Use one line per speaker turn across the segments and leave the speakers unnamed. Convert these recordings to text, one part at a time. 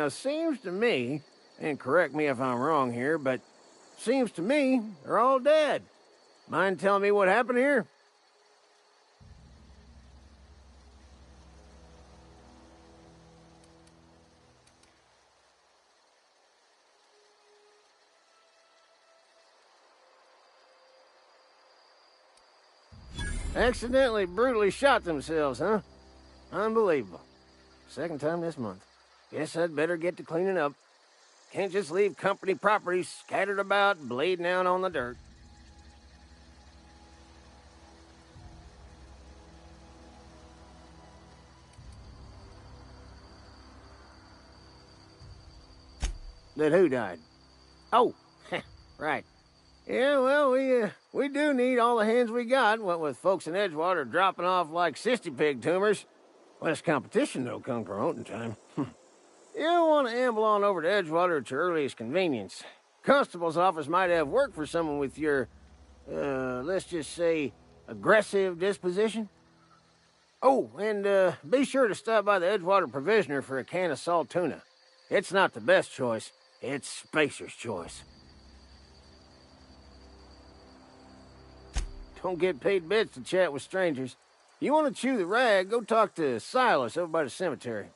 Now, seems to me, and correct me if I'm wrong here, but seems to me they're all dead. Mind telling me what happened here? Accidentally brutally shot themselves, huh? Unbelievable. Second time this month. Guess I'd better get to cleaning up. Can't just leave company property scattered about, bleeding out on the dirt. That who died? Oh, right. Yeah, well, we do need all the hands we got, what with folks in Edgewater dropping off like sissy pig tumors. Less competition, though, come promoting time. You don't want to amble on over to Edgewater at your earliest convenience. Constable's office might have work for someone with your, let's just say, aggressive disposition. Oh, and be sure to stop by the Edgewater Provisioner for a can of salt tuna. It's not the best choice, it's Spacer's choice. Don't get paid bits to chat with strangers. You want to chew the rag, go talk to Silas over by the cemetery.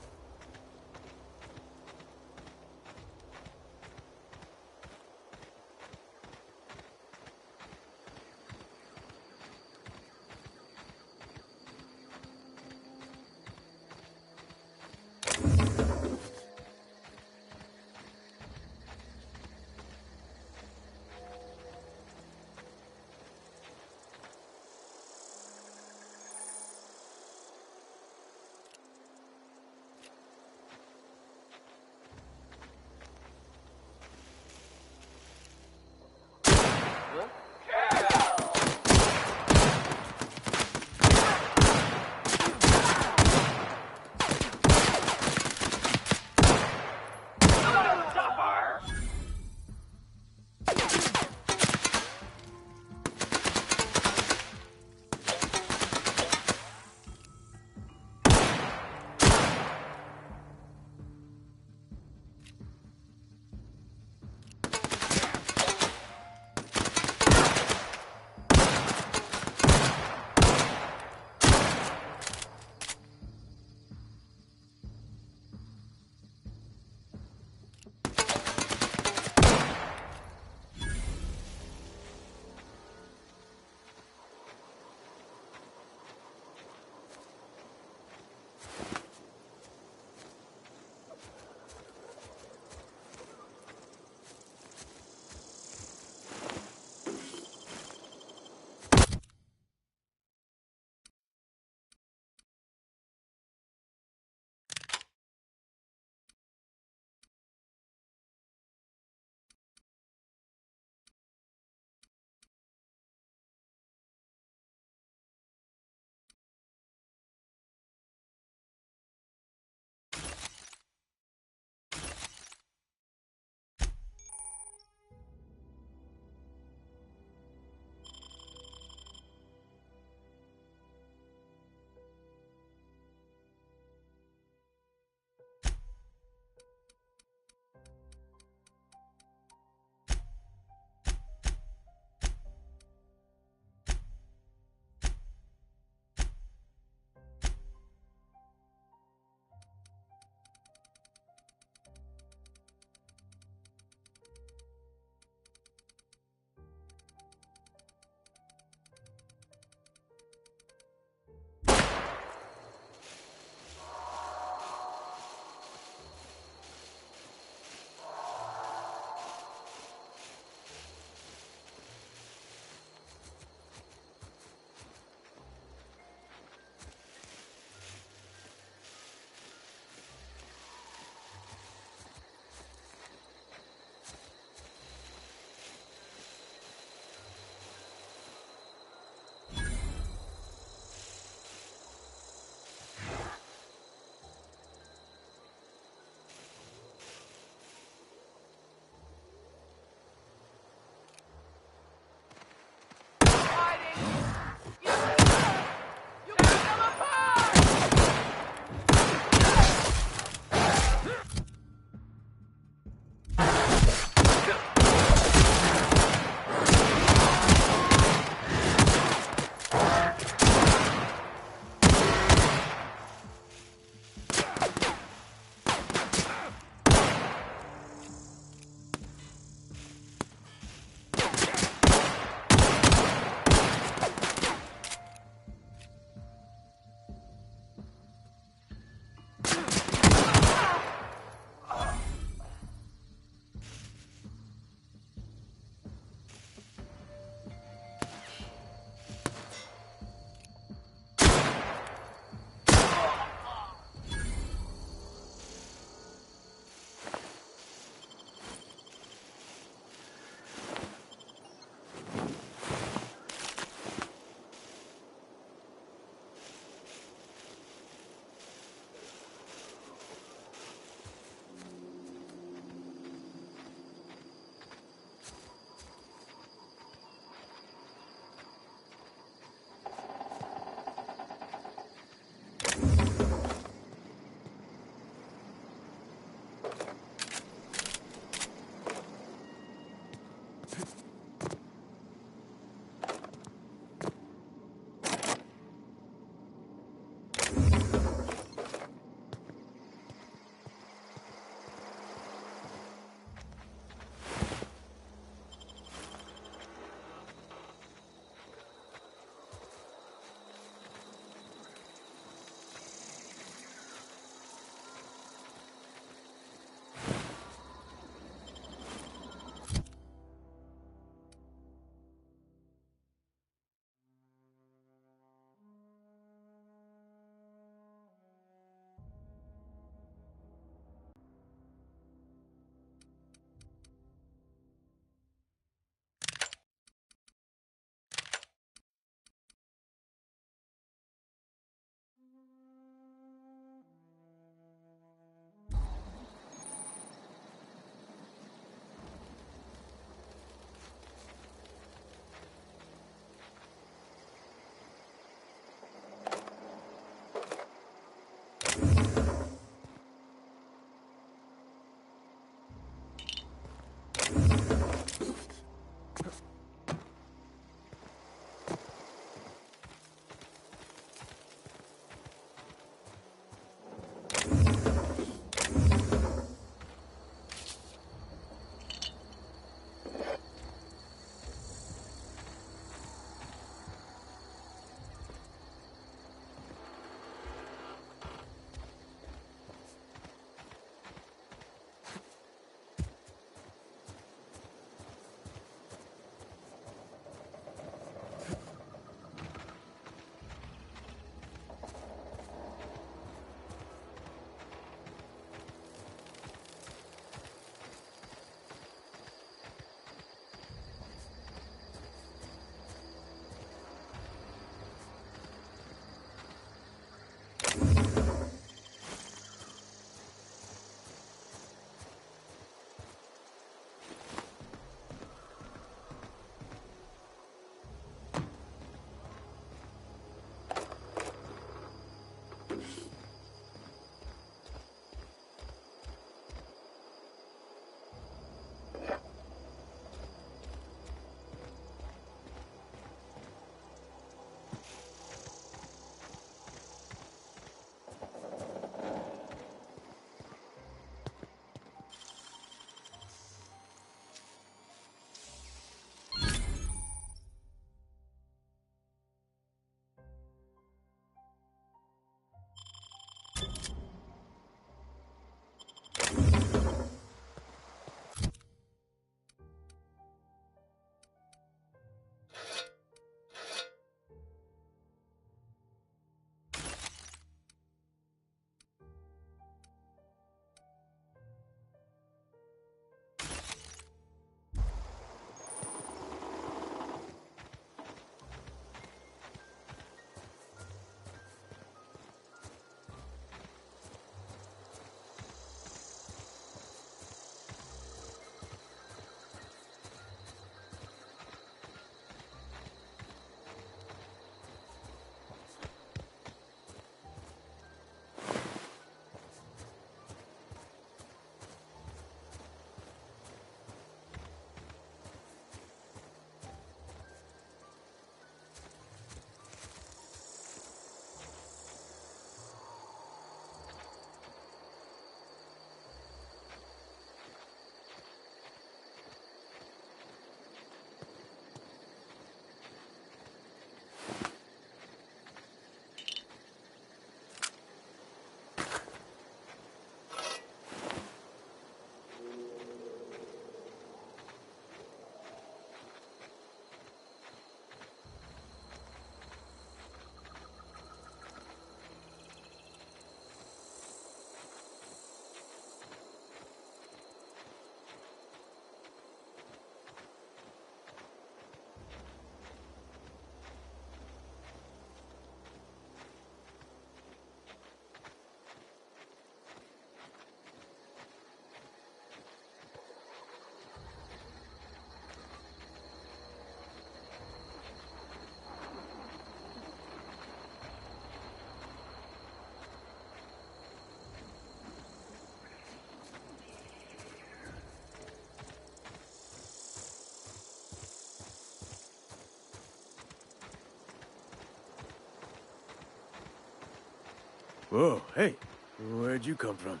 Whoa, hey, where'd you come from?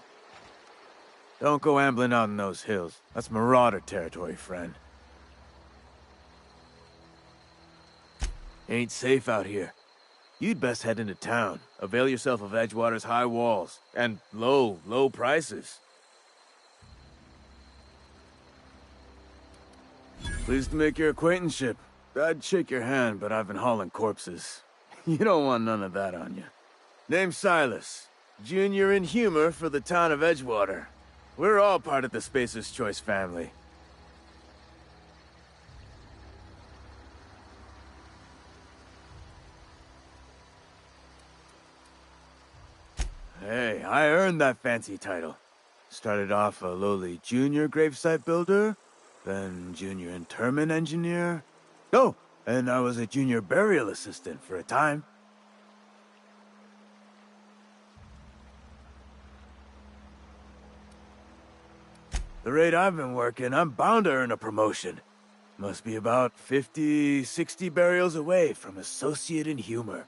Don't go ambling out in those hills. That's marauder territory, friend. Ain't safe out here. You'd best head into town. Avail yourself of Edgewater's high walls. And low prices. Pleased to make your acquaintanceship. I'd shake your hand, but I've been hauling corpses. You don't want none of that on you. Name's Silas. Junior in humor for the town of Edgewater. We're all part of the Spacer's Choice family. Hey, I earned that fancy title. Started off a lowly junior gravesite builder, then junior interment engineer. Oh, and I was a junior burial assistant for a time. The rate I've been working, I'm bound to earn a promotion. Must be about 50, 60 burials away from associate in humor.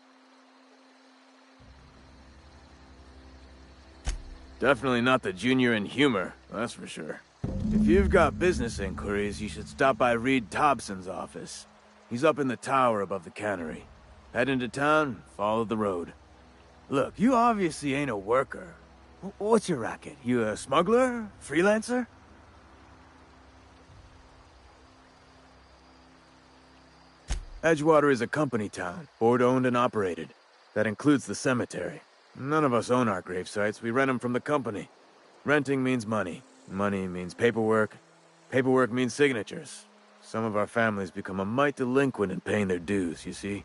Definitely not the junior in humor, that's for sure. If you've got business inquiries, you should stop by Reed Thompson's office. He's up in the tower above the cannery. Head into town, follow the road. Look, you obviously ain't a worker. What's your racket? You a smuggler? Freelancer? Edgewater is a company town, board-owned and operated. That includes the cemetery. None of us own our gravesites, we rent them from the company. Renting means money. Money means paperwork. Paperwork means signatures. Some of our families become a mite delinquent in paying their dues, you see?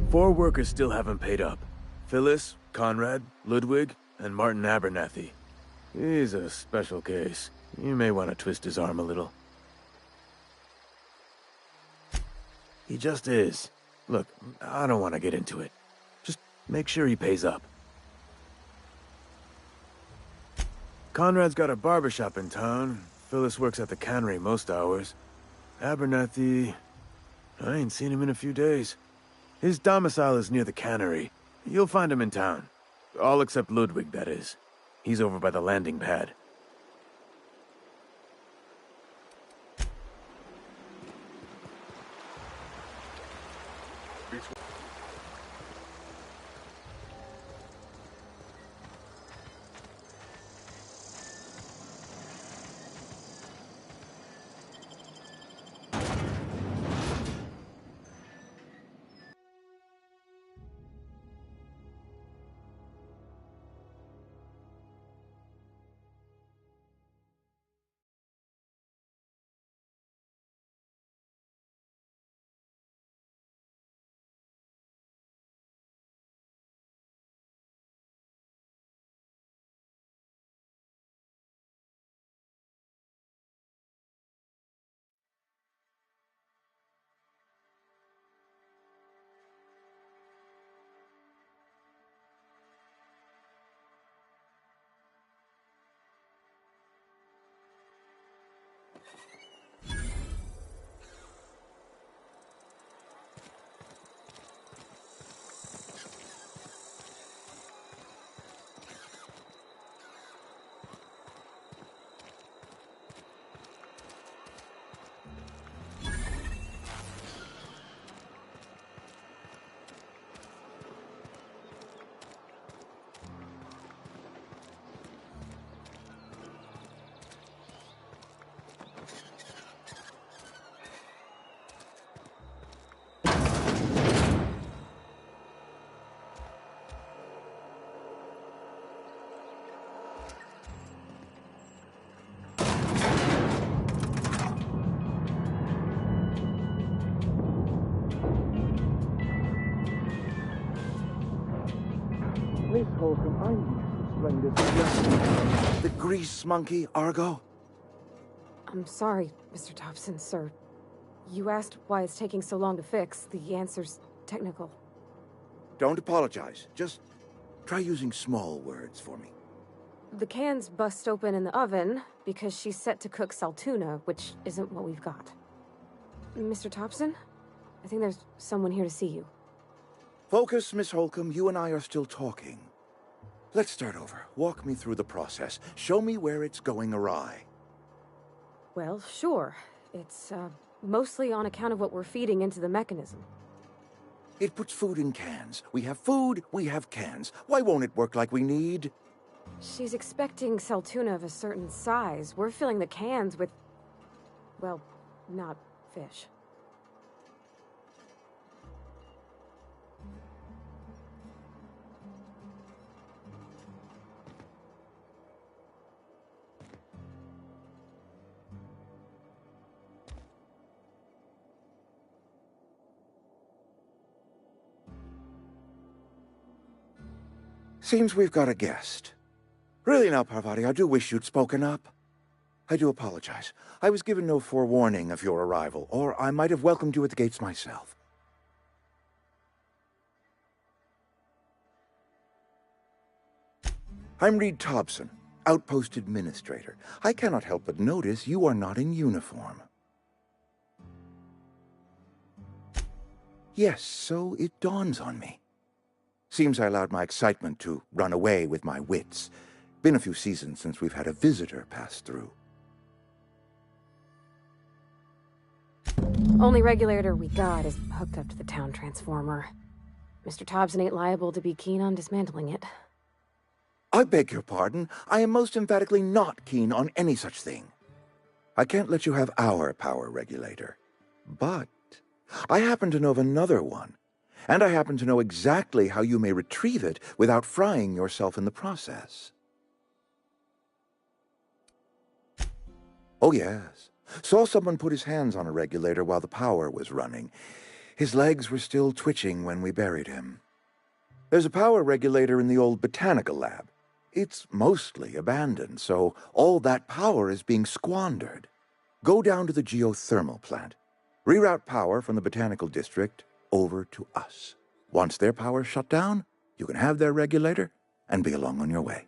Four workers still haven't paid up. Phyllis, Conrad, Ludwig, and Martin Abernathy. He's a special case. You may want to twist his arm a little. He just is. Look, I don't want to get into it. Just make sure he pays up. Conrad's got a barbershop in town. Phyllis works at the cannery most hours. Abernathy... I ain't seen him in a few days. His domicile is near the cannery. You'll find him in town. All except Ludwig, that is. He's over by the landing pad.
Miss Holcomb, I need to explain this to you. The grease monkey, Argo?
I'm sorry, Mr. Thompson, sir. You asked why it's taking so long to fix. The answer's technical.
Don't apologize. Just try using small words for me.
The can's bust open in the oven because she's set to cook saltuna, which isn't what we've got. Mr. Thompson? I think there's someone here to see you.
Focus, Miss Holcomb. You and I are still talking. Let's start over. Walk me through the process. Show me where it's going awry.
Well, sure. It's, mostly on account of what we're feeding into the mechanism.
It puts food in cans. We have food, we have cans. Why won't it work like we need?
She's expecting Saltuna of a certain size. We're filling the cans with... well, not fish.
Seems we've got a guest. Really now, Parvati, I do wish you'd spoken up. I do apologize. I was given no forewarning of your arrival, or I might have welcomed you at the gates myself. I'm Reed Thompson, Outpost Administrator. I cannot help but notice you are not in uniform. Yes, so it dawns on me. Seems I allowed my excitement to run away with my wits. Been a few seasons since we've had a visitor pass through.
Only regulator we got is hooked up to the town transformer. Mr. Thompson ain't liable to be keen on dismantling it.
I beg your pardon. I am most emphatically not keen on any such thing. I can't let you have our power regulator. But I happen to know of another one. And I happen to know exactly how you may retrieve it without frying yourself in the process. Oh, yes. Saw someone put his hands on a regulator while the power was running. His legs were still twitching when we buried him. There's a power regulator in the old botanical lab. It's mostly abandoned, so all that power is being squandered. Go down to the geothermal plant. Reroute power from the botanical district over to us. Once their power's shut down, you can have their regulator and be along on your way.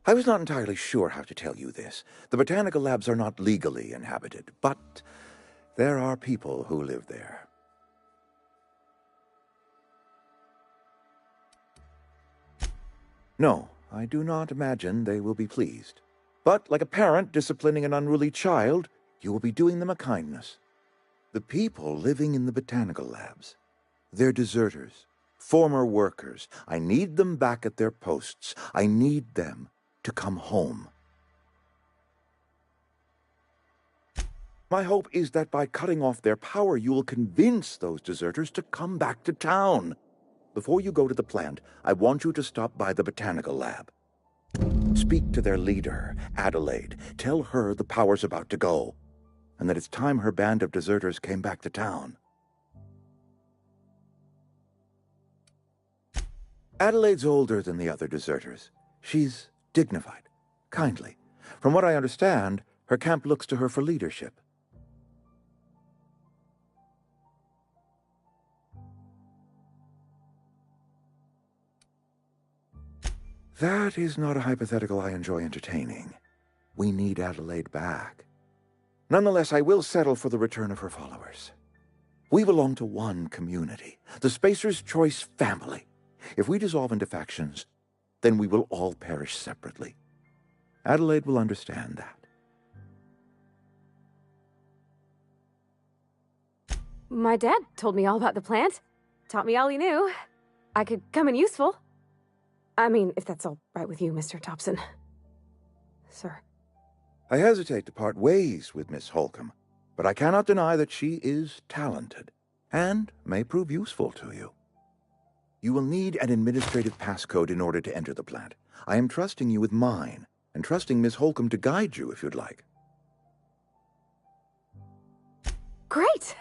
I was not entirely sure how to tell you this. The botanical labs are not legally inhabited, but there are people who live there. No, I do not imagine they will be pleased. But like a parent disciplining an unruly child, you will be doing them a kindness. The people living in the botanical labs, they're deserters, former workers. I need them back at their posts. I need them to come home. My hope is that by cutting off their power, you will convince those deserters to come back to town. Before you go to the plant, I want you to stop by the botanical lab. Speak to their leader, Adelaide. Tell her the power's about to go, and that it's time her band of deserters came back to town. Adelaide's older than the other deserters. She's dignified, kindly. From what I understand, her camp looks to her for leadership. That is not a hypothetical I enjoy entertaining. We need Adelaide back. Nonetheless, I will settle for the return of her followers. We belong to one community, the Spacer's Choice family. If we dissolve into factions, then we will all perish separately. Adelaide will understand that.
My dad told me all about the plant. Taught me all he knew. I could come in useful. I mean, if that's all right with you, Mr. Thompson. Sir.
I hesitate to part ways with Miss Holcomb, but I cannot deny that she is talented and may prove useful to you. You will need an administrative passcode in order to enter the plant. I am trusting you with mine, and trusting Miss Holcomb to guide you if you'd like.
Great!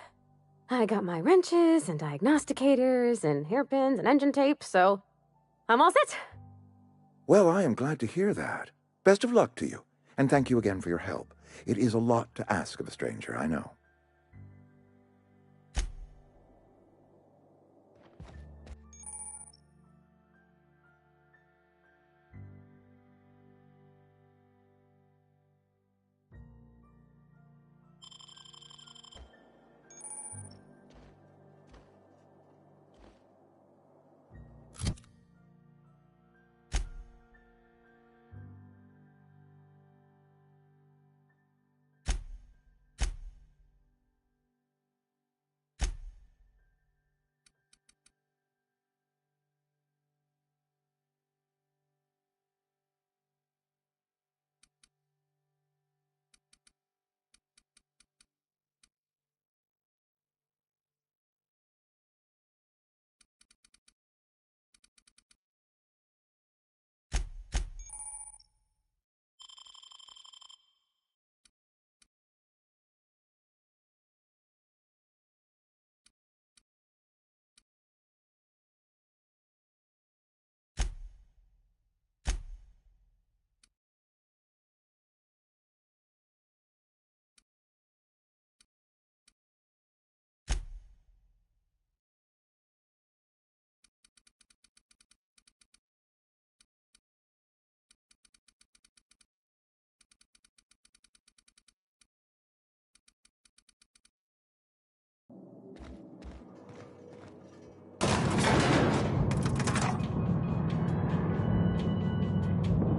I got my wrenches and diagnosticators and hairpins and engine tape, so I'm all set.
Well, I am glad to hear that. Best of luck to you, and thank you again for your help. It is a lot to ask of a stranger, I know.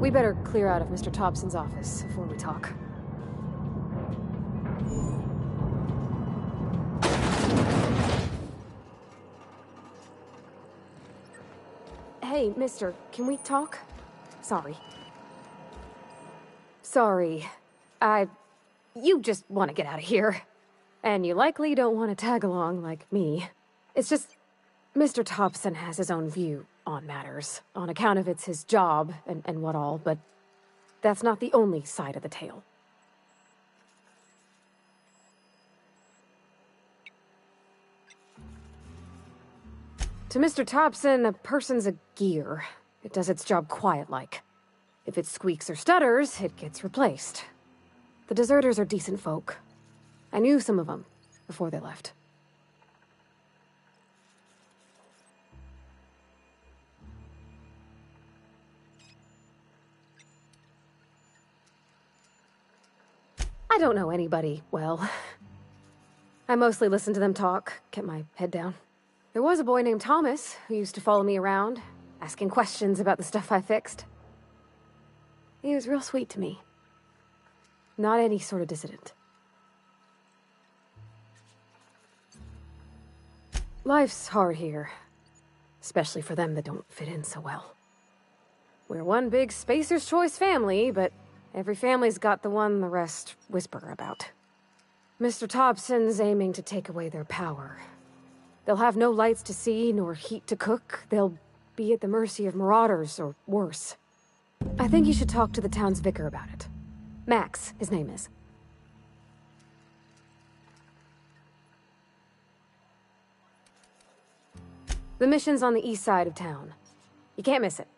We better clear out of Mr. Thompson's office before we talk. Hey, mister, can we talk? Sorry. Sorry. You just want to get out of here. And you likely don't want to tag along like me. It's just, Mr. Thompson has his own view on matters, on account of it's his job and what all, but that's not the only side of the tale. To Mr. Thompson, a person's a gear. It does its job quiet-like. If it squeaks or stutters, it gets replaced. The deserters are decent folk. I knew some of them before they left. I don't know anybody well. I mostly listen to them talk, kept my head down. There was a boy named Thomas who used to follow me around, asking questions about the stuff I fixed. He was real sweet to me. Not any sort of dissident. Life's hard here, especially for them that don't fit in so well. We're one big Spacer's Choice family, but every family's got the one the rest whisper about. Mr. Thompson's aiming to take away their power. They'll have no lights to see, nor heat to cook. They'll be at the mercy of marauders, or worse. I think you should talk to the town's vicar about it. Max, his name is. The mission's on the east side of town. You can't miss it,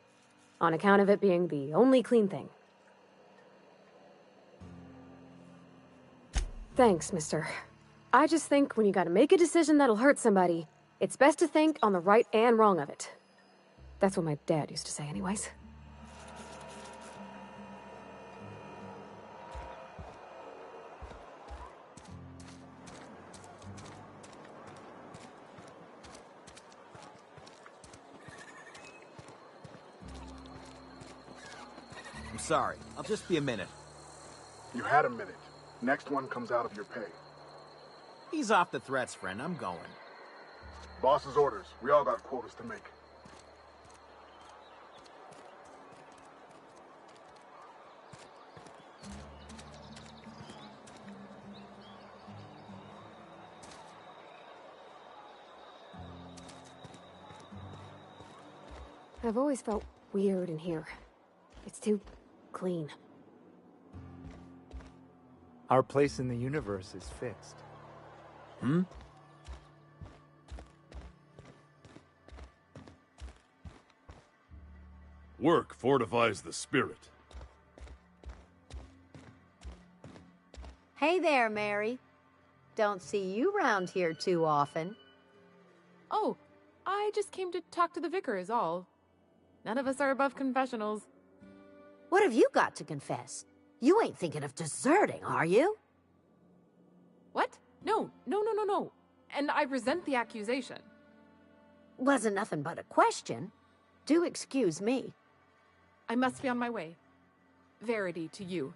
on account of it being the only clean thing. Thanks, mister. I just think when you gotta make a decision that'll hurt somebody, it's best to think on the right and wrong of it. That's what my dad used to say anyways.
I'm sorry. I'll just be a minute.
You had a minute. Next one comes out of your pay.
Ease off the threats, friend. I'm going.
Boss's orders. We all got quotas to make.
I've always felt weird in here. It's too clean.
Our place in the universe is fixed.
Hmm?
Work fortifies the spirit.
Hey there, Mary. Don't see you round here too often.
Oh, I just came to talk to the vicar is all. None of us are above confessionals.
What have you got to confess? You ain't thinking of deserting, are you?
What? No. And I resent the accusation.
Wasn't nothing but a question. Do excuse me.
I must be on my way. Verity to you.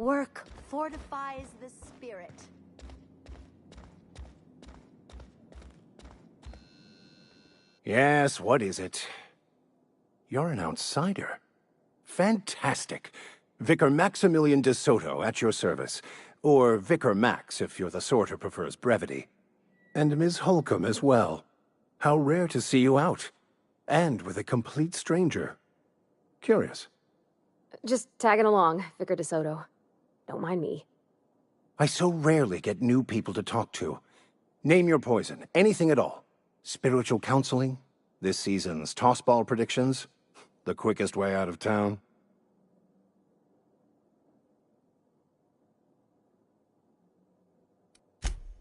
Work fortifies the spirit.
Yes, what is it? You're an outsider. Fantastic. Vicar Maximilian de Soto, at your service. Or Vicar Max, if you're the sort who prefers brevity. And Ms. Holcomb as well. How rare to see you out. And with a complete stranger. Curious.
Just tagging along, Vicar DeSoto. Don't mind me.
I so rarely get new people to talk to. Name your poison, anything at all. Spiritual counseling? This season's tossball predictions? The quickest way out of town?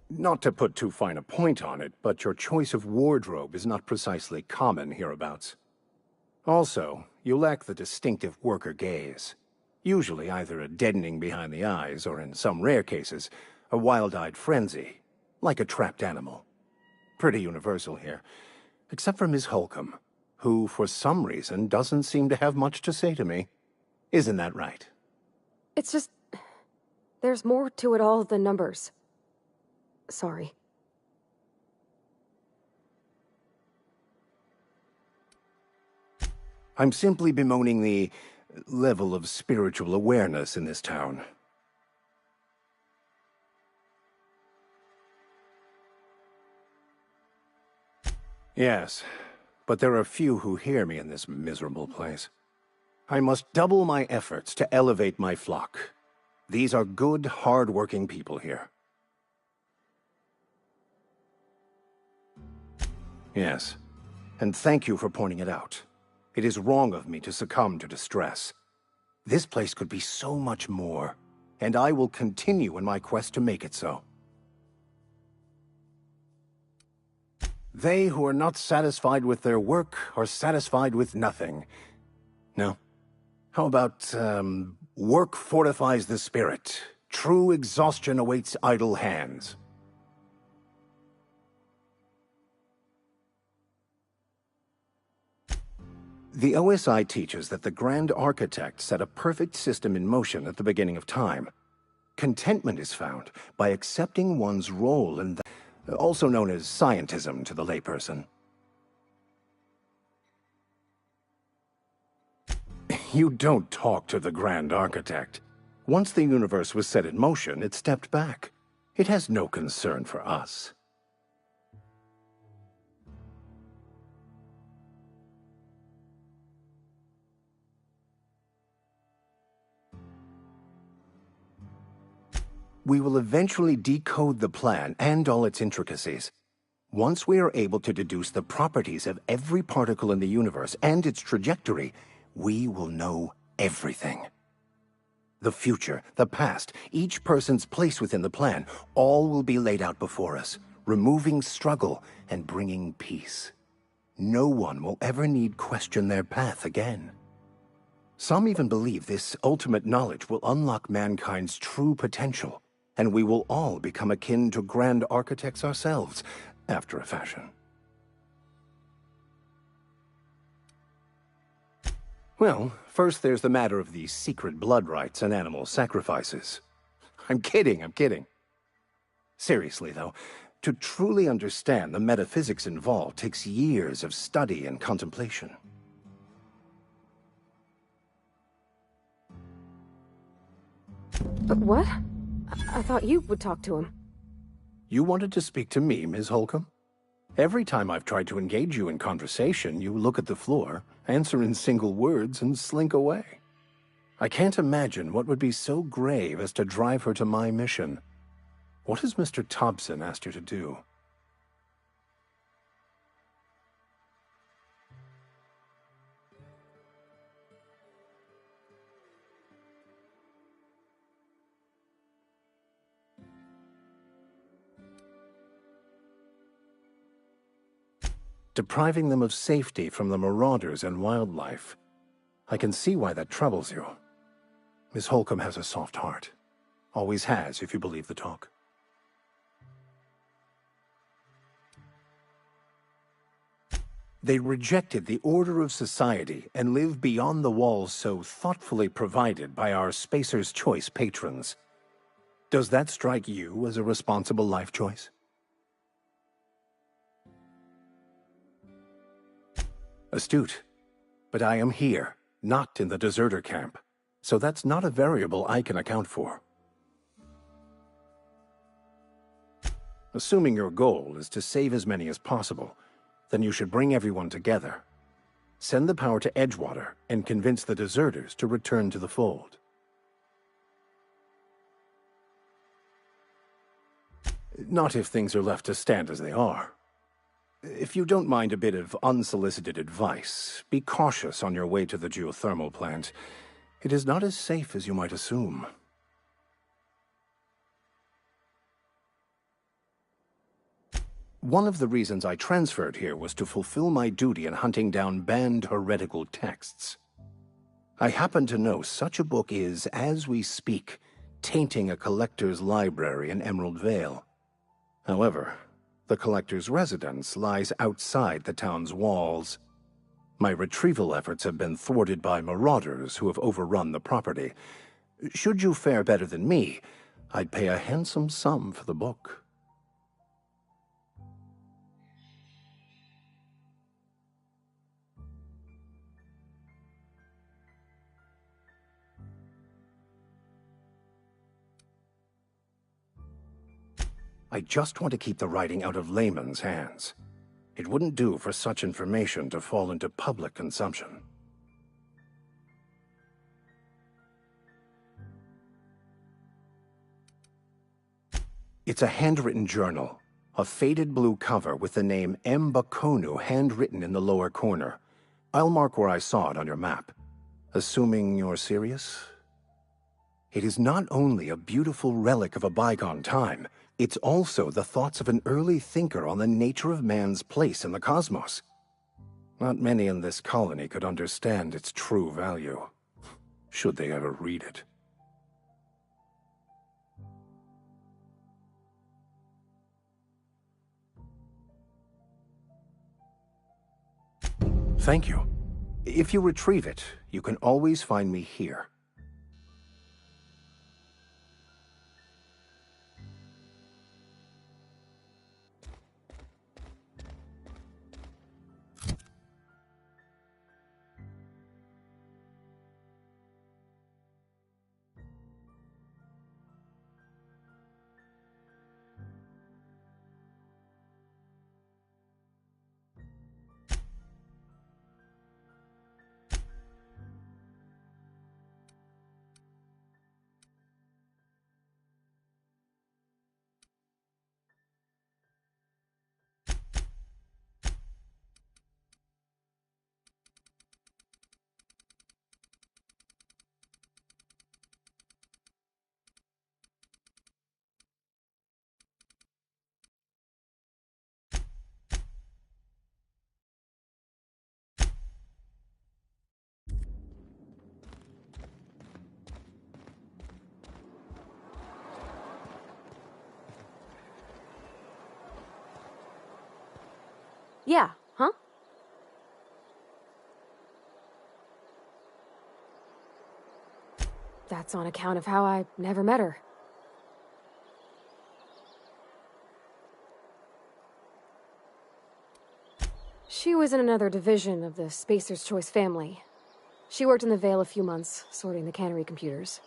Not to put too fine a point on it, but your choice of wardrobe is not precisely common hereabouts. Also, you lack the distinctive worker gaze. Usually either a deadening behind the eyes, or in some rare cases, a wild-eyed frenzy, like a trapped animal. Pretty universal here, except for Miss Holcomb, who, for some reason, doesn't seem to have much to say to me. Isn't that right?
It's just... there's more to it all than numbers. Sorry.
I'm simply bemoaning the level of spiritual awareness in this town. Yes, but there are few who hear me in this miserable place. I must double my efforts to elevate my flock. These are good, hard-working people here. Yes, and thank you for pointing it out. It is wrong of me to succumb to distress. This place could be so much more, and I will continue in my quest to make it so. They who are not satisfied with their work are satisfied with nothing. No. How about, work fortifies the spirit. True exhaustion awaits idle hands. The OSI teaches that the Grand Architect set a perfect system in motion at the beginning of time. Contentment is found by accepting one's role in that, also known as scientism to the layperson. You don't talk to the Grand Architect. Once the universe was set in motion, it stepped back. It has no concern for us. We will eventually decode the plan and all its intricacies. Once we are able to deduce the properties of every particle in the universe and its trajectory, we will know everything. The future, the past, each person's place within the plan, all will be laid out before us, removing struggle and bringing peace. No one will ever need question their path again. Some even believe this ultimate knowledge will unlock mankind's true potential, and we will all become akin to Grand Architects ourselves, after a fashion. Well, first there's the matter of the secret blood rites and animal sacrifices. I'm kidding. Seriously, though, to truly understand the metaphysics involved takes years of study and contemplation.
But what? I thought you would talk to him.
You wanted to speak to me, Ms. Holcomb? Every time I've tried to engage you in conversation, you look at the floor, answer in single words, and slink away. I can't imagine what would be so grave as to drive her to my mission. What has Mr. Thompson asked you to do? Depriving them of safety from the marauders and wildlife. I can see why that troubles you. Miss Holcomb has a soft heart. Always has, if you believe the talk. They rejected the order of society and live beyond the walls so thoughtfully provided by our Spacer's Choice patrons. Does that strike you as a responsible life choice? Astute. But I am here, not in the deserter camp, so that's not a variable I can account for. Assuming your goal is to save as many as possible, then you should bring everyone together. Send the power to Edgewater and convince the deserters to return to the fold. Not if things are left to stand as they are. If you don't mind a bit of unsolicited advice, be cautious on your way to the geothermal plant. It is not as safe as you might assume. One of the reasons I transferred here was to fulfill my duty in hunting down banned heretical texts. I happen to know such a book is, as we speak, tainting a collector's library in Emerald Vale. However, the collector's residence lies outside the town's walls. My retrieval efforts have been thwarted by marauders who have overrun the property. Should you fare better than me, I'd pay a handsome sum for the book. I just want to keep the writing out of layman's hands. It wouldn't do for such information to fall into public consumption. It's a handwritten journal, a faded blue cover with the name M. Bakonu handwritten in the lower corner. I'll mark where I saw it on your map. Assuming you're serious? It is not only a beautiful relic of a bygone time, it's also the thoughts of an early thinker on the nature of man's place in the cosmos. Not many in this colony could understand its true value, should they ever read it. Thank you. If you retrieve it, you can always find me here.
Yeah, huh? That's on account of how I never met her. She was in another division of the Spacer's Choice family. She worked in the Vale a few months, sorting the cannery computers.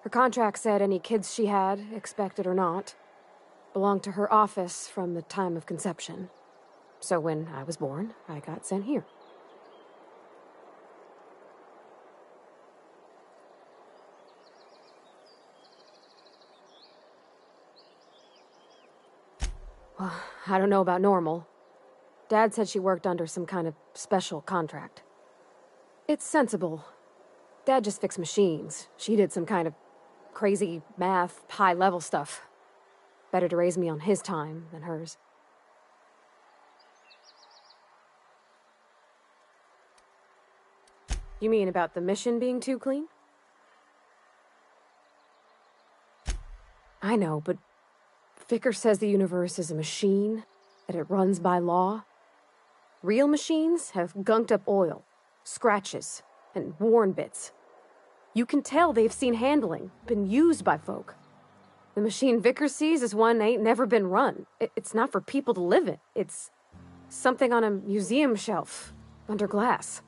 Her contract said any kids she had, expected or not, belonged to her office from the time of conception. So when I was born, I got sent here. Well, I don't know about normal. Dad said she worked under some kind of special contract. It's sensible. Dad just fixed machines. She did some kind of crazy math, high-level stuff. Better to raise me on his time than hers. You mean about the mission being too clean? I know, but Vicker says the universe is a machine, that it runs by law. Real machines have gunked up oil, scratches, and worn bits. You can tell they've seen handling, been used by folk. The machine Vickers sees is one ain't never been run. It's not for people to live in. It's something on a museum shelf, under glass.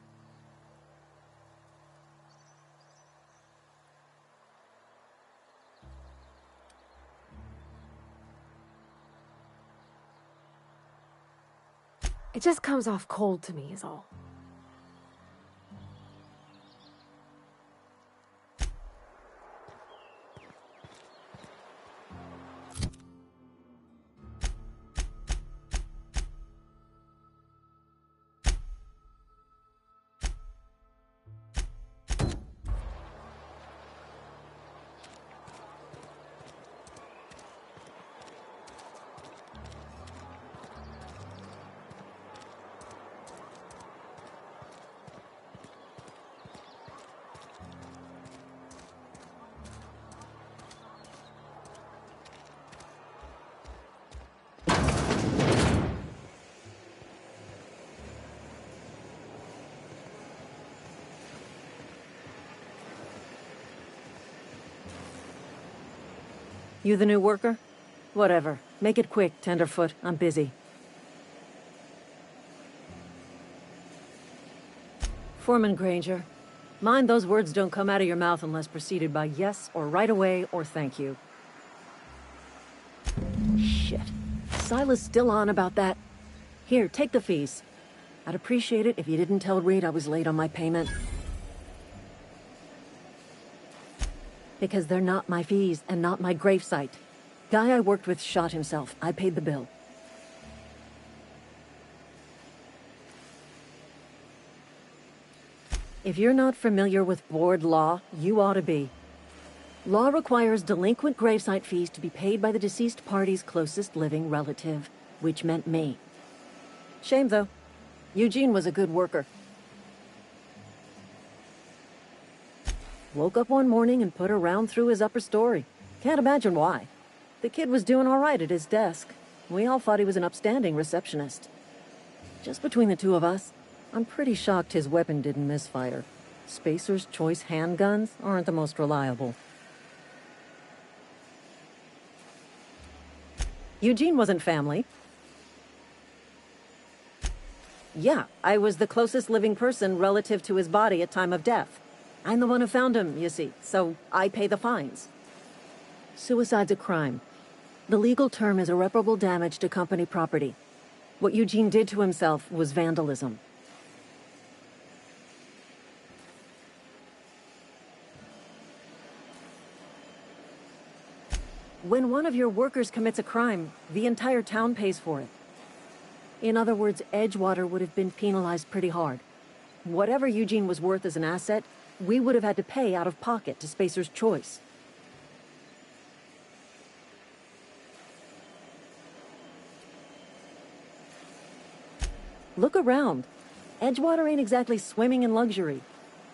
It just comes off cold to me, is all.
You the new worker? Whatever. Make it quick, Tenderfoot. I'm busy. Foreman Granger. Mind those words don't come out of your mouth unless preceded by yes or right away or thank you. Shit. Silas still on about that? Here, take the fees. I'd appreciate it if you didn't tell Reed I was late on my payment. Because they're not my fees and not my gravesite. Guy I worked with shot himself. I paid the bill. If you're not familiar with board law, you ought to be. Law requires delinquent gravesite fees to be paid by the deceased party's closest living relative, which meant me. Shame, though. Eugene was a good worker. Woke up one morning and put a round through his upper story. Can't imagine why. The kid was doing all right at his desk. We all thought he was an upstanding receptionist. Just between the two of us, I'm pretty shocked his weapon didn't misfire. Spacer's Choice handguns aren't the most reliable. Eugene wasn't family. Yeah, I was the closest living person relative to his body at time of death. I'm the one who found him, you see, so I pay the fines. Suicide's a crime. The legal term is irreparable damage to company property. What Eugene did to himself was vandalism. When one of your workers commits a crime, the entire town pays for it. In other words, Edgewater would have been penalized pretty hard. Whatever Eugene was worth as an asset, we would have had to pay out of pocket to Spacer's Choice. Look around. Edgewater ain't exactly swimming in luxury.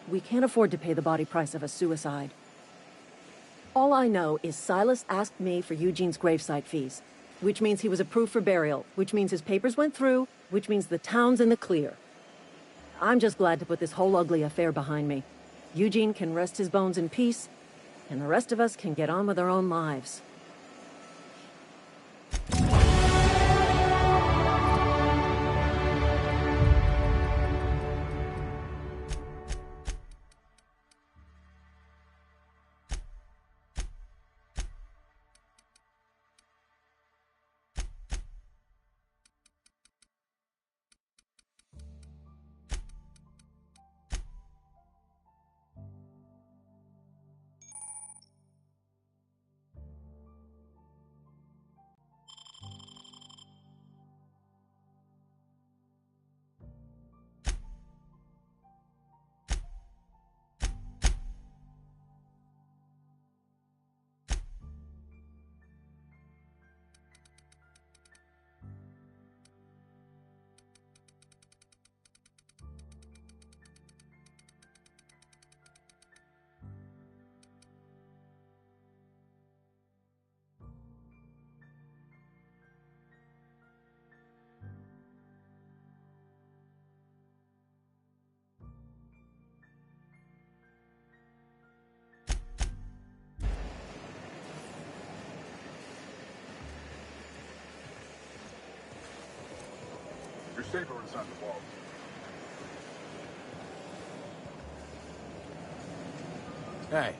We can't afford to pay the body price of a suicide. All I know is Silas asked me for Eugene's gravesite fees, which means he was approved for burial, which means his papers went through, which means the town's in the clear. I'm just glad to put this whole ugly affair behind me. Eugene can rest his bones in peace, and the rest of us can get on with our own lives.
Safer inside the walls.
Hey.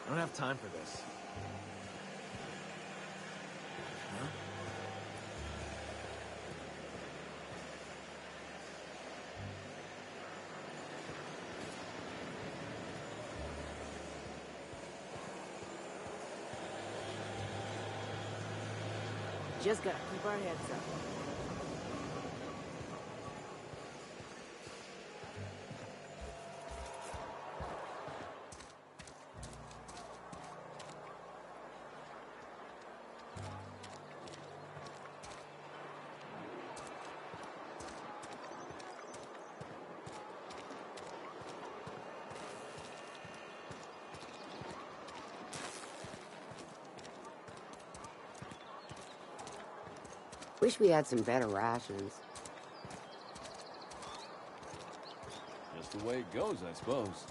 I don't have time for this.
Just gotta keep our heads up. Wish we had some better rations.
Just the way it goes, I suppose.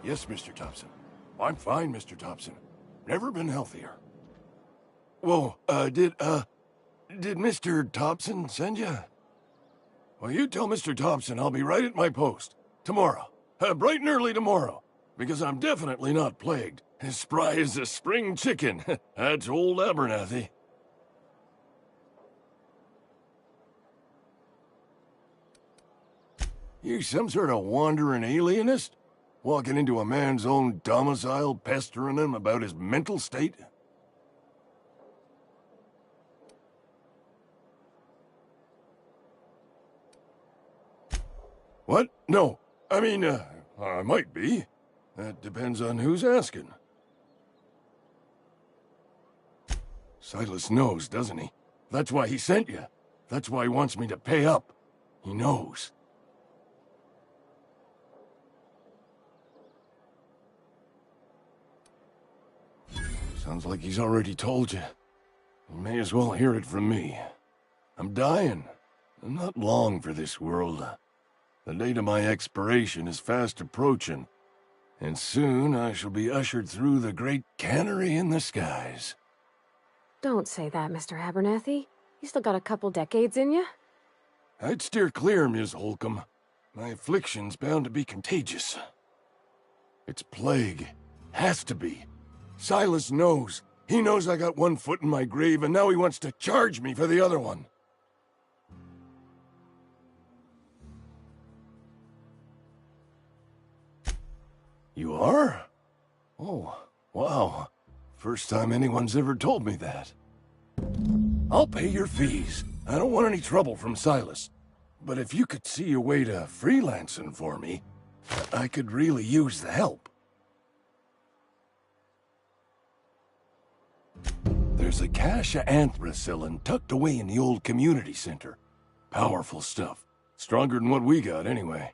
Yes, Mr. Thompson. I'm fine, Mr. Thompson. Never been healthier. Whoa, did Mr. Thompson send you? Well, you tell Mr. Thompson I'll be right at my post. Tomorrow. Bright and early tomorrow. Because I'm definitely not plagued. As spry as a spring chicken. That's old Abernathy. You some sort of wandering alienist? Walking into a man's own domicile, pestering him about his mental state? What? No. I mean, I might be. That depends on who's asking. Silas knows, doesn't he? That's why he sent you. That's why he wants me to pay up. He knows. Sounds like he's already told you. You may as well hear it from me. I'm dying. I'm not long for this world. The date of my expiration is fast approaching. And soon I shall be ushered through the great cannery in the skies.
Don't say that, Mr. Abernathy. You still got a couple decades in you.
I'd steer clear, Ms. Holcomb. My affliction's bound to be contagious. It's plague. Has to be. Silas knows. He knows I got one foot in my grave, and now he wants to charge me for the other one. You are? Oh, wow. First time anyone's ever told me that. I'll pay your fees. I don't want any trouble from Silas. But if you could see your way to freelancing for me, I could really use the help. There's a cache of anthracillin tucked away in the old community center. Powerful stuff. Stronger than what we got, anyway.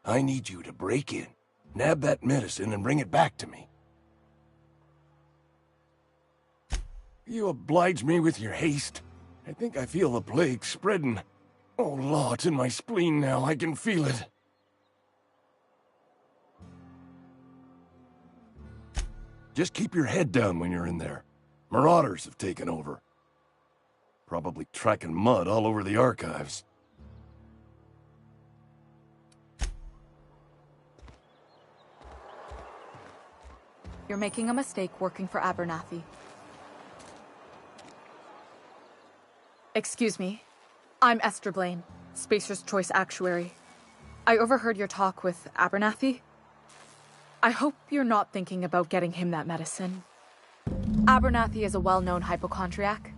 I need you to break in. Nab that medicine and bring it back to me. You oblige me with your haste. I think I feel the plague spreading. Oh, Law, it's in my spleen now. I can feel it. Just keep your head down when you're in there. Marauders have taken over. Probably tracking mud all over the archives.
You're making a mistake working for Abernathy. Excuse me. I'm Esther Blaine, Spacer's Choice Actuary. I overheard your talk with Abernathy. I hope you're not thinking about getting him that medicine. Abernathy is a well-known hypochondriac.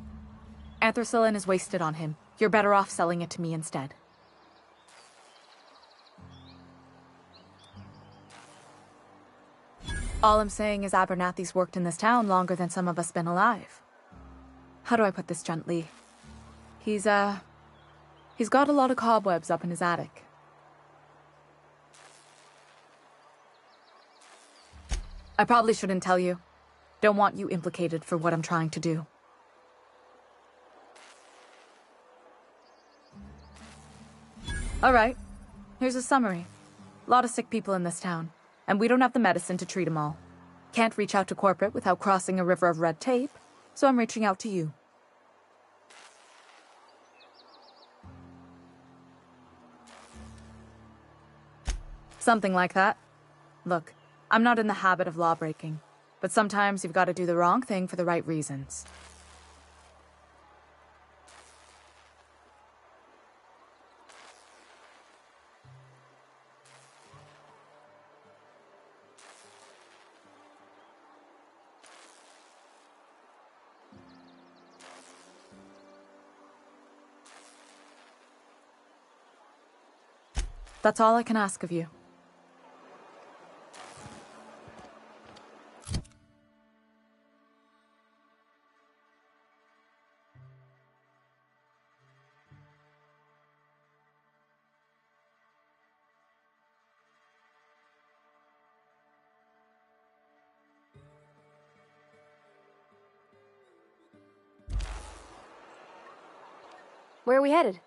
Anthracillin is wasted on him. You're better off selling it to me instead. All I'm saying is Abernathy's worked in this town longer than some of us been alive. How do I put this gently? He's got a lot of cobwebs up in his attic. I probably shouldn't tell you. Don't want you implicated for what I'm trying to do. Alright, here's a summary. A lot of sick people in this town, and we don't have the medicine to treat them all. Can't reach out to corporate without crossing a river of red tape, so I'm reaching out to you. Something like that. Look, I'm not in the habit of law-breaking, but sometimes you've got to do the wrong thing for the right reasons. That's all I can ask of you.
Where are we headed?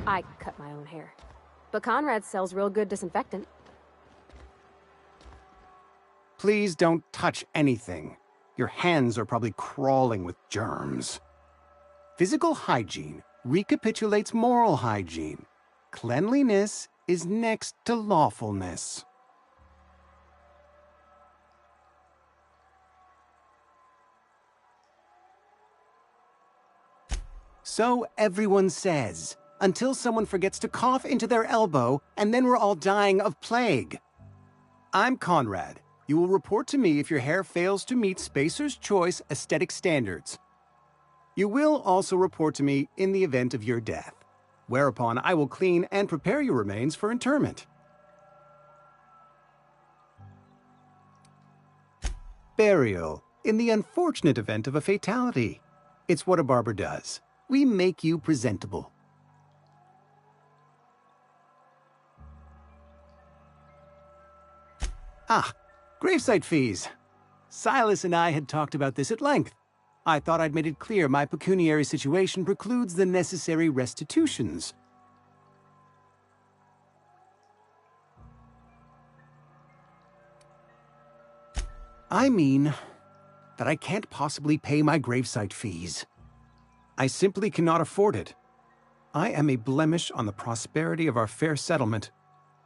I cut my own hair. But Conrad sells real good disinfectant.
Please don't touch anything. Your hands are probably crawling with germs. Physical hygiene recapitulates moral hygiene. Cleanliness is next to lawfulness. So everyone says, until someone forgets to cough into their elbow, and then we're all dying of plague. I'm Conrad. You will report to me if your hair fails to meet Spacer's Choice aesthetic standards. You will also report to me in the event of your death, whereupon I will clean and prepare your remains for interment. Burial, in the unfortunate event of a fatality. It's what a barber does. We make you presentable. Ah, gravesite fees. Silas and I had talked about this at length. I thought I'd made it clear my pecuniary situation precludes the necessary restitutions. I mean that I can't possibly pay my gravesite fees. I simply cannot afford it. I am a blemish on the prosperity of our fair settlement.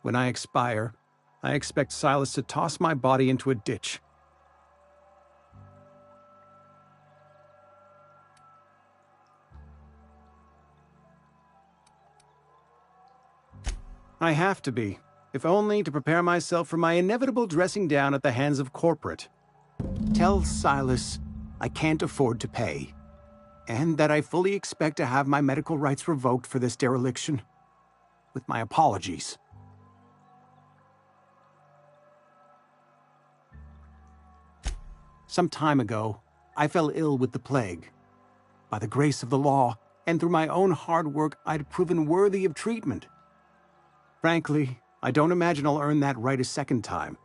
When I expire, I expect Silas to toss my body into a ditch. I have to be, if only to prepare myself for my inevitable dressing down at the hands of corporate. Tell Silas I can't afford to pay, and that I fully expect to have my medical rights revoked for this dereliction. With my apologies. Some time ago, I fell ill with the plague. By the grace of the law, and through my own hard work, I'd proven worthy of treatment. Frankly, I don't imagine I'll earn that right a second time.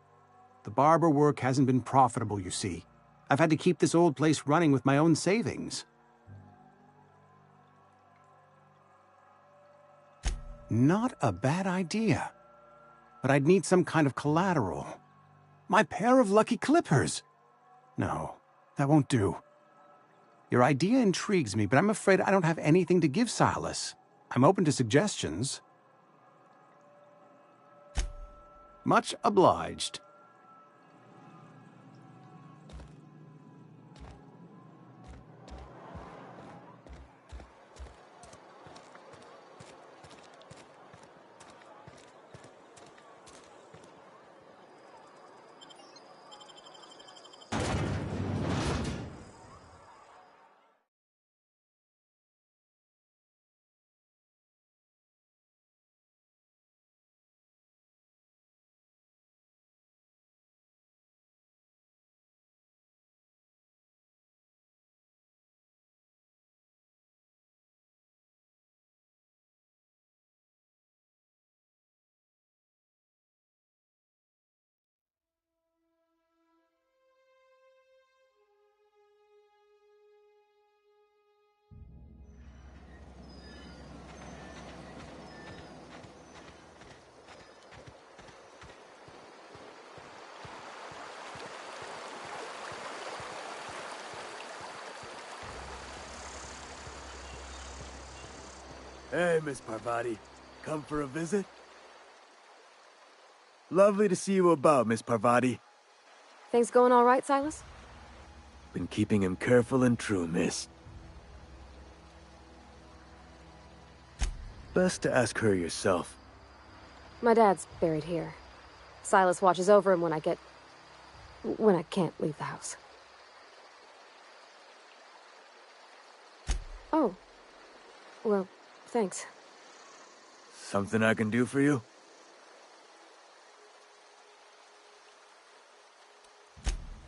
The barber work hasn't been profitable, you see. I've had to keep this old place running with my own savings. Not a bad idea. But I'd need some kind of collateral. My pair of lucky clippers! No, that won't do. Your idea intrigues me, but I'm afraid I don't have anything to give Silas. I'm open to suggestions. Much obliged.
Hey, Miss Parvati. Come for a visit? Lovely to see you about, Miss Parvati.
Things going all right, Silas?
Been keeping him careful and true, miss. Best to ask her yourself.
My dad's buried here. Silas watches over him when I can't leave the house. Oh. Well, thanks.
Something I can do for you?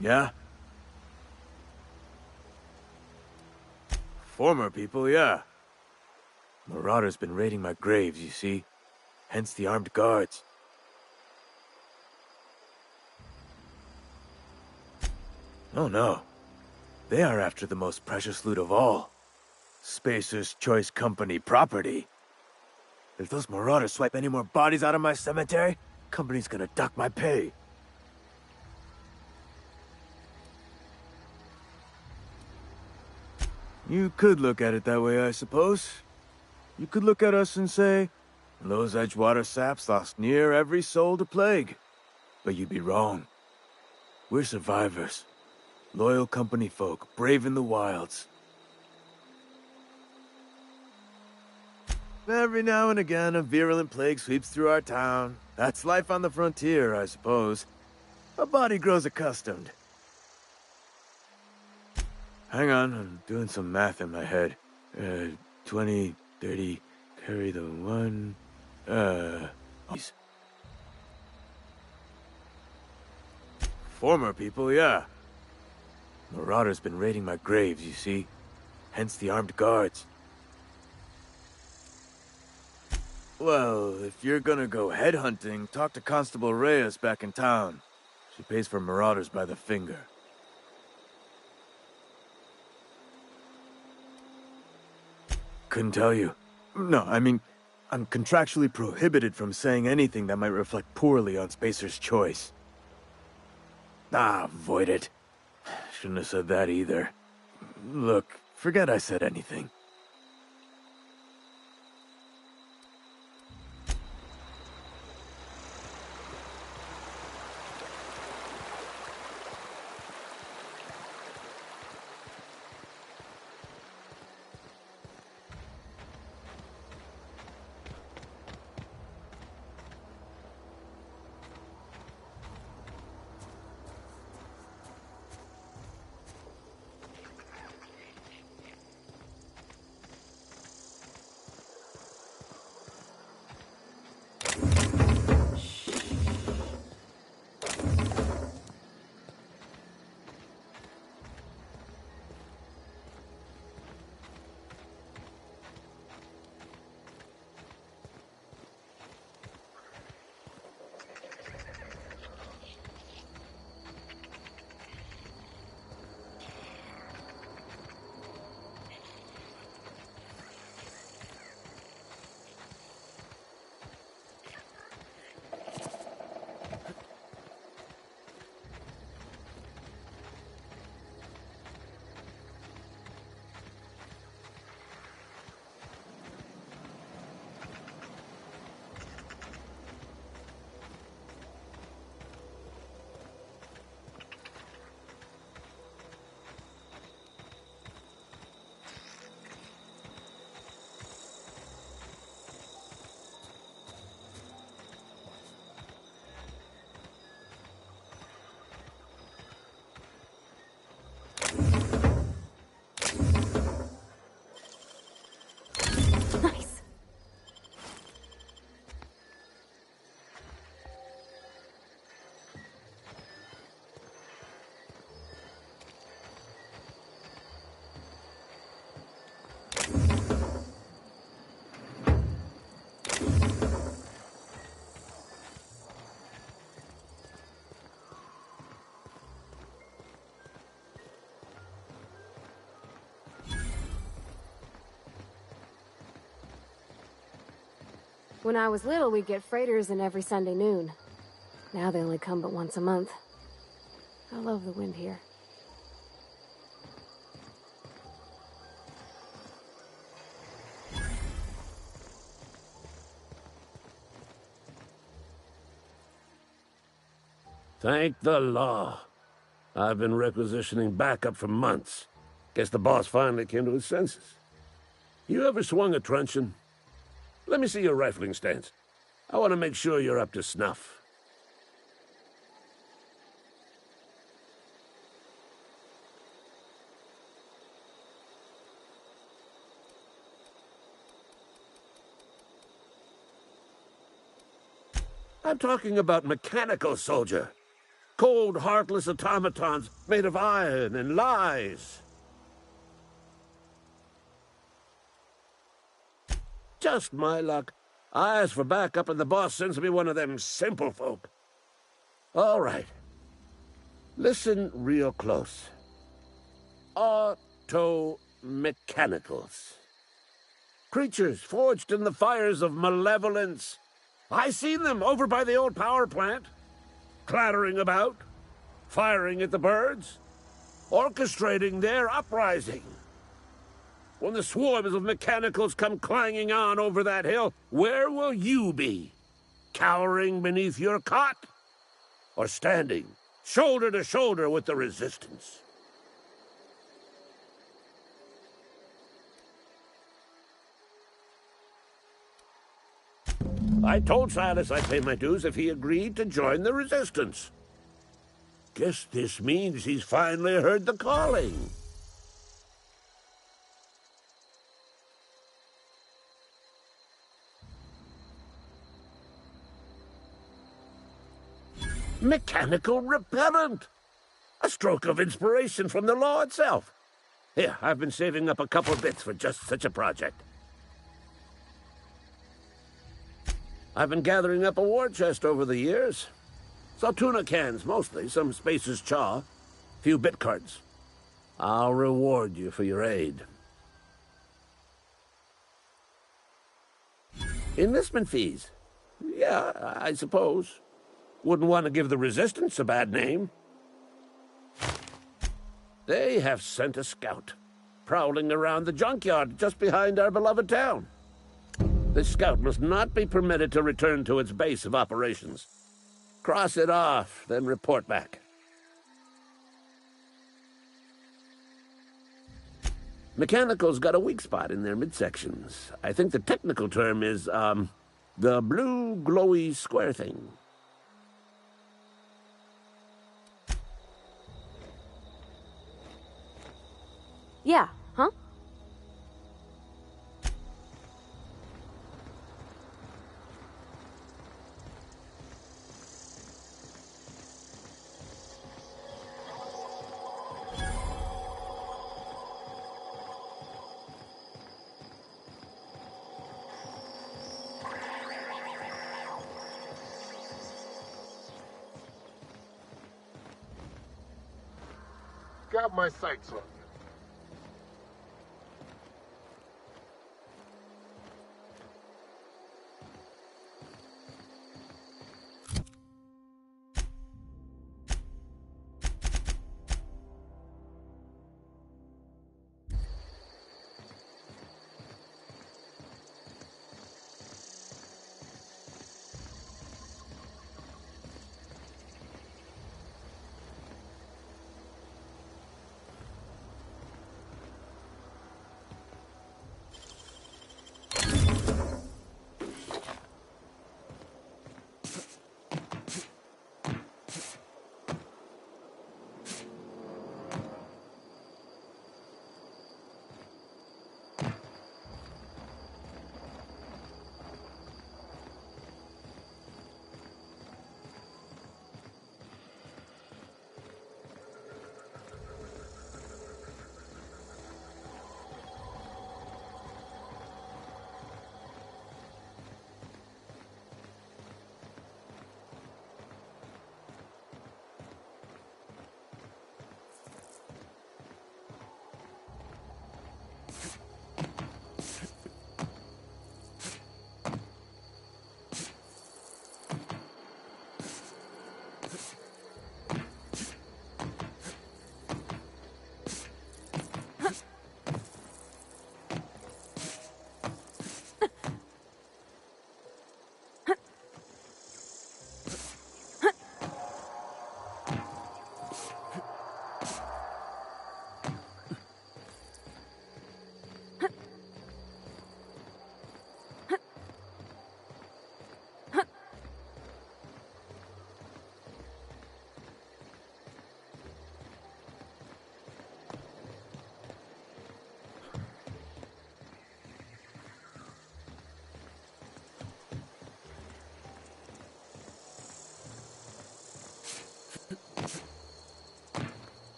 Yeah? Former people, yeah. Marauders been raiding my graves, you see. Hence the armed guards. Oh no. They are after the most precious loot of all. Spacer's Choice Company property. If those marauders swipe any more bodies out of my cemetery, company's gonna dock my pay. You could look at it that way, I suppose. You could look at us and say, those Edgewater saps lost near every soul to plague. But you'd be wrong. We're survivors. Loyal company folk, brave in the wilds. Every now and again, a virulent plague sweeps through our town. That's life on the frontier, I suppose. A body grows accustomed. Hang on, I'm doing some math in my head. 20, 30, carry the one... Former people, yeah. Marauders been raiding my graves, you see. Hence the armed guards. Well, if you're gonna go headhunting, talk to Constable Reyes back in town. She pays for marauders by the finger. Couldn't tell you. No, I mean, I'm contractually prohibited from saying anything that might reflect poorly on Spacer's Choice. Ah, avoid it. Shouldn't have said that either. Look, forget I said anything.
When I was little, we'd get freighters in every Sunday noon. Now they only come but once a month. I love the wind here.
Thank the law. I've been requisitioning backup for months. Guess the boss finally came to his senses. You ever swung a truncheon? Let me see your rifling stance. I want to make sure you're up to snuff. I'm talking about mechanical soldier. Cold, heartless automatons made of iron and lies. Just my luck. I ask for backup and the boss sends me one of them simple folk. All right. Listen real close. Auto-mechanicals. Creatures forged in the fires of malevolence. I seen them over by the old power plant. Clattering about, firing at the birds, orchestrating their uprising. When the swarms of mechanicals come clanging on over that hill, where will you be? Cowering beneath your cot? Or standing, shoulder to shoulder with the resistance? I told Silas I'd pay my dues if he agreed to join the resistance. Guess this means he's finally heard the calling. Mechanical repellent! A stroke of inspiration from the law itself. Here, I've been saving up a couple bits for just such a project. I've been gathering up a war chest over the years. Saltuna cans, mostly, some Spacer's chaw, a few bit cards. I'll reward you for your aid. Enlistment fees? Yeah, I suppose. Wouldn't want to give the Resistance a bad name. They have sent a scout, prowling around the junkyard just behind our beloved town. This scout must not be permitted to return to its base of operations. Cross it off, then report back. Mechanicals got a weak spot in their midsections. I think the technical term is, the blue glowy square thing.
Yeah, huh?
Got my sights on you.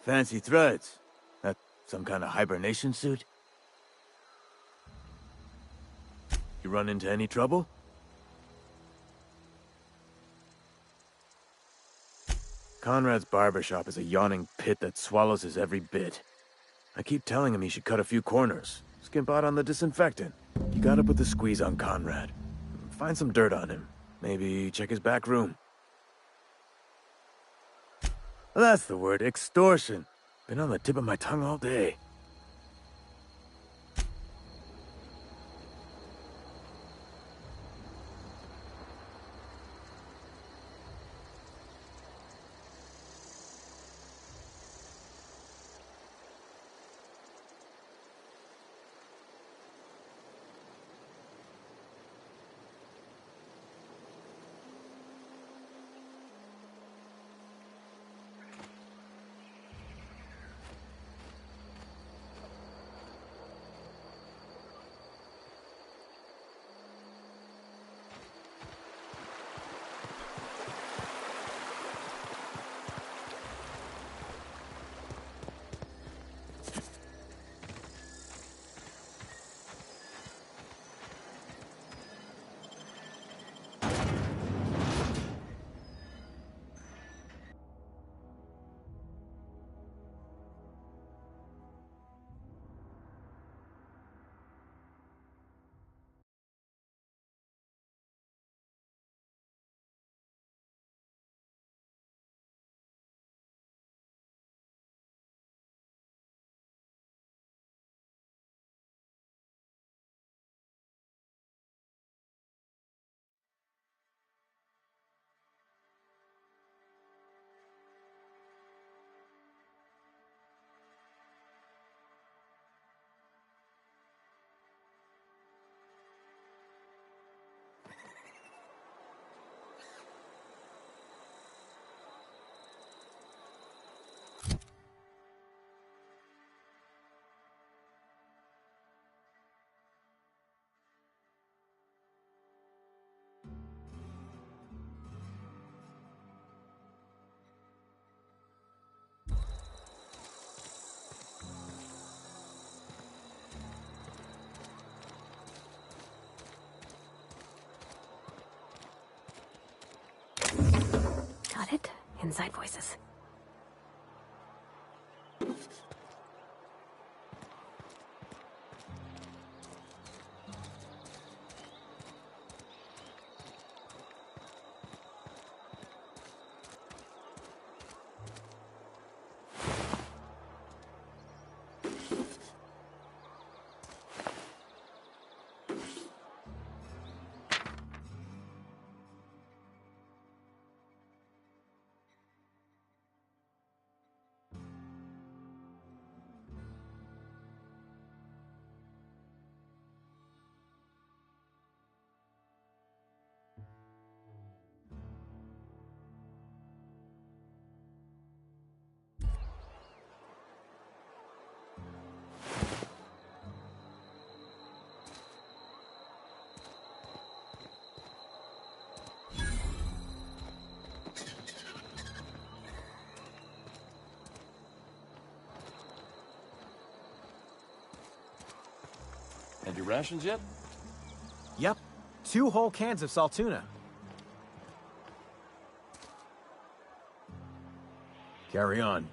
Fancy threads. That some kind of hibernation suit? You run into any trouble? Conrad's barbershop is a yawning pit that swallows his every bit. I keep telling him he should cut a few corners. Skimp out on the disinfectant. You gotta put the squeeze on Conrad. Find some dirt on him. Maybe check his back room. That's the word, extortion. Been on the tip of my tongue all day.
Got it. Inside voices.
Had your rations yet?
Yep. 2 whole cans of salt tuna.
Carry on.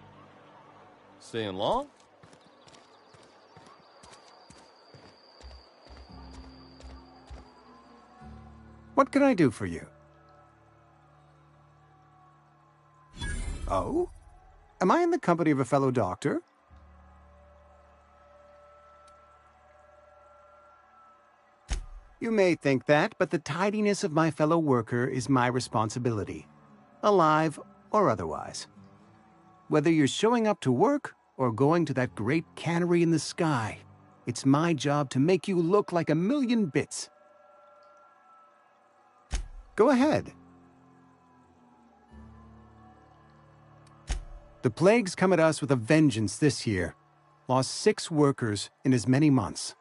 Staying long?
What can I do for you? Oh? Am I in the company of a fellow doctor? You may think that, but the tidiness of my fellow worker is my responsibility, alive or otherwise. Whether you're showing up to work or going to that great cannery in the sky, it's my job to make you look like a million bits. Go ahead. The plague's come at us with a vengeance this year. Lost 6 workers in as many months.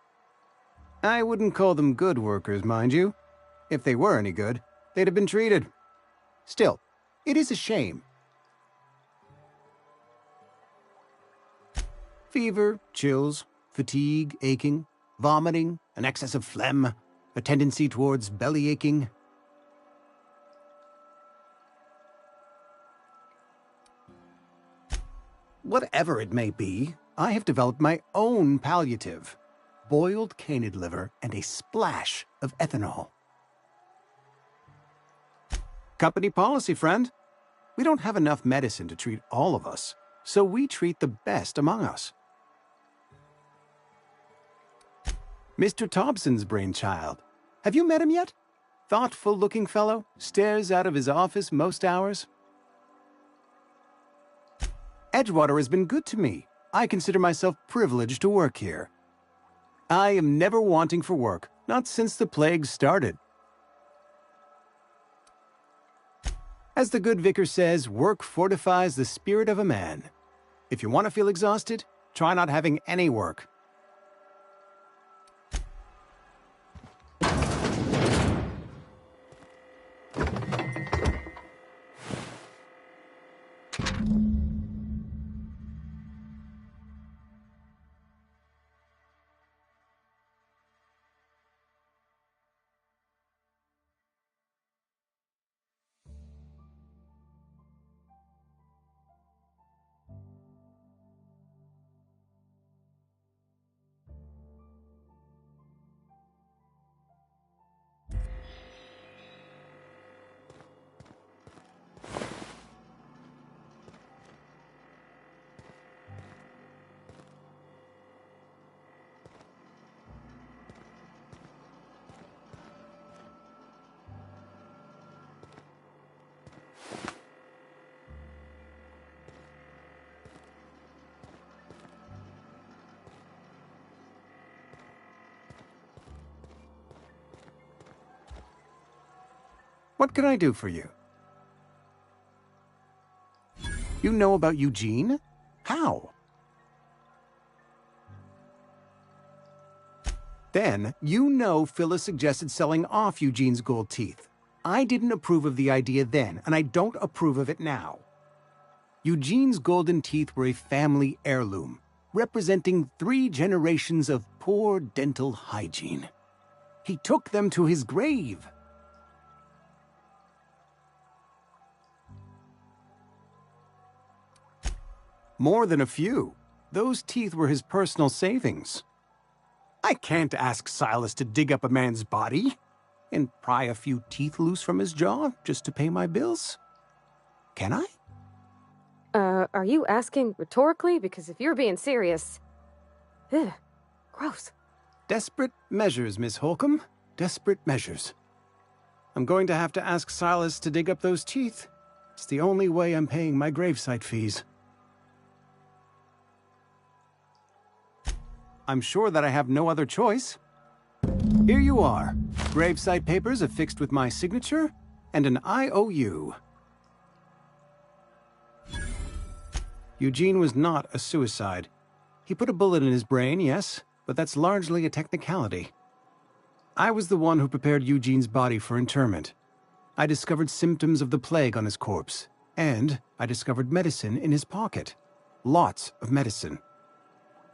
I wouldn't call them good workers, mind you. If they were any good, they'd have been treated. Still, it is a shame. Fever, chills, fatigue, aching, vomiting, an excess of phlegm, a tendency towards belly aching. Whatever it may be, I have developed my own palliative. Boiled canid liver and a splash of ethanol. Company policy, friend. We don't have enough medicine to treat all of us, so we treat the best among us. Mr. Thompson's brainchild. Have you met him yet? Thoughtful-looking fellow, stares out of his office most hours. Edgewater has been good to me. I consider myself privileged to work here. I am never wanting for work, not since the plague started. As the good vicar says, work fortifies the spirit of a man. If you want to feel exhausted, try not having any work. What can I do for you? You know about Eugene? How? Then, you know Phyllis suggested selling off Eugene's gold teeth. I didn't approve of the idea then, and I don't approve of it now. Eugene's golden teeth were a family heirloom, representing 3 generations of poor dental hygiene. He took them to his grave. More than a few. Those teeth were his personal savings. I can't ask Silas to dig up a man's body and pry a few teeth loose from his jaw just to pay my bills. Can I?
Are you asking rhetorically? Because if you're being serious... Ugh, gross.
Desperate measures, Miss Holcomb. Desperate measures. I'm going to have to ask Silas to dig up those teeth. It's the only way I'm paying my gravesite fees. I'm sure that I have no other choice. Here you are. Gravesite papers affixed with my signature and an IOU. Eugene was not a suicide. He put a bullet in his brain, yes, but that's largely a technicality. I was the one who prepared Eugene's body for interment. I discovered symptoms of the plague on his corpse, and I discovered medicine in his pocket. Lots of medicine.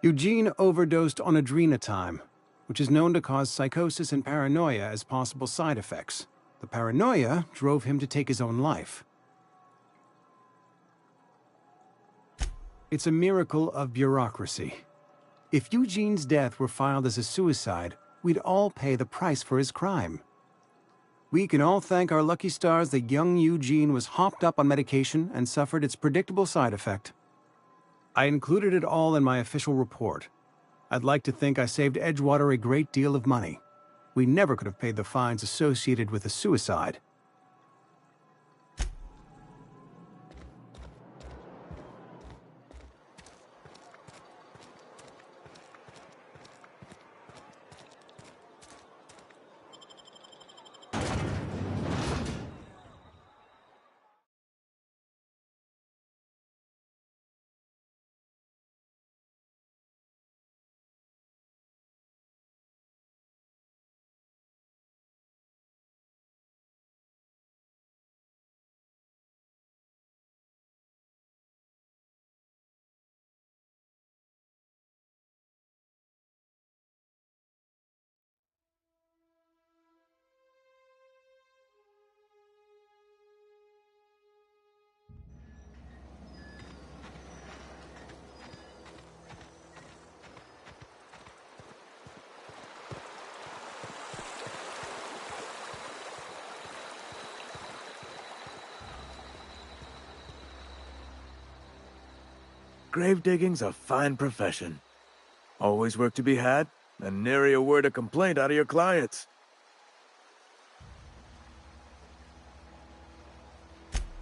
Eugene overdosed on adrenatime, which is known to cause psychosis and paranoia as possible side effects. The paranoia drove him to take his own life. It's a miracle of bureaucracy. If Eugene's death were filed as a suicide, we'd all pay the price for his crime. We can all thank our lucky stars that young Eugene was hopped up on medication and suffered its predictable side effect. I included it all in my official report. I'd like to think I saved Edgewater a great deal of money. We never could have paid the fines associated with a suicide.
grave digging's a fine profession. Always work to be had, and nary a word of complaint out of your clients.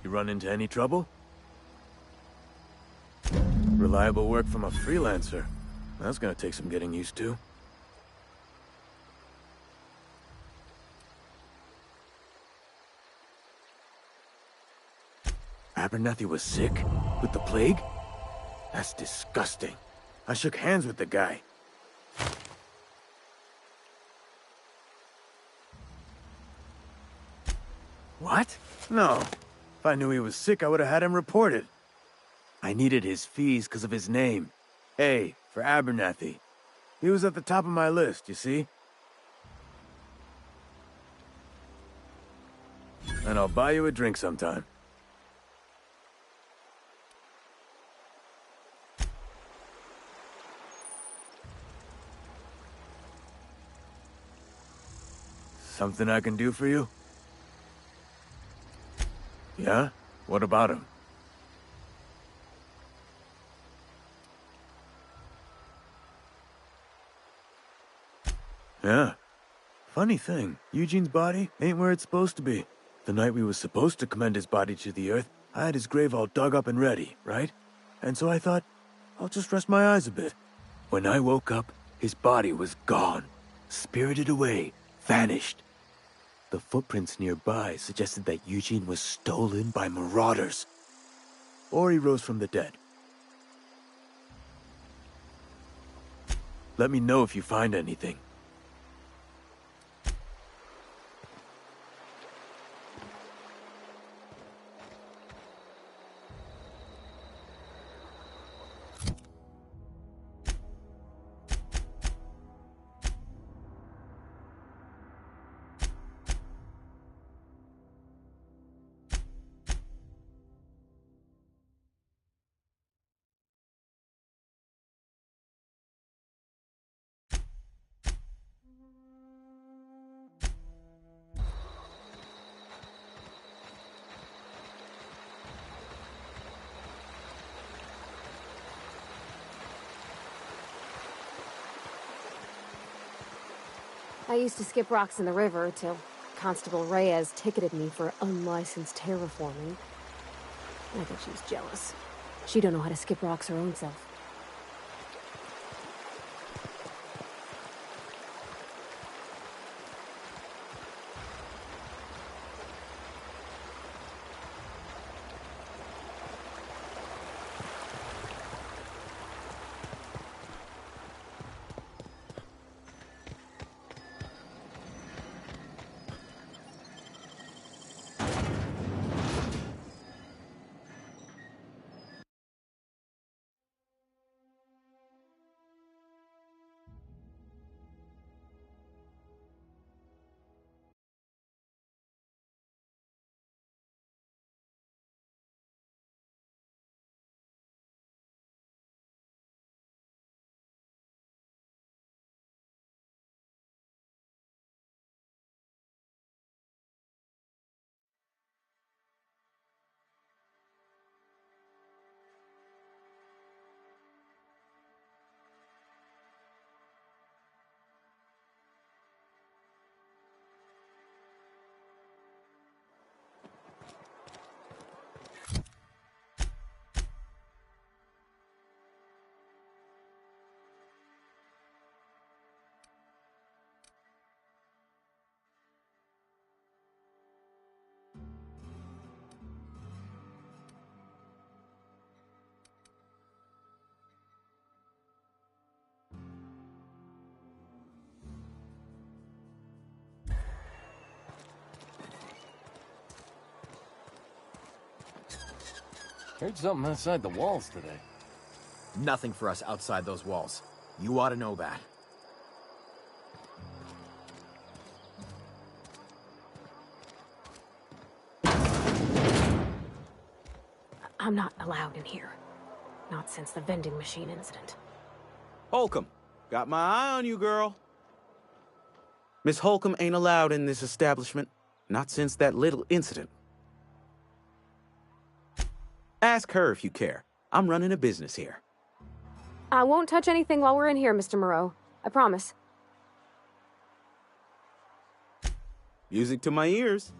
You run into any trouble? Reliable work from a freelancer. That's gonna take some getting used to. Abernathy was sick? With the plague? That's disgusting. I shook hands with the guy. What? No. If I knew he was sick, I would have had him reported. I needed his fees because of his name. A, for Abernathy. He was at the top of my list, you see? And I'll buy you a drink sometime. Something I can do for you? Yeah? What about him? Yeah. Funny thing, Eugene's body ain't where it's supposed to be. The night we was supposed to commend his body to the earth, I had his grave all dug up and ready, right? And so I thought, I'll just rest my eyes a bit. When I woke up, his body was gone. Spirited away. Vanished. The footprints nearby suggested that Eugene was stolen by marauders. Or he rose from the dead. Let me know if you find anything.
I used to skip rocks in the river till Constable Reyes ticketed me for unlicensed terraforming. I think she was jealous. She don't know how to skip rocks her own self.
Heard something outside the walls today.
Nothing for us outside those walls. You ought to know that.
I'm not allowed in here. Not since the vending machine incident.
Holcomb, got my eye on you, girl. Miss Holcomb ain't allowed in this establishment. Not since that little incident. Ask her if you care. I'm running a business here.
I won't touch anything while we're in here, Mr. Moreau. I promise.
Music to my ears.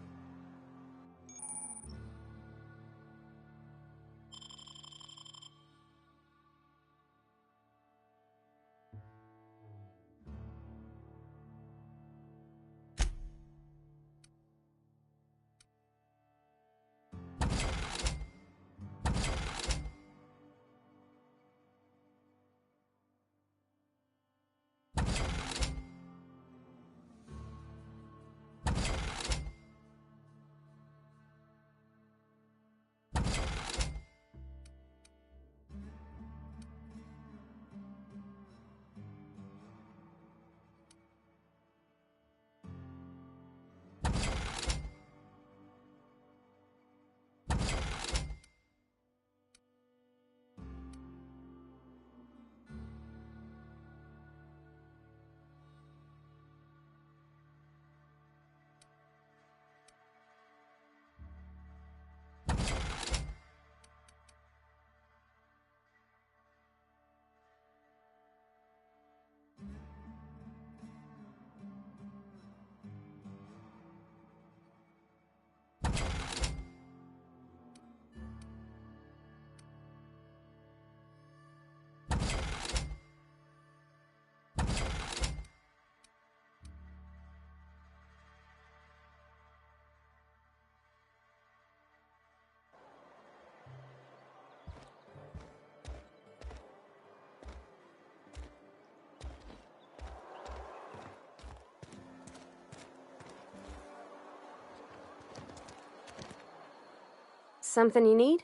Something you need?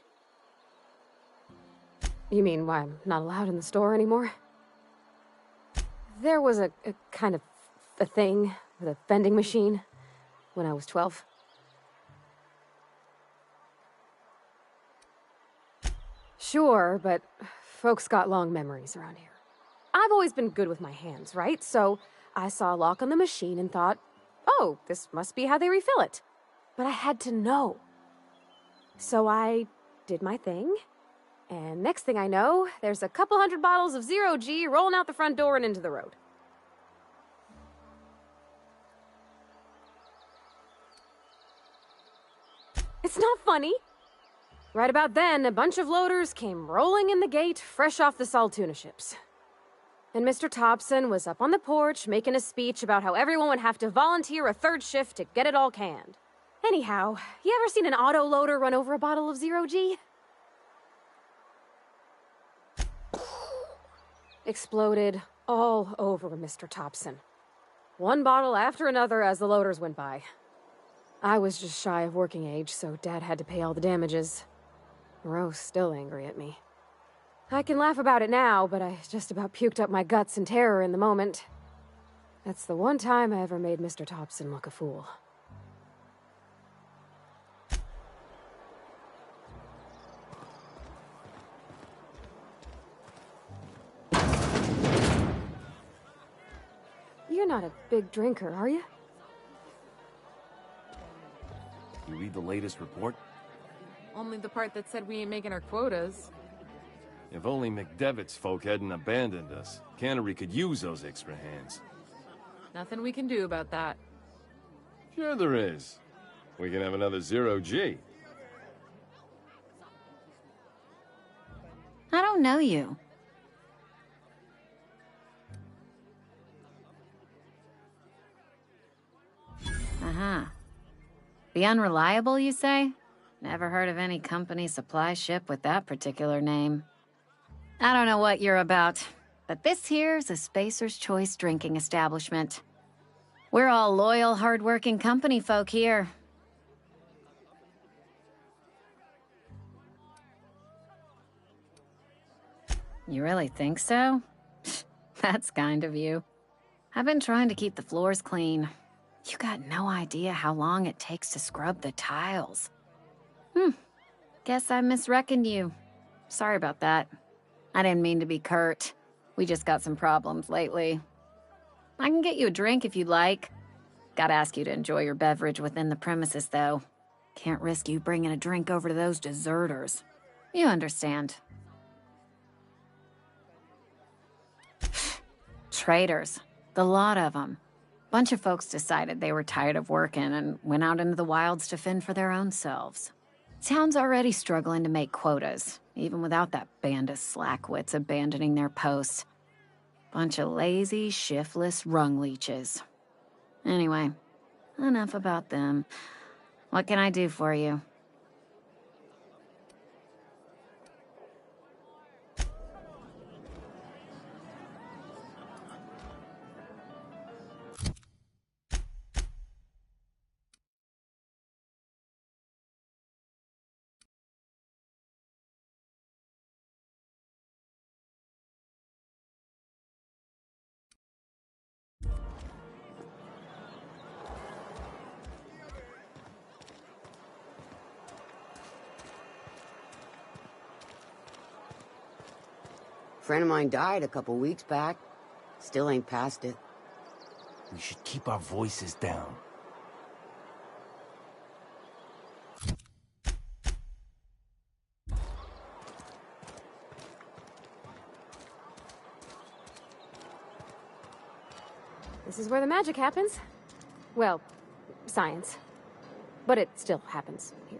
You mean why I'm not allowed in the store anymore? There was a kind of a thing with a vending machine when I was 12. Sure, but folks got long memories around here. I've always been good with my hands, right? So I saw a lock on the machine and thought, oh, this must be how they refill it. But I had to know. So I did my thing, and next thing I know, there's a couple hundred bottles of Zero G rolling out the front door and into the road. It's not funny. Right about then, a bunch of loaders came rolling in the gate, fresh off the Saltuna ships. And Mr. Thompson was up on the porch making a speech about how everyone would have to volunteer a third shift to get it all canned. Anyhow, you ever seen an auto loader run over a bottle of Zero G? Exploded all over Mr. Thompson. One bottle after another as the loaders went by. I was just shy of working age, so Dad had to pay all the damages. Moreau's still angry at me. I can laugh about it now, but I just about puked up my guts in terror in the moment. That's the one time I ever made Mr. Thompson look a fool. You're not a big drinker, are you?
You read the latest report?
Only the part that said we ain't making our quotas.
If only McDevitt's folk hadn't abandoned us. Cannery could use those extra hands.
Nothing we can do about that.
Sure there is. We can have another Zero G.
I don't know you. Uh-huh. The Unreliable, you say? Never heard of any company supply ship with that particular name. I don't know what you're about, but this here's a Spacer's Choice drinking establishment. We're all loyal, hard-working company folk here. You really think so? That's kind of you. I've been trying to keep the floors clean. You got no idea how long it takes to scrub the tiles. Guess I misreckoned you. Sorry about that. I didn't mean to be curt. We just got some problems lately. I can get you a drink if you'd like. Gotta ask you to enjoy your beverage within the premises, though. Can't risk you bringing a drink over to those deserters. You understand. traitors. The lot of them. Bunch of folks decided they were tired of working and went out into the wilds to fend for their own selves. Town's already struggling to make quotas, even without that band of slackwits abandoning their posts. Bunch of lazy, shiftless rung leeches. Anyway, enough about them. What can I do for you?
Friend of mine died a couple weeks back. Still ain't past it.
We should keep our voices down.
This is where the magic happens. Well, science. But it still happens here.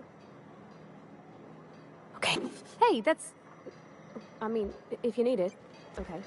Okay. Hey, that's... I mean, if you need it. Okay.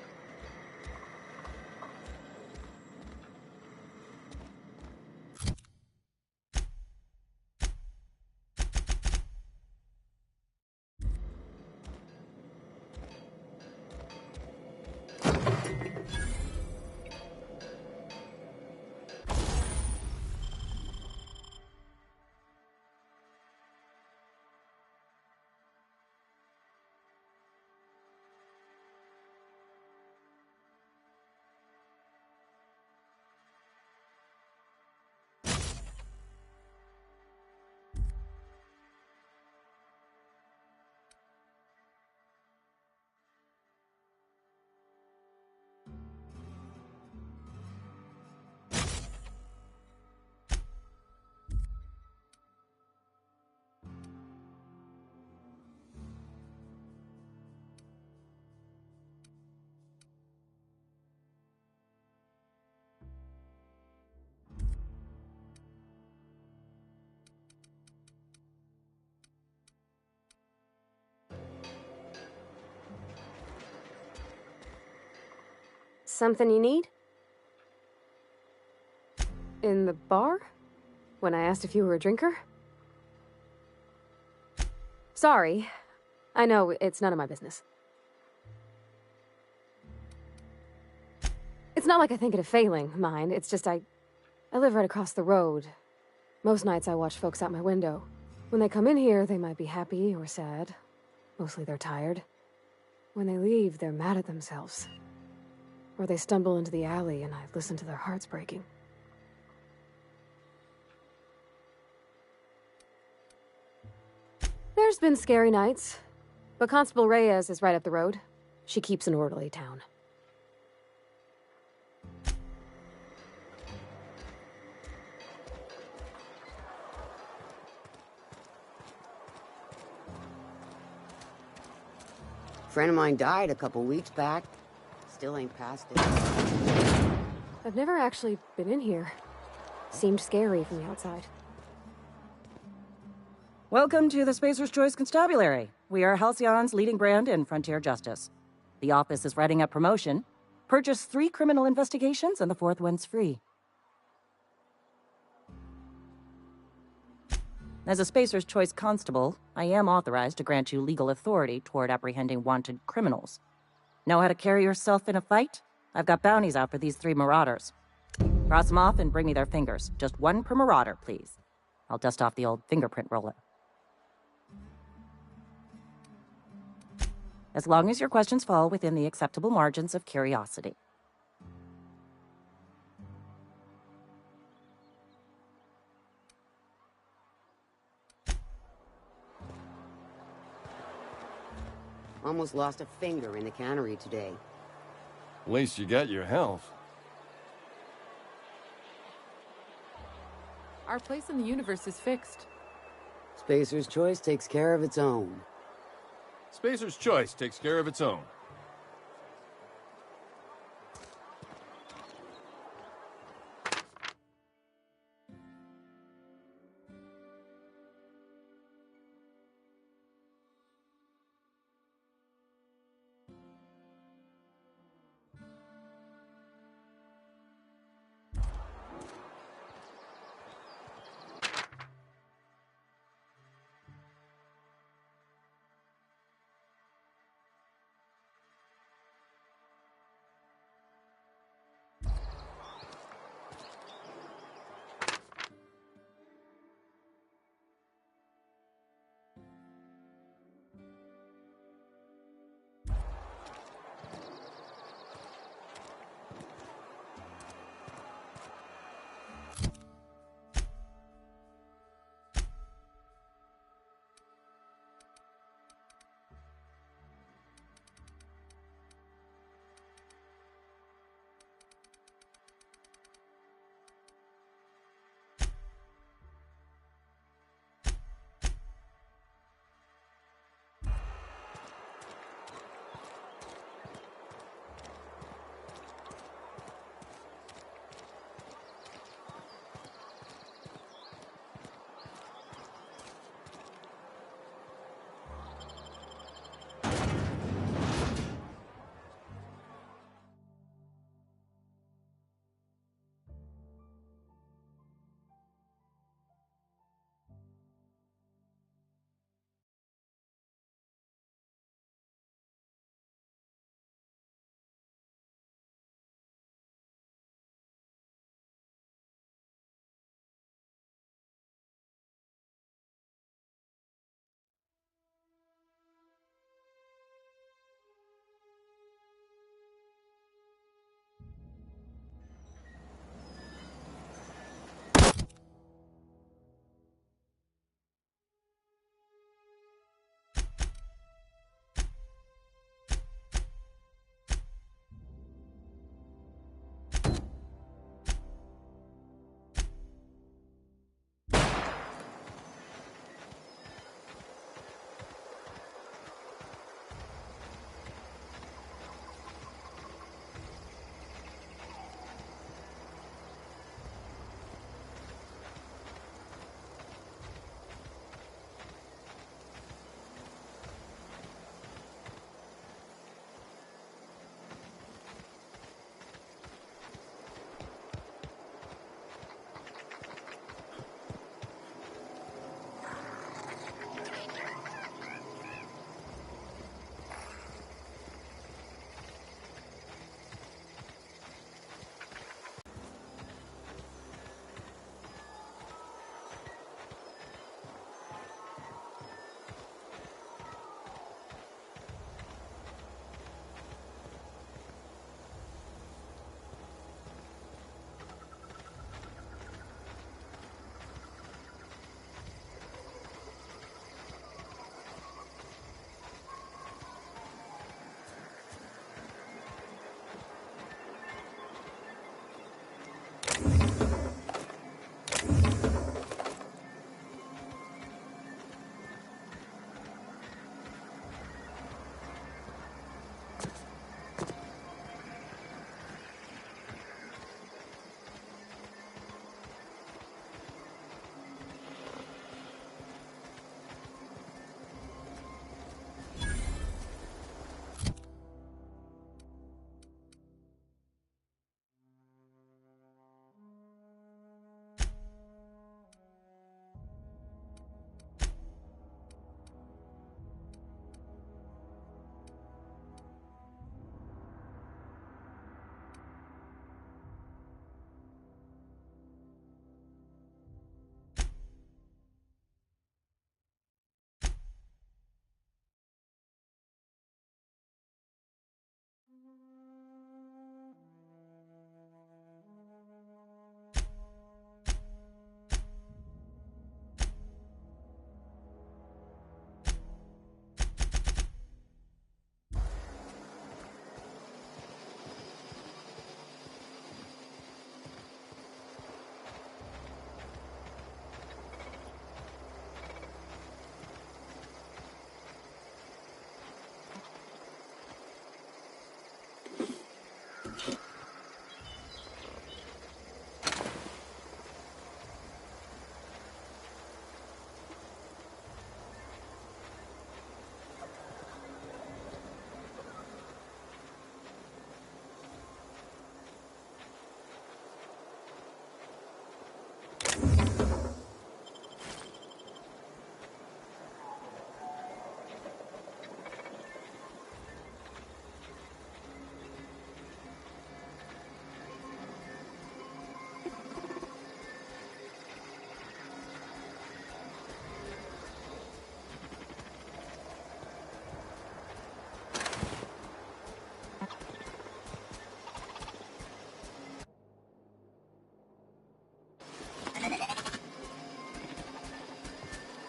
Something you need? In the bar? When I asked if you were a drinker? Sorry. I know, it's none of my business. It's not like I think it a failing, mind. It's just I live right across the road. Most nights I watch folks out my window. When they come in here, they might be happy or sad. Mostly they're tired. When they leave, they're mad at themselves. Or they stumble into the alley and I listen to their hearts breaking. There's been scary nights, but Constable Reyes is right up the road. She keeps an orderly town.
Friend of mine died a couple weeks back. Still ain't past it.
I've never actually been in here. Seemed scary from the outside.
Welcome to the Spacer's Choice Constabulary. We are Halcyon's leading brand in frontier justice. The office is writing up promotion. Purchase 3 criminal investigations and the 4th one's free. As a Spacer's Choice Constable, I am authorized to grant you legal authority toward apprehending wanted criminals. Know how to carry yourself in a fight? I've got bounties out for these 3 marauders. Cross them off and bring me their fingers. Just 1 per marauder, please. I'll dust off the old fingerprint roller. As long as your questions fall within the acceptable margins of curiosity.
Almost lost a finger in the cannery today.
At least you got your health.
Our place in the universe is fixed.
Spacer's Choice takes care of its own.
Spacer's Choice takes care of its own.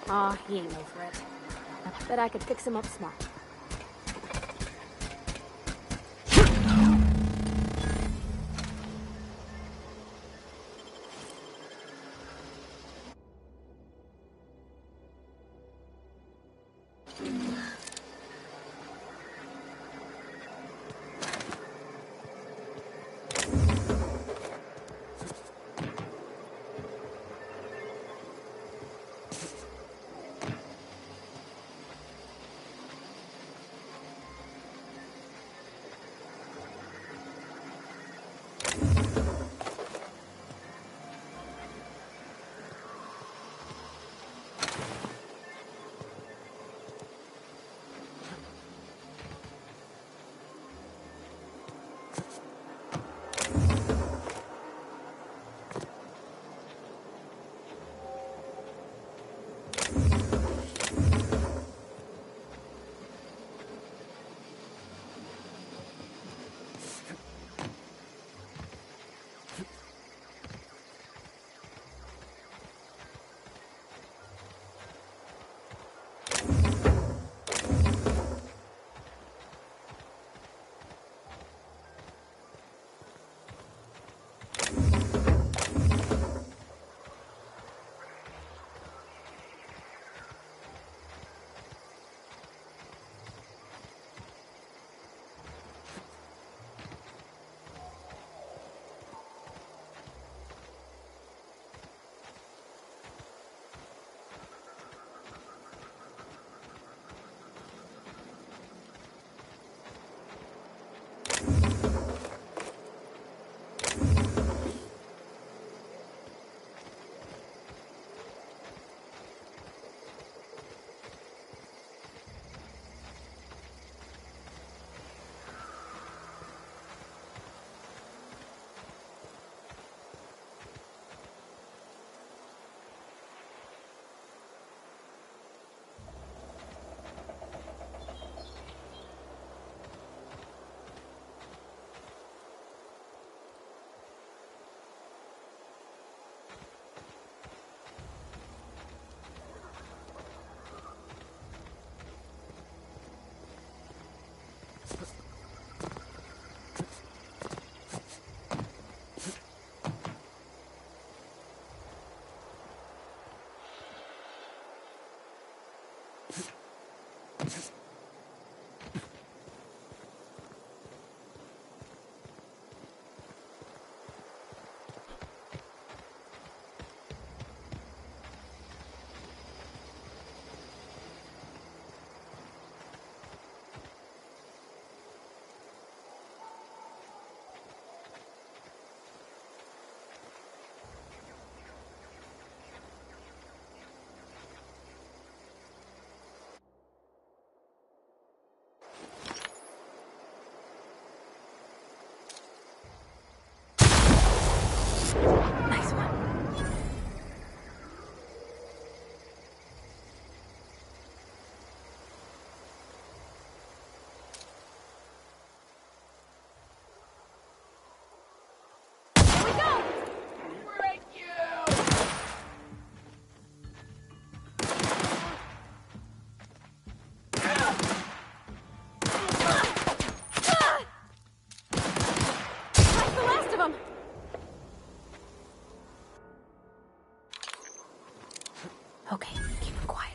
Aw, he ain't no threat. Bet I could fix him up smart. Okay, keep him quiet.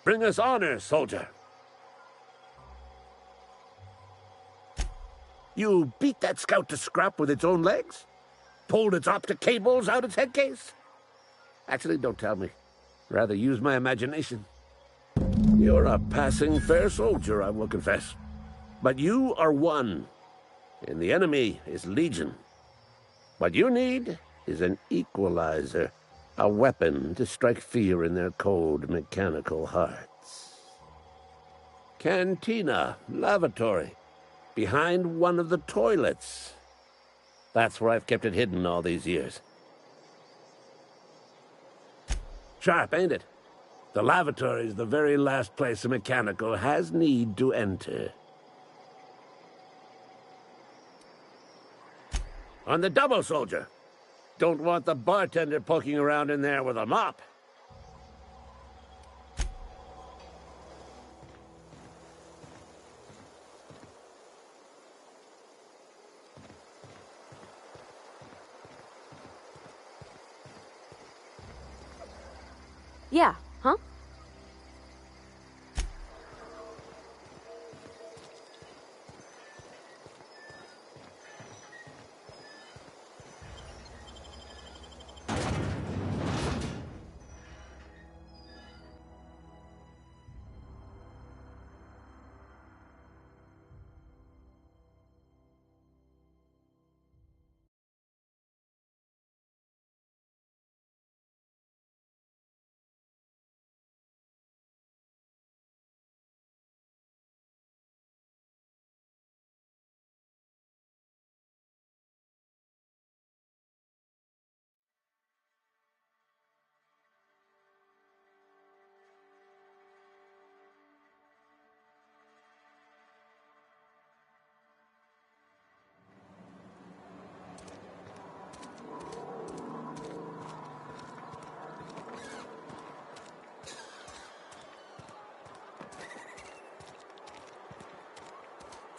Bring us honor, soldier. You beat that scout to scrap with its own legs? Pulled its optic cables out its head case? Actually, don't tell me. Rather use my imagination. You're a passing fair soldier, I will confess. But you are one, and the enemy is legion. What you need is an equalizer, a weapon to strike fear in their cold, mechanical hearts. Cantina, lavatory, behind one of the toilets. That's where I've kept it hidden all these years. Sharp, ain't it? The lavatory is the very last place a mechanical has need to enter. On the double, soldier. Don't want the bartender poking around in there with a mop.
Yeah, huh?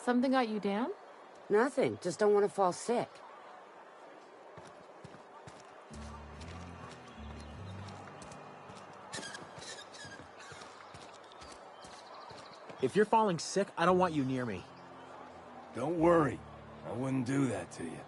Something got you down?
Nothing. Just don't want to fall sick.
If you're falling sick, I don't want you near me.
Don't worry. I wouldn't do that to you.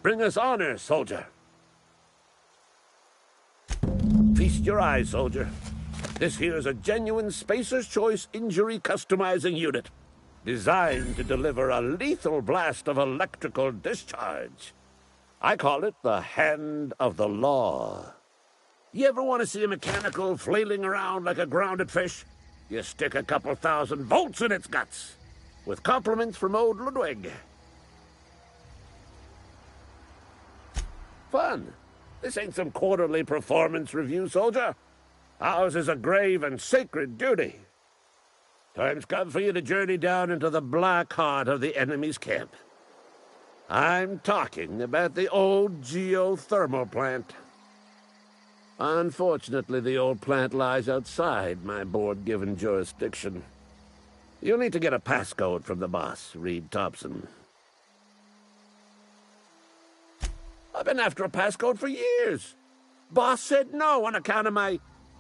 Bring us honor, soldier. Feast your eyes, soldier. This here's a genuine Spacer's Choice injury customizing unit, designed to deliver a lethal blast of electrical discharge. I call it the hand of the law. You ever want to see a mechanical flailing around like a grounded fish? You stick a couple 1,000 volts in its guts. With compliments from old Ludwig. Fun. This ain't some quarterly performance review, soldier. Ours is a grave and sacred duty. Time's come for you to journey down into the black heart of the enemy's camp. I'm talking about the old geothermal plant. Unfortunately, the old plant lies outside my board-given jurisdiction. You'll need to get a passcode from the boss, Reed Thompson. I've been after a passcode for years. Boss said no on account of my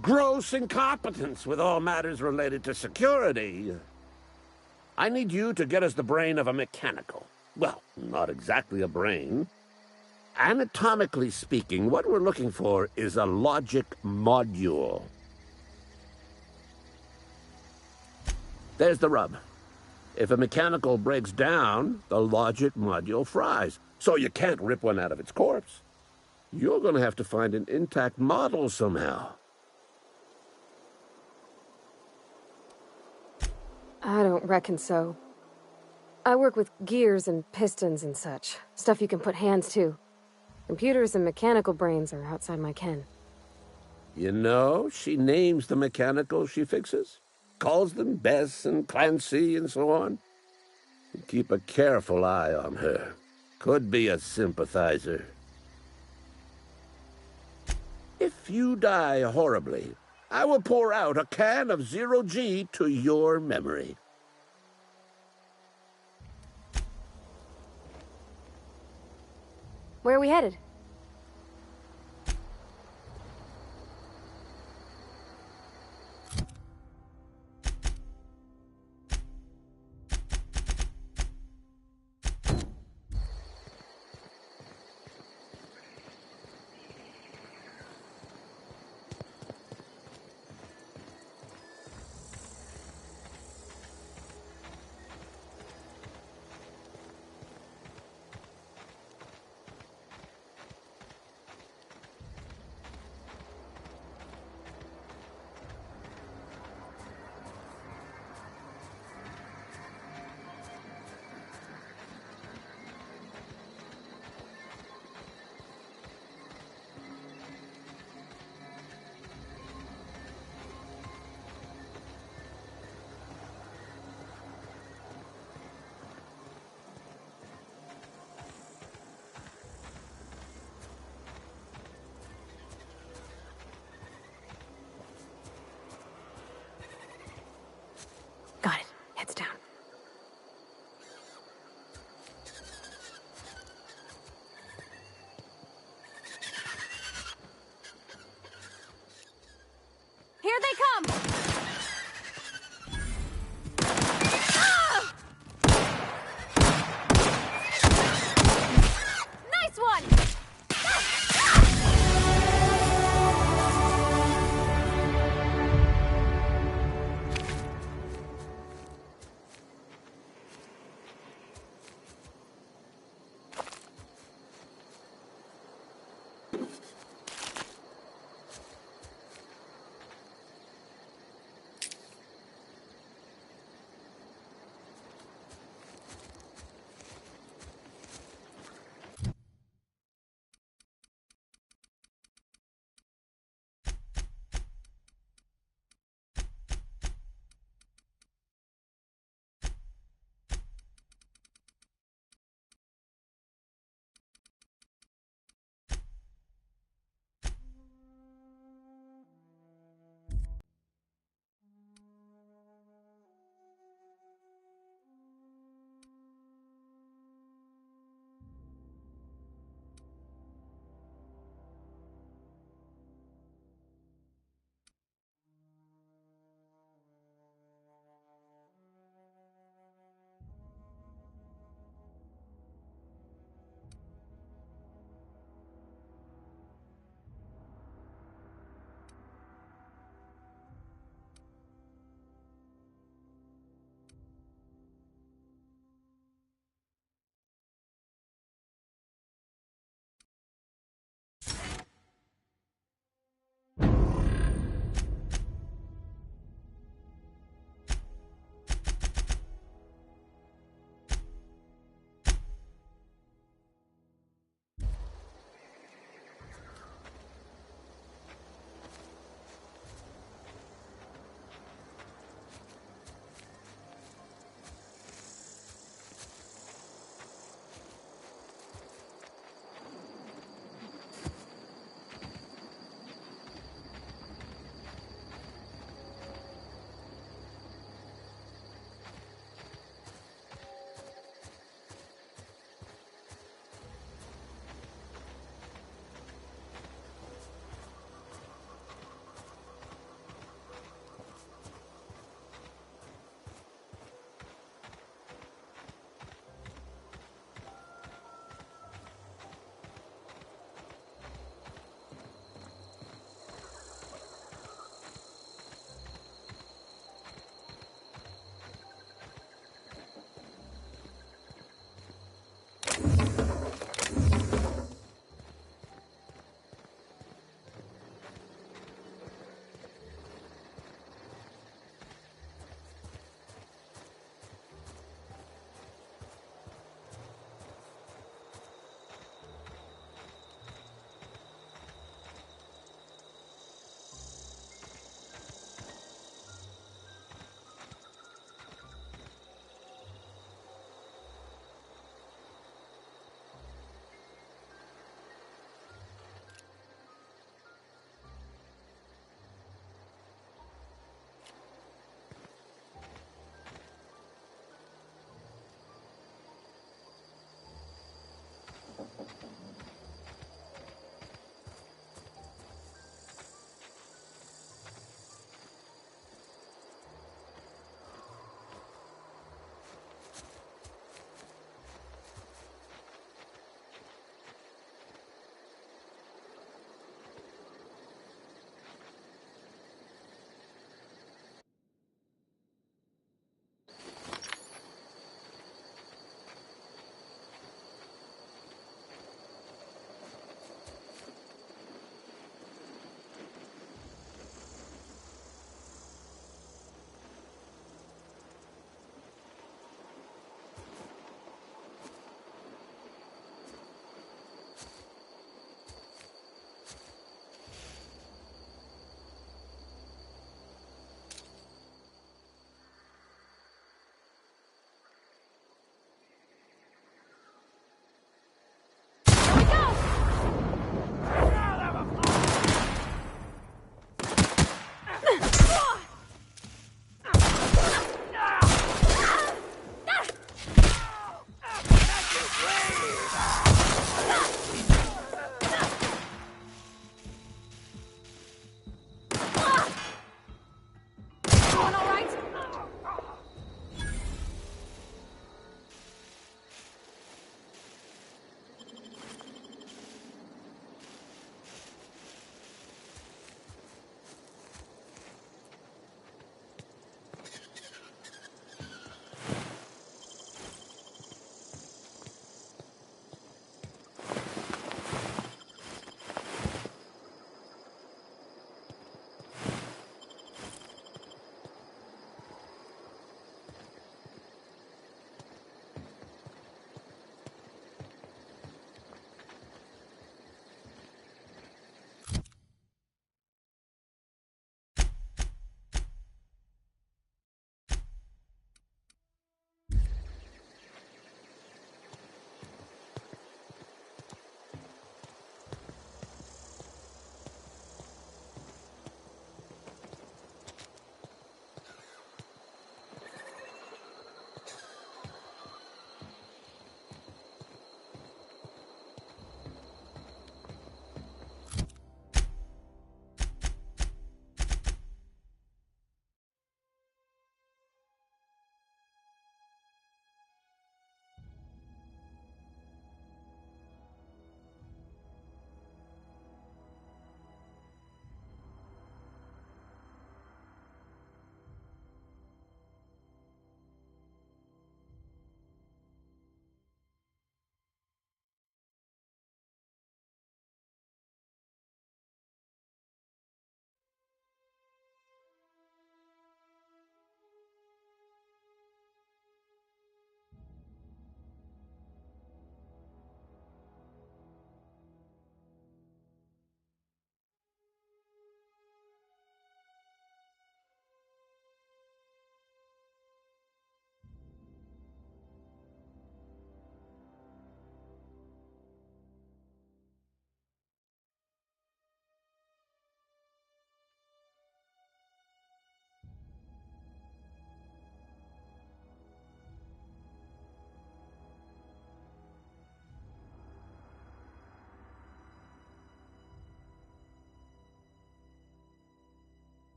gross incompetence with all matters related to security. I need you to get us the brain of a mechanical. Well, not exactly a brain. Anatomically speaking, what we're looking for is a logic module. There's the rub. If a mechanical breaks down, the logic module fries, so you can't rip one out of its corpse. You're going to have to find an intact model somehow.
I don't reckon so. I work with gears and pistons and such. Stuff you can put hands to. Computers and mechanical brains are outside my ken.
You know, she names the mechanicals she fixes. Calls them Bess and Clancy and so on. Keep a careful eye on her. Could be a sympathizer. If you die horribly, I will pour out a can of 0G to your memory.
Where are we headed?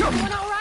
Everyone all right?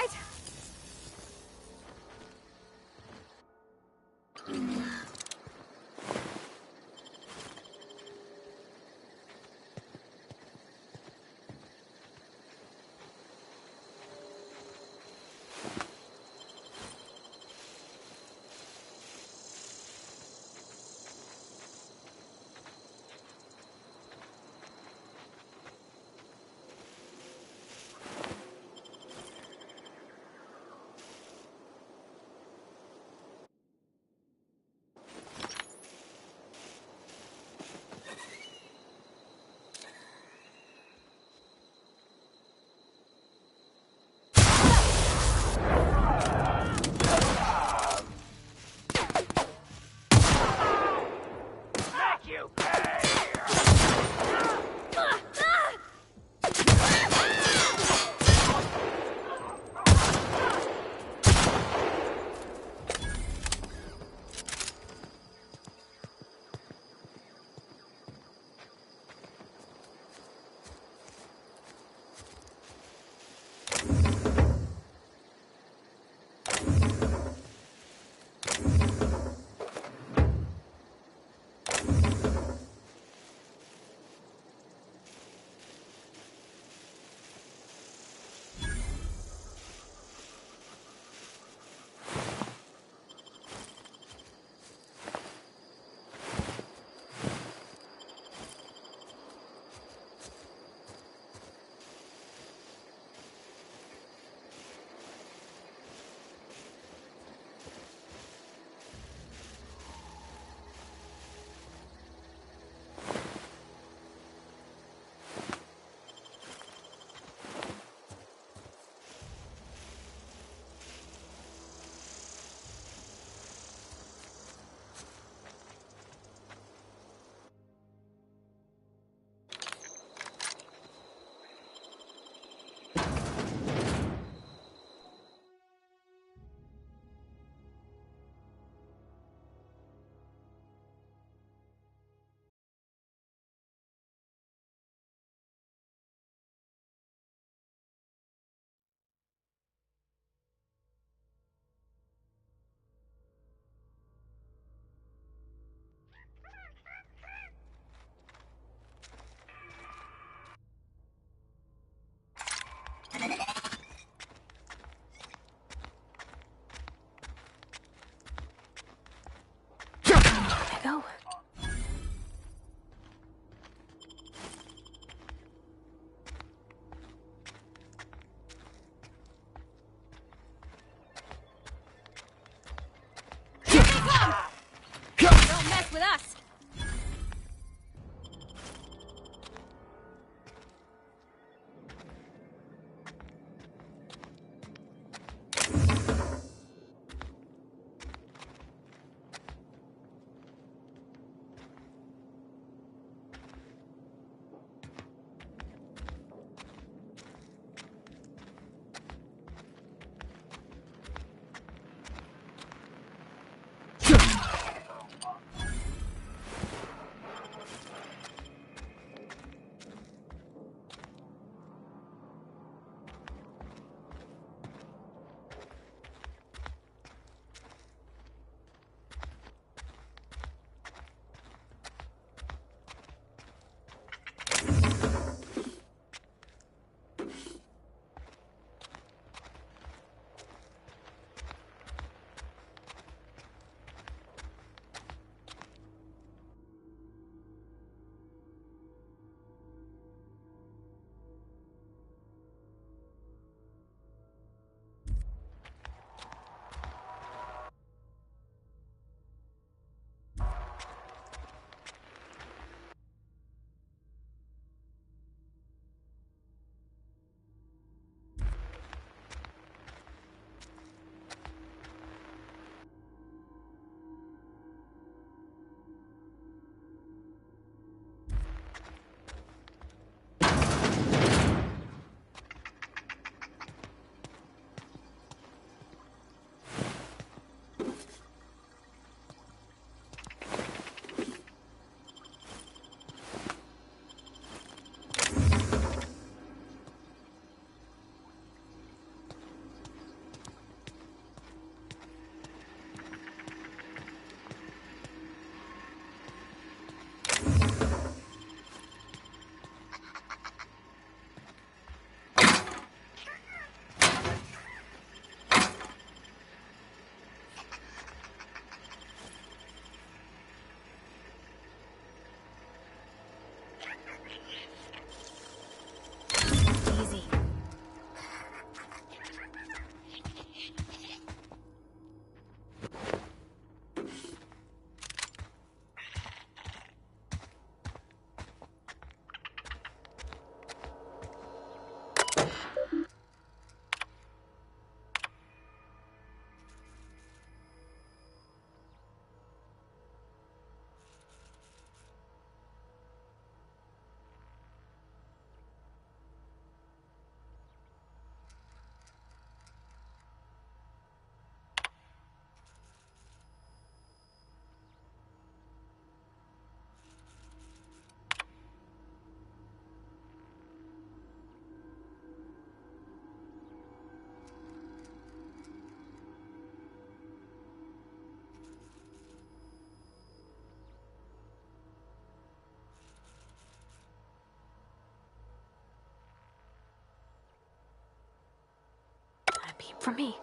Peep from me.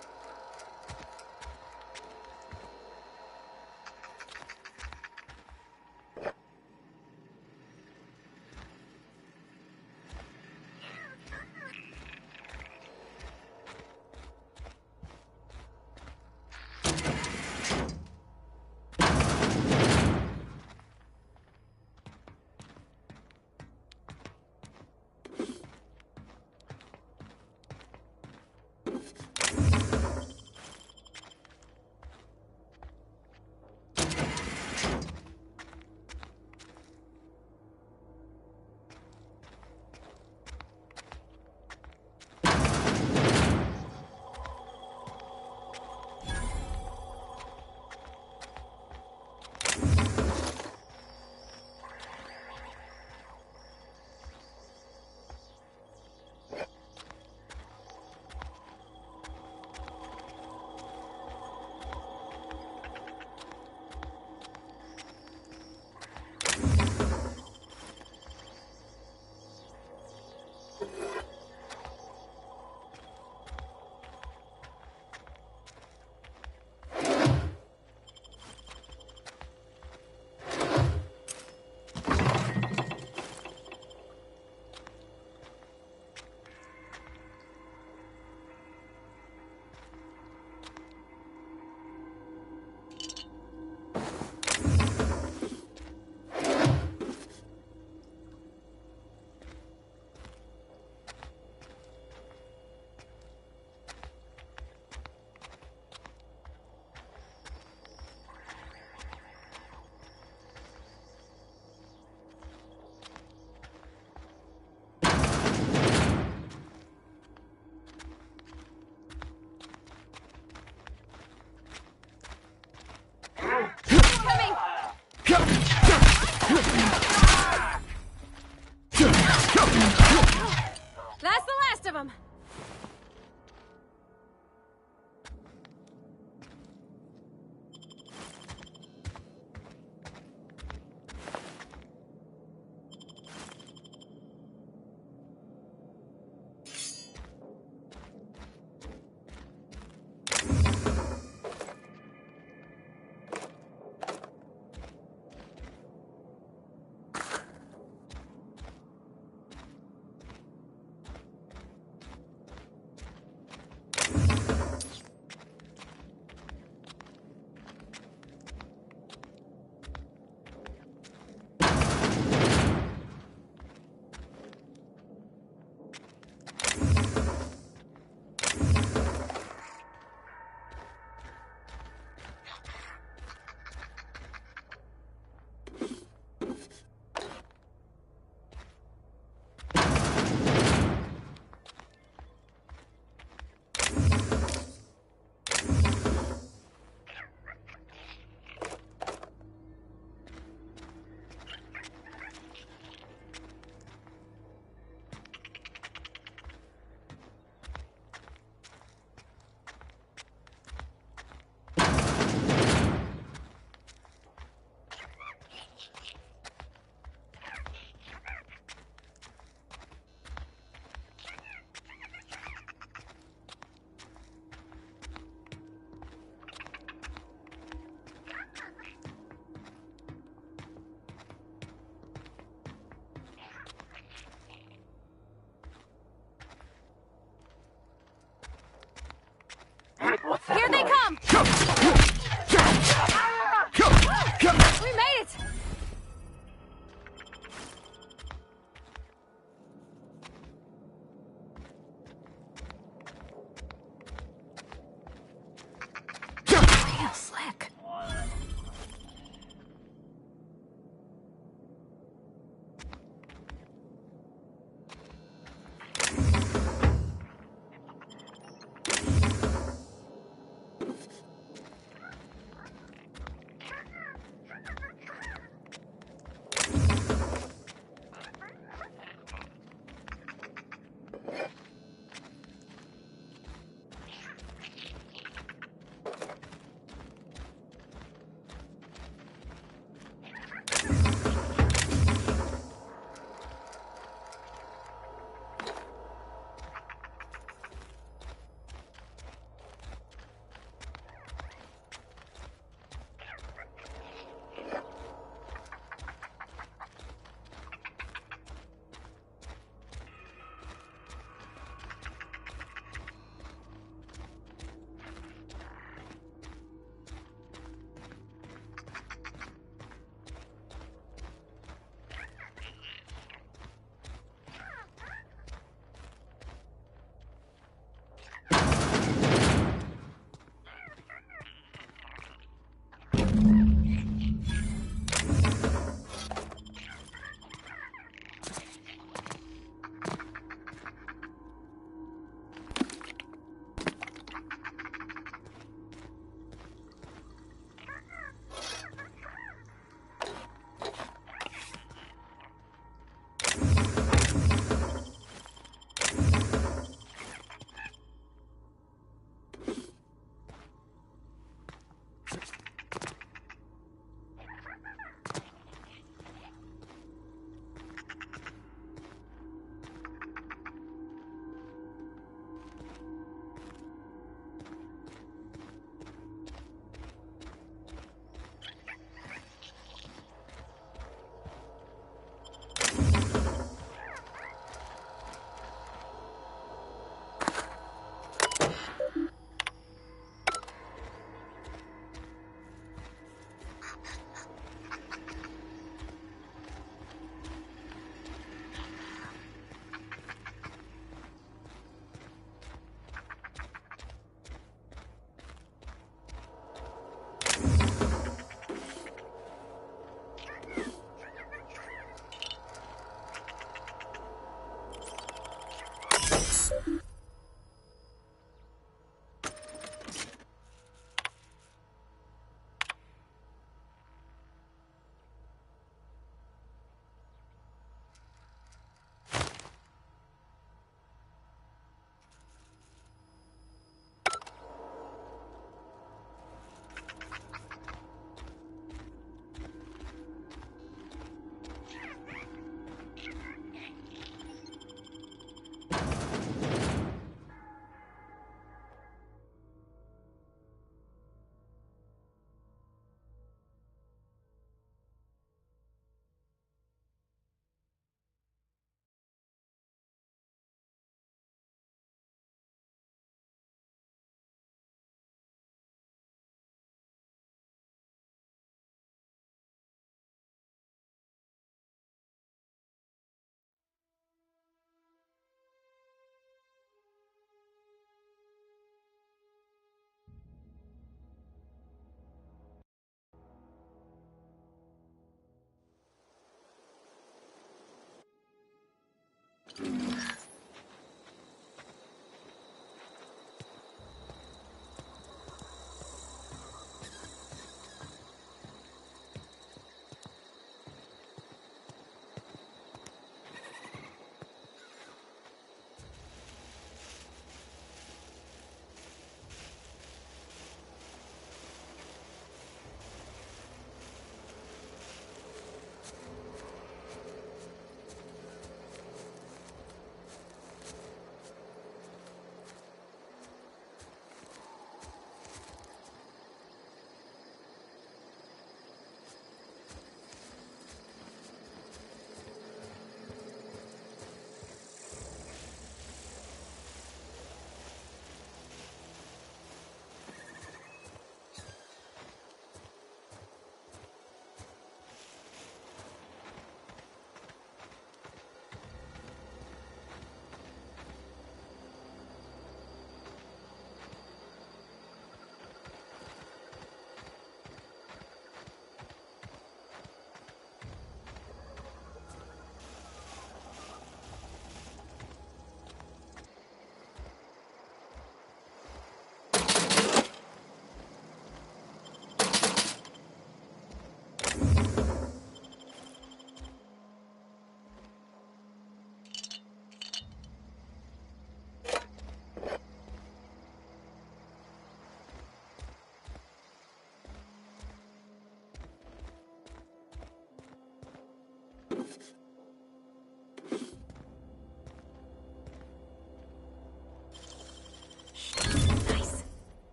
That's the last of them!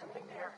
something there.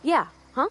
Yeah, huh?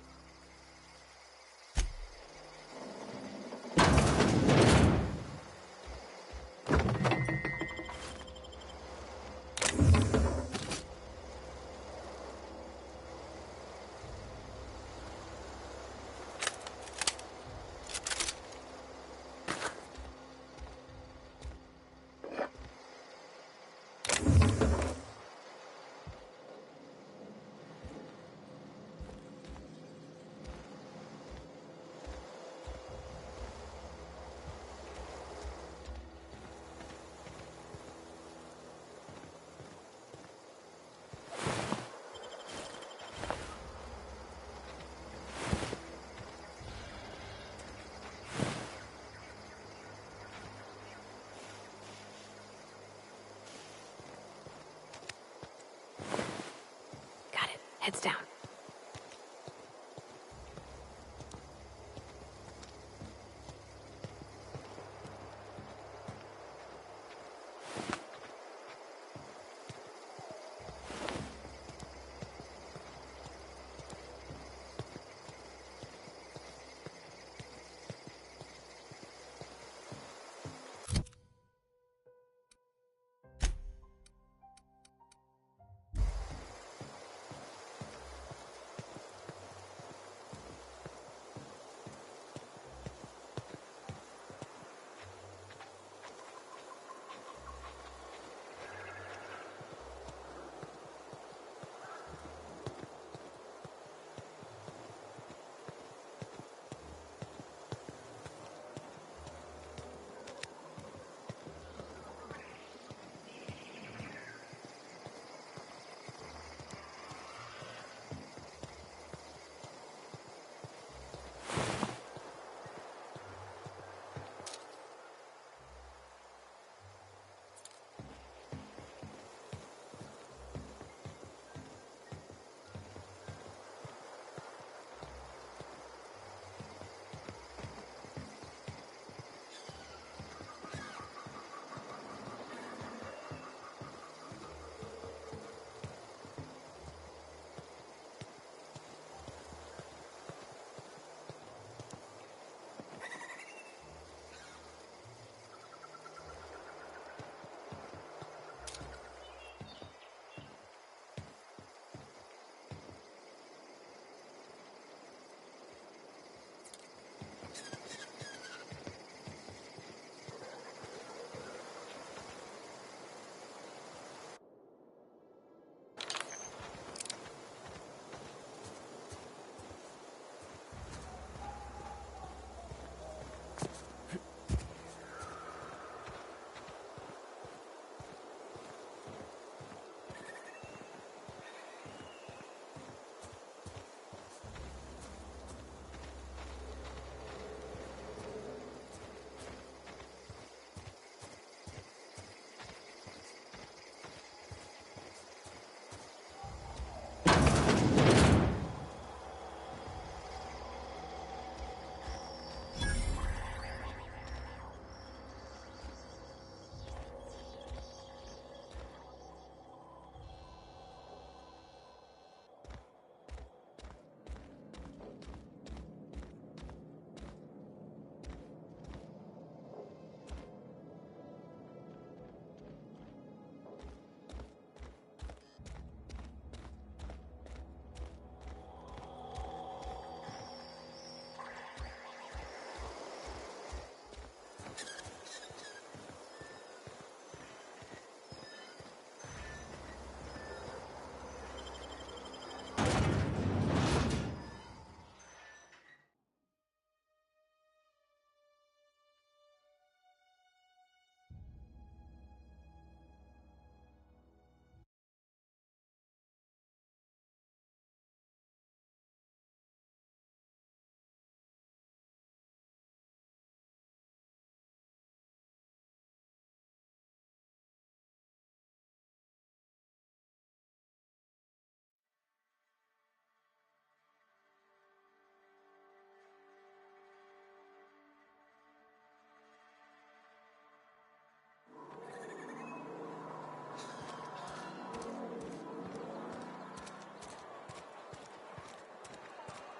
Heads down.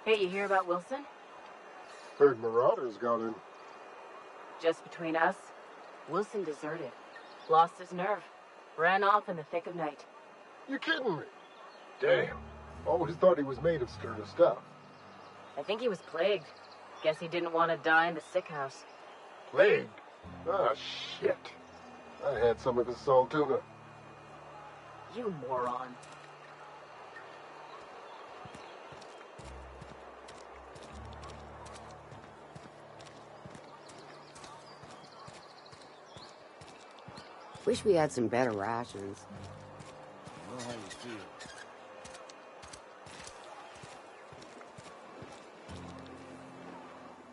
Hey, you hear about Wilson?
Heard Marauders got in.
Just between us, Wilson deserted. Lost his nerve. Ran off in the thick of night.
You kidding me? Damn. Always thought he was made of sterner stuff.
I think he was plagued. Guess he didn't want to die in the sick house.
Plague? Ah, shit. I had some of his salt tuna.
You moron.
Wish we had some better rations.
I know how you feel.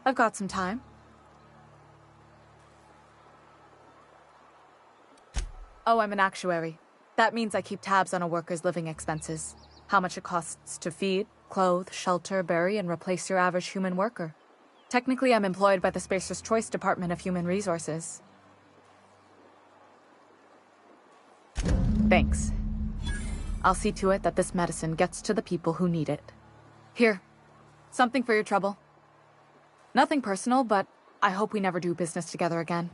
I've got some time. Oh, I'm an actuary. That means I keep tabs on a worker's living expenses. How much it costs to feed, clothe, shelter, bury, and replace your average human worker. Technically, I'm employed by the Spacer's Choice Department of Human Resources. Thanks. I'll see to it that this medicine gets to the people who need it. Here, something for your trouble. Nothing personal, but I hope we never do business together again.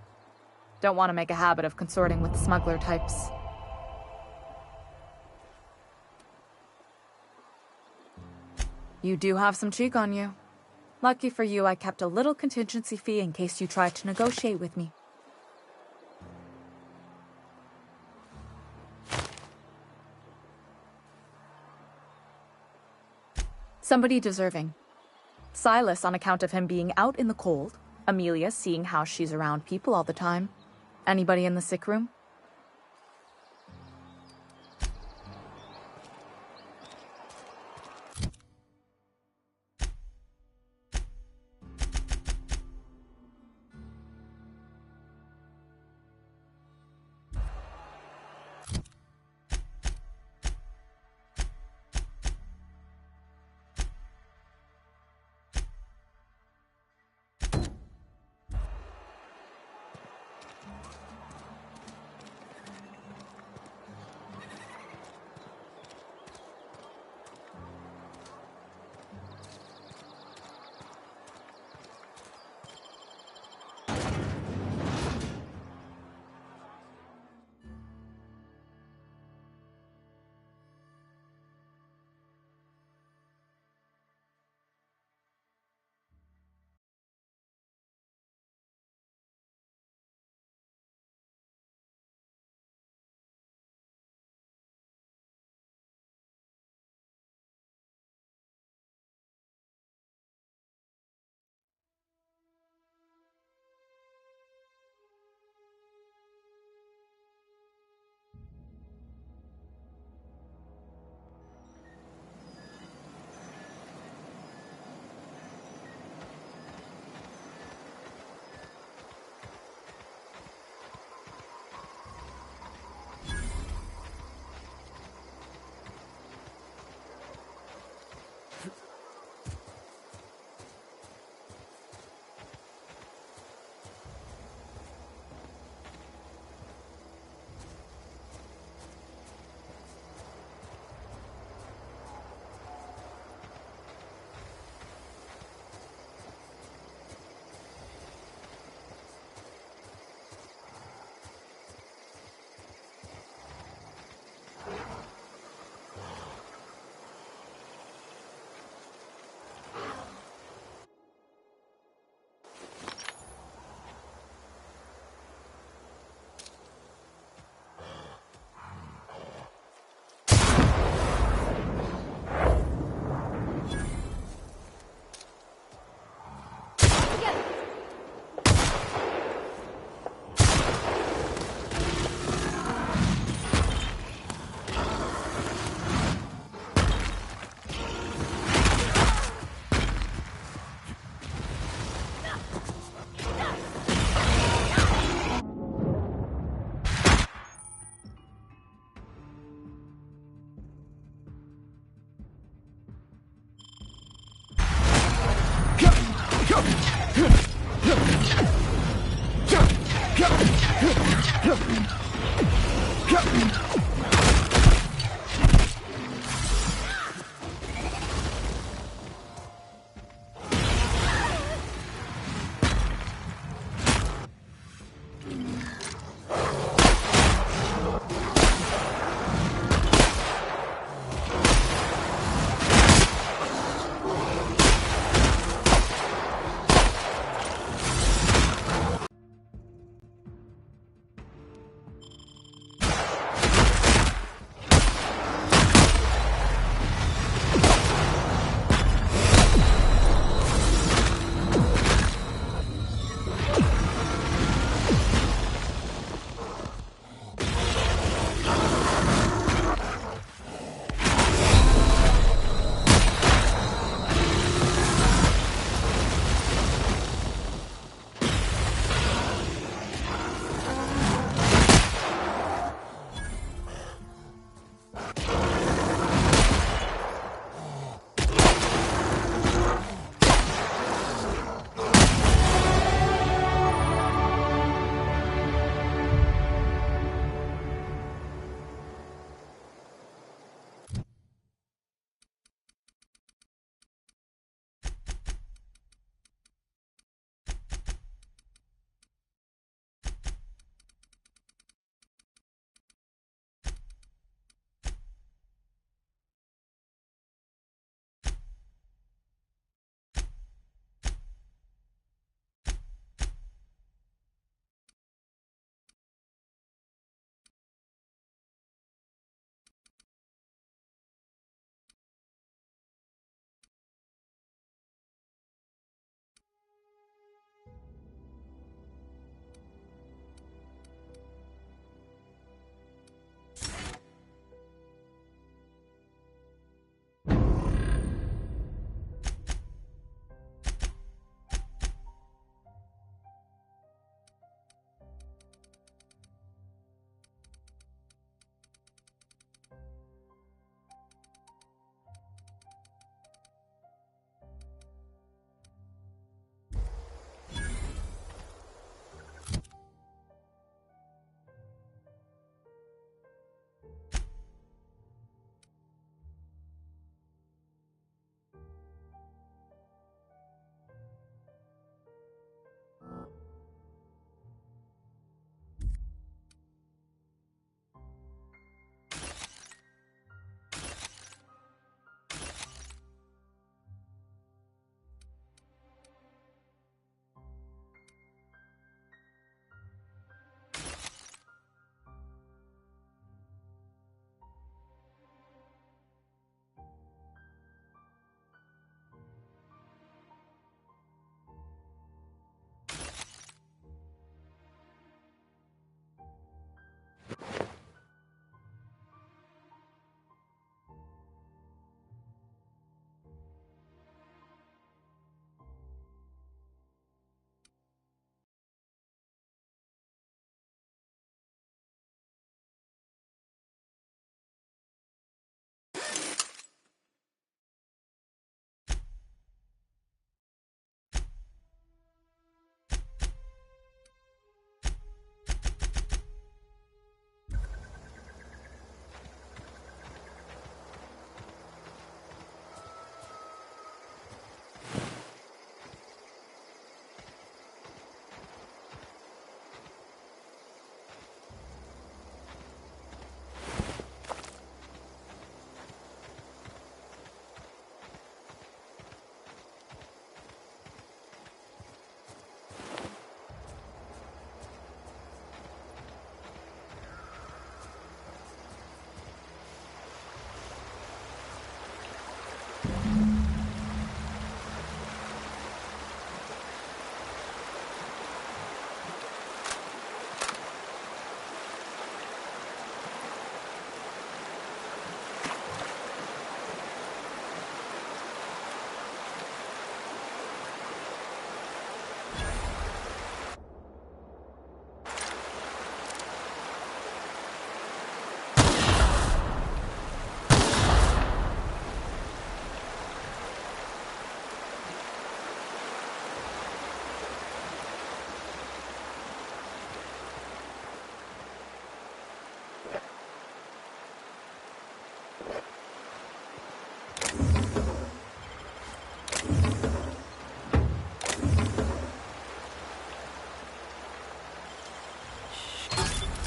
Don't want to make a habit of consorting with smuggler types. You do have some cheek on you. Lucky for you, I kept a little contingency fee in case you tried to negotiate with me. Somebody deserving. Silas on account of him being out in the cold. Amelia seeing how she's around people all the time. Anybody in the sick room?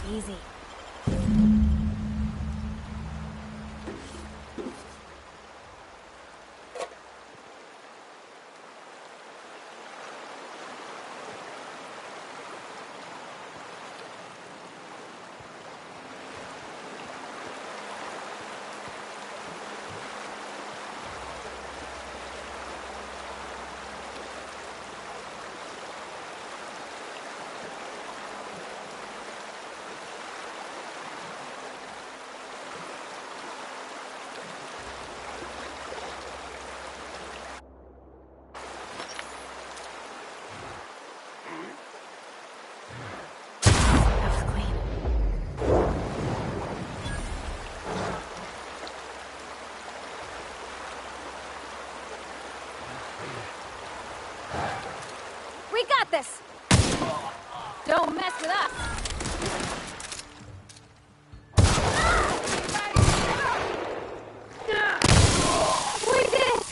easy. We got this! Don't mess with us! We did it!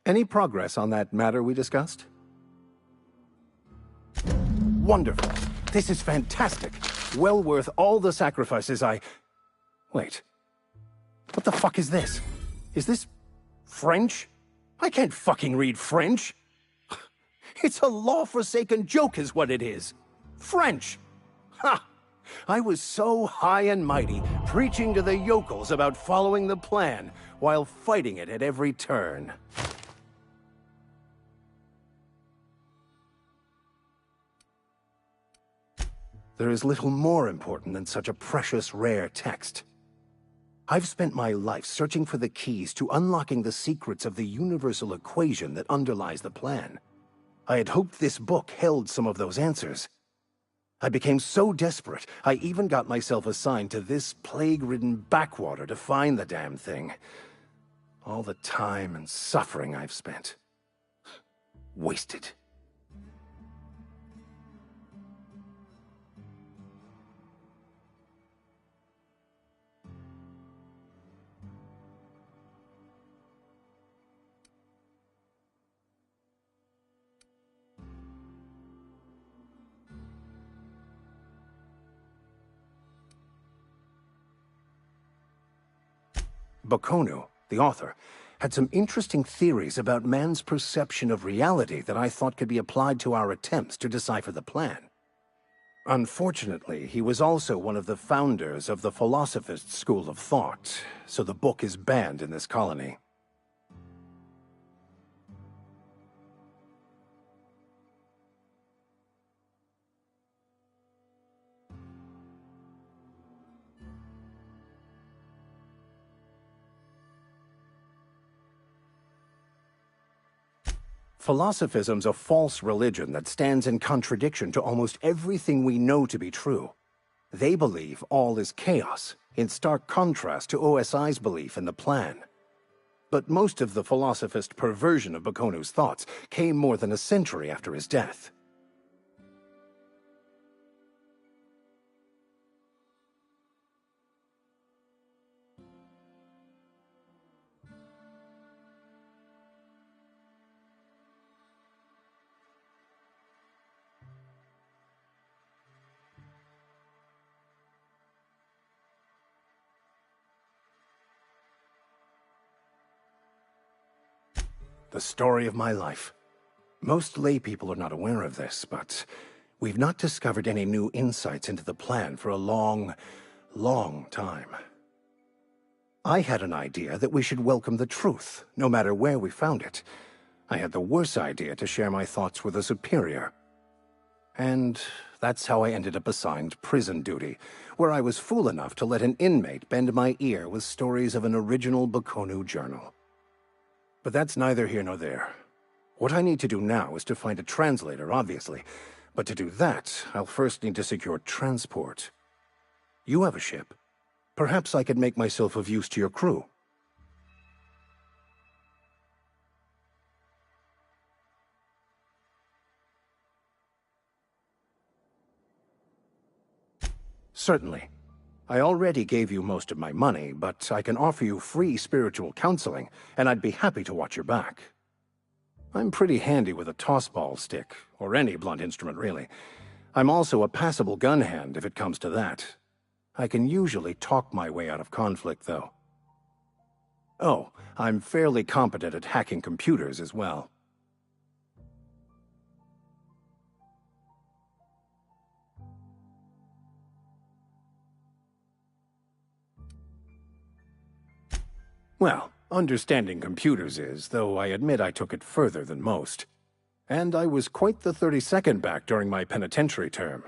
Any progress on that matter we discussed? Wonderful. This is fantastic. Well worth all the sacrifices I... Wait. What the fuck is this? Is this... French? I can't fucking read French. It's a law-forsaken joke is what it is. French! Ha! I was so high and mighty, preaching to the yokels about following the plan, while fighting it at every turn. There is little more important than such a precious, rare text. I've spent my life searching for the keys to unlocking the secrets of the universal equation that underlies the plan. I had hoped this book held some of those answers. I became so desperate, I even got myself assigned to this plague-ridden backwater to find the damn thing. All the time and suffering I've spent. Wasted. Bakonu, the author, had some interesting theories about man's perception of reality that I thought could be applied to our attempts to decipher the plan. Unfortunately, he was also one of the founders of the Philosophist school of thought, so the book is banned in this colony. Philosophism's a false religion that stands in contradiction to almost everything we know to be true. They believe all is chaos, in stark contrast to OSI's belief in the plan. But most of the philosophist perversion of Bakonu's thoughts came more than a century after his death. The story of my life. Most lay people are not aware of this, but we've not discovered any new insights into the plan for a long, long time. I had an idea that we should welcome the truth, no matter where we found it. I had the worse idea to share my thoughts with a superior. And that's how I ended up assigned prison duty, where I was fool enough to let an inmate bend my ear with stories of an original Bakonu journal. But that's neither here nor there. What I need to do now is to find a translator, obviously. But to do that, I'll first need to secure transport. You have a ship. Perhaps I could make myself of use to your crew. Certainly. I already gave you most of my money, but I can offer you free spiritual counseling, and I'd be happy to watch your back. I'm pretty handy with a tossball stick, or any blunt instrument, really. I'm also a passable gun hand, if it comes to that. I can usually talk my way out of conflict, though. Oh, I'm fairly competent at hacking computers as well. Well, Understanding computers is, though I admit I took it further than most. And I was quite the 32nd back during my penitentiary term.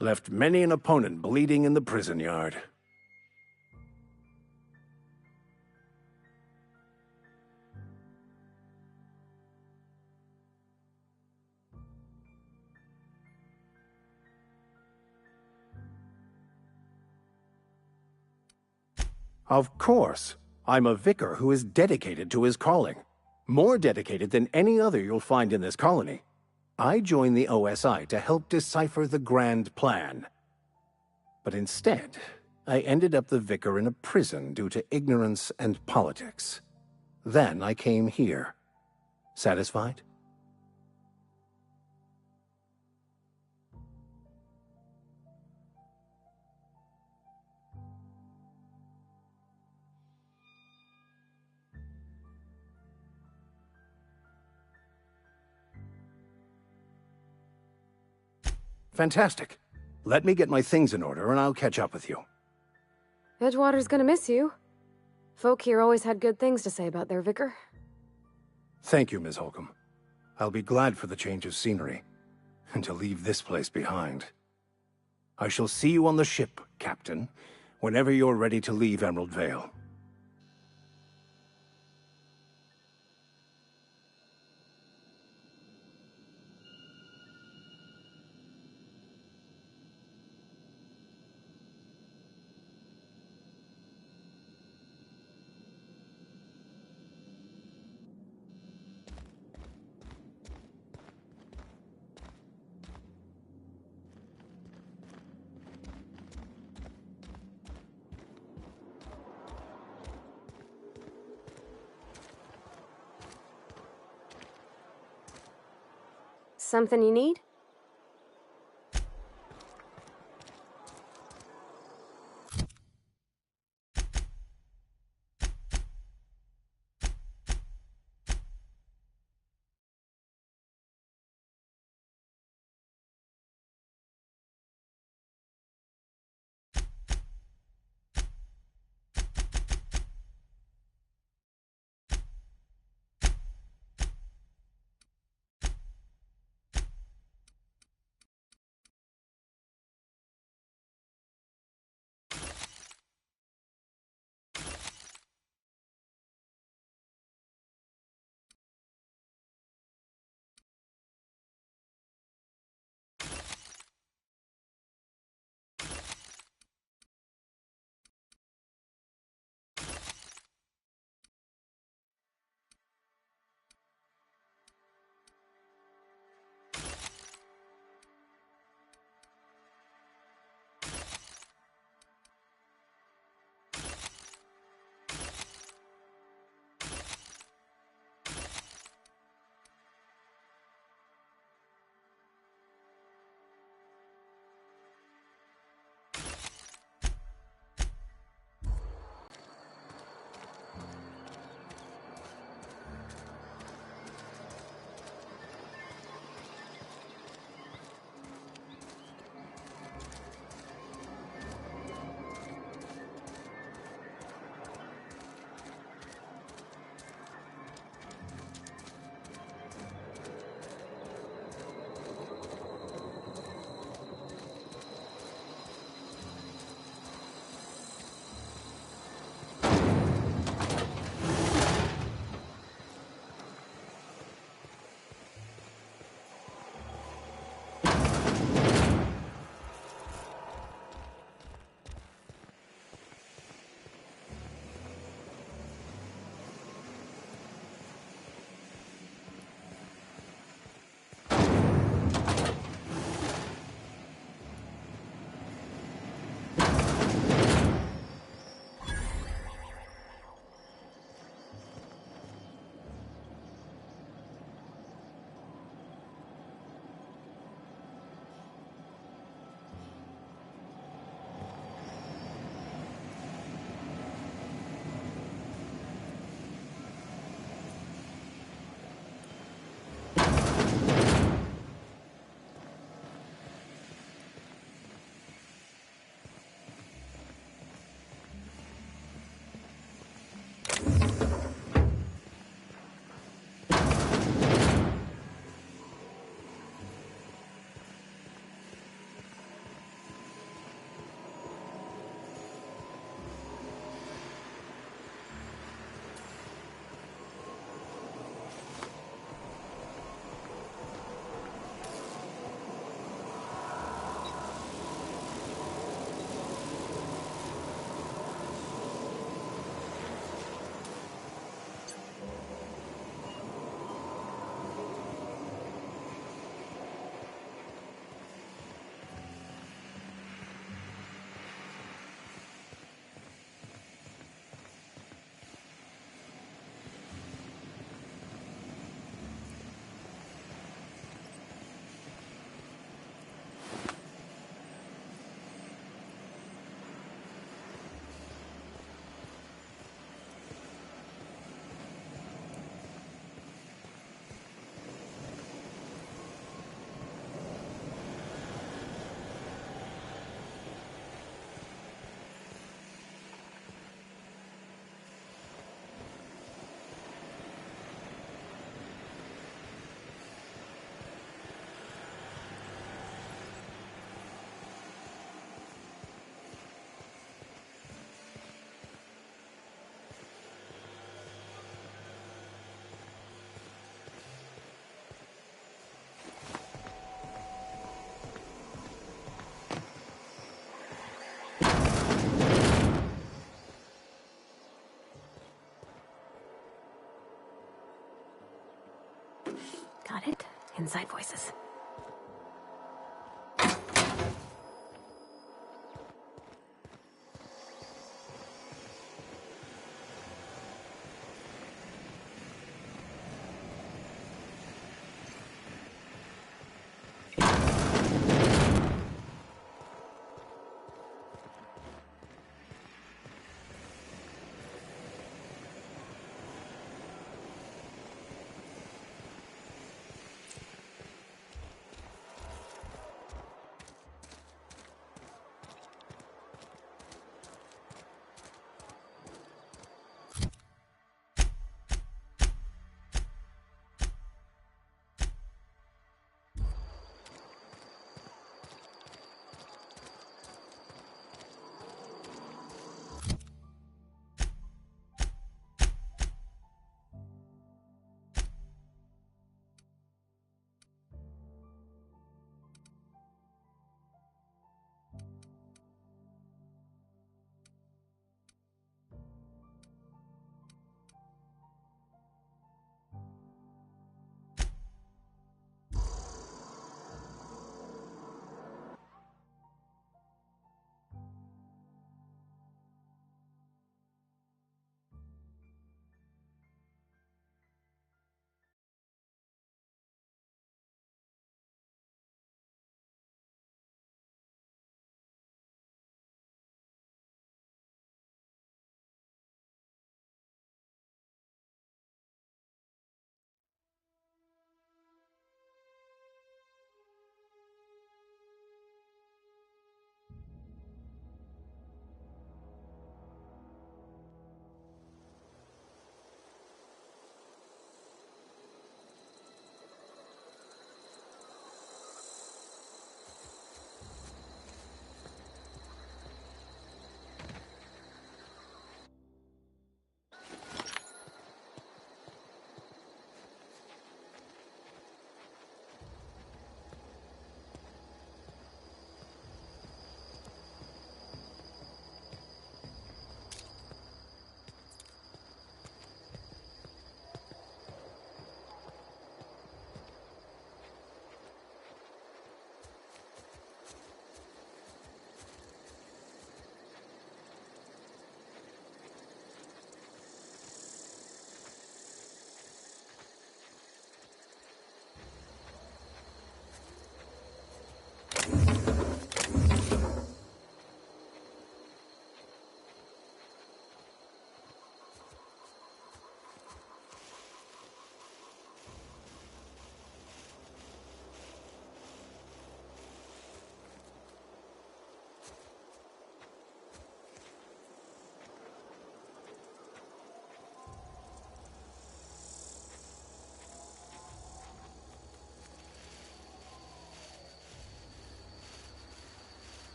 Left many an opponent bleeding in the prison yard. Of course. I'm a vicar who is dedicated to his calling. More dedicated than any other you'll find in this colony. I joined the OSI to help decipher the grand plan. But instead, I ended up the vicar in a prison due to ignorance and politics. Then I came here. Satisfied? Fantastic. Let me get my things in order and I'll catch up with you.
Edgewater's gonna miss you. Folk here always had good things to say about their vicar.
Thank you, Ms. Holcomb. I'll be glad for the change of scenery, and to leave this place behind. I shall see you on the ship, Captain, whenever you're ready to leave Emerald Vale.
Something you need? Got it. Inside voices.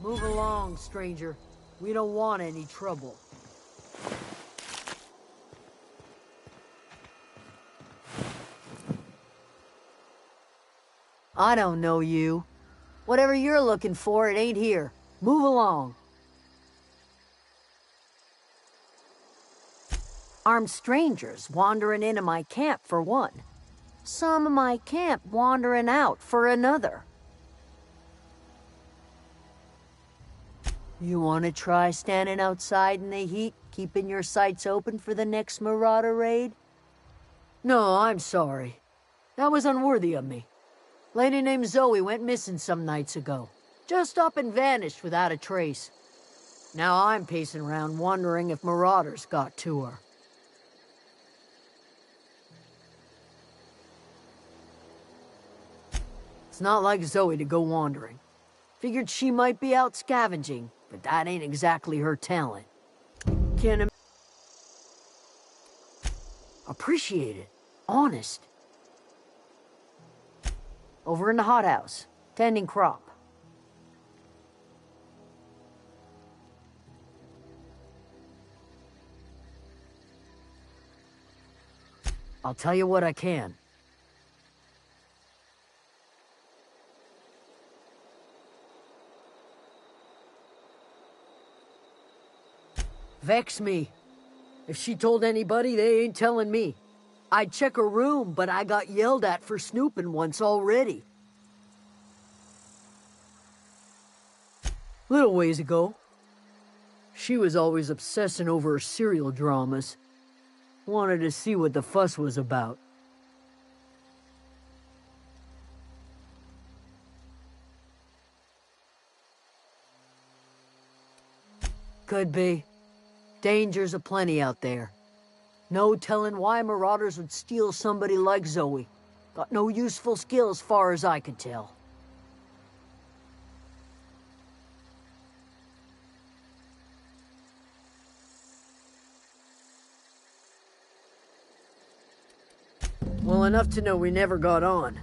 Move along, stranger. We don't want any trouble. I don't know you. Whatever you're looking for, it ain't here. Move along.
Armed strangers wandering into my camp for one. Some of my camp wandering out for another. You want to try standing outside in the heat, keeping your sights open for the next marauder raid?
No, I'm sorry. That was unworthy of me. Lady named Zoe went missing some nights ago. Just up and vanished without a trace. Now I'm pacing around wondering if marauders got to her. It's not like Zoe to go wandering. Figured she might be out scavenging, but that ain't exactly her talent. Can appreciate it. Honest. Over in the hothouse, tending crop. I'll tell you what I can. Vex me. If she told anybody, they ain't telling me. I'd check her room, but I got yelled at for snooping once already. Little ways ago. She was always obsessing over her serial dramas. Wanted to see what the fuss was about. Could be. Dangers aplenty out there. No telling why marauders would steal somebody like Zoe. Got no useful skill as far as I could tell. Well, enough to know we never got on.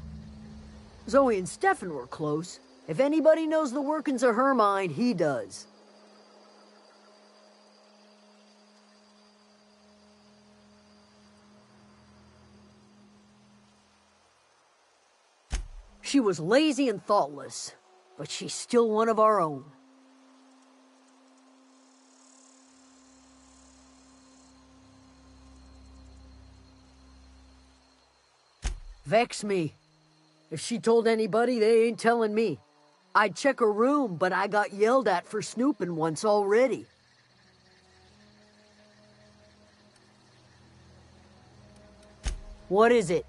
Zoe and Stefan were close. If anybody knows the workings of her mind, he does. She was lazy and thoughtless, but she's still one of our own. Vex me. If she told anybody, they ain't telling me. I'd check her room, but I got yelled at for snooping once already. What is it?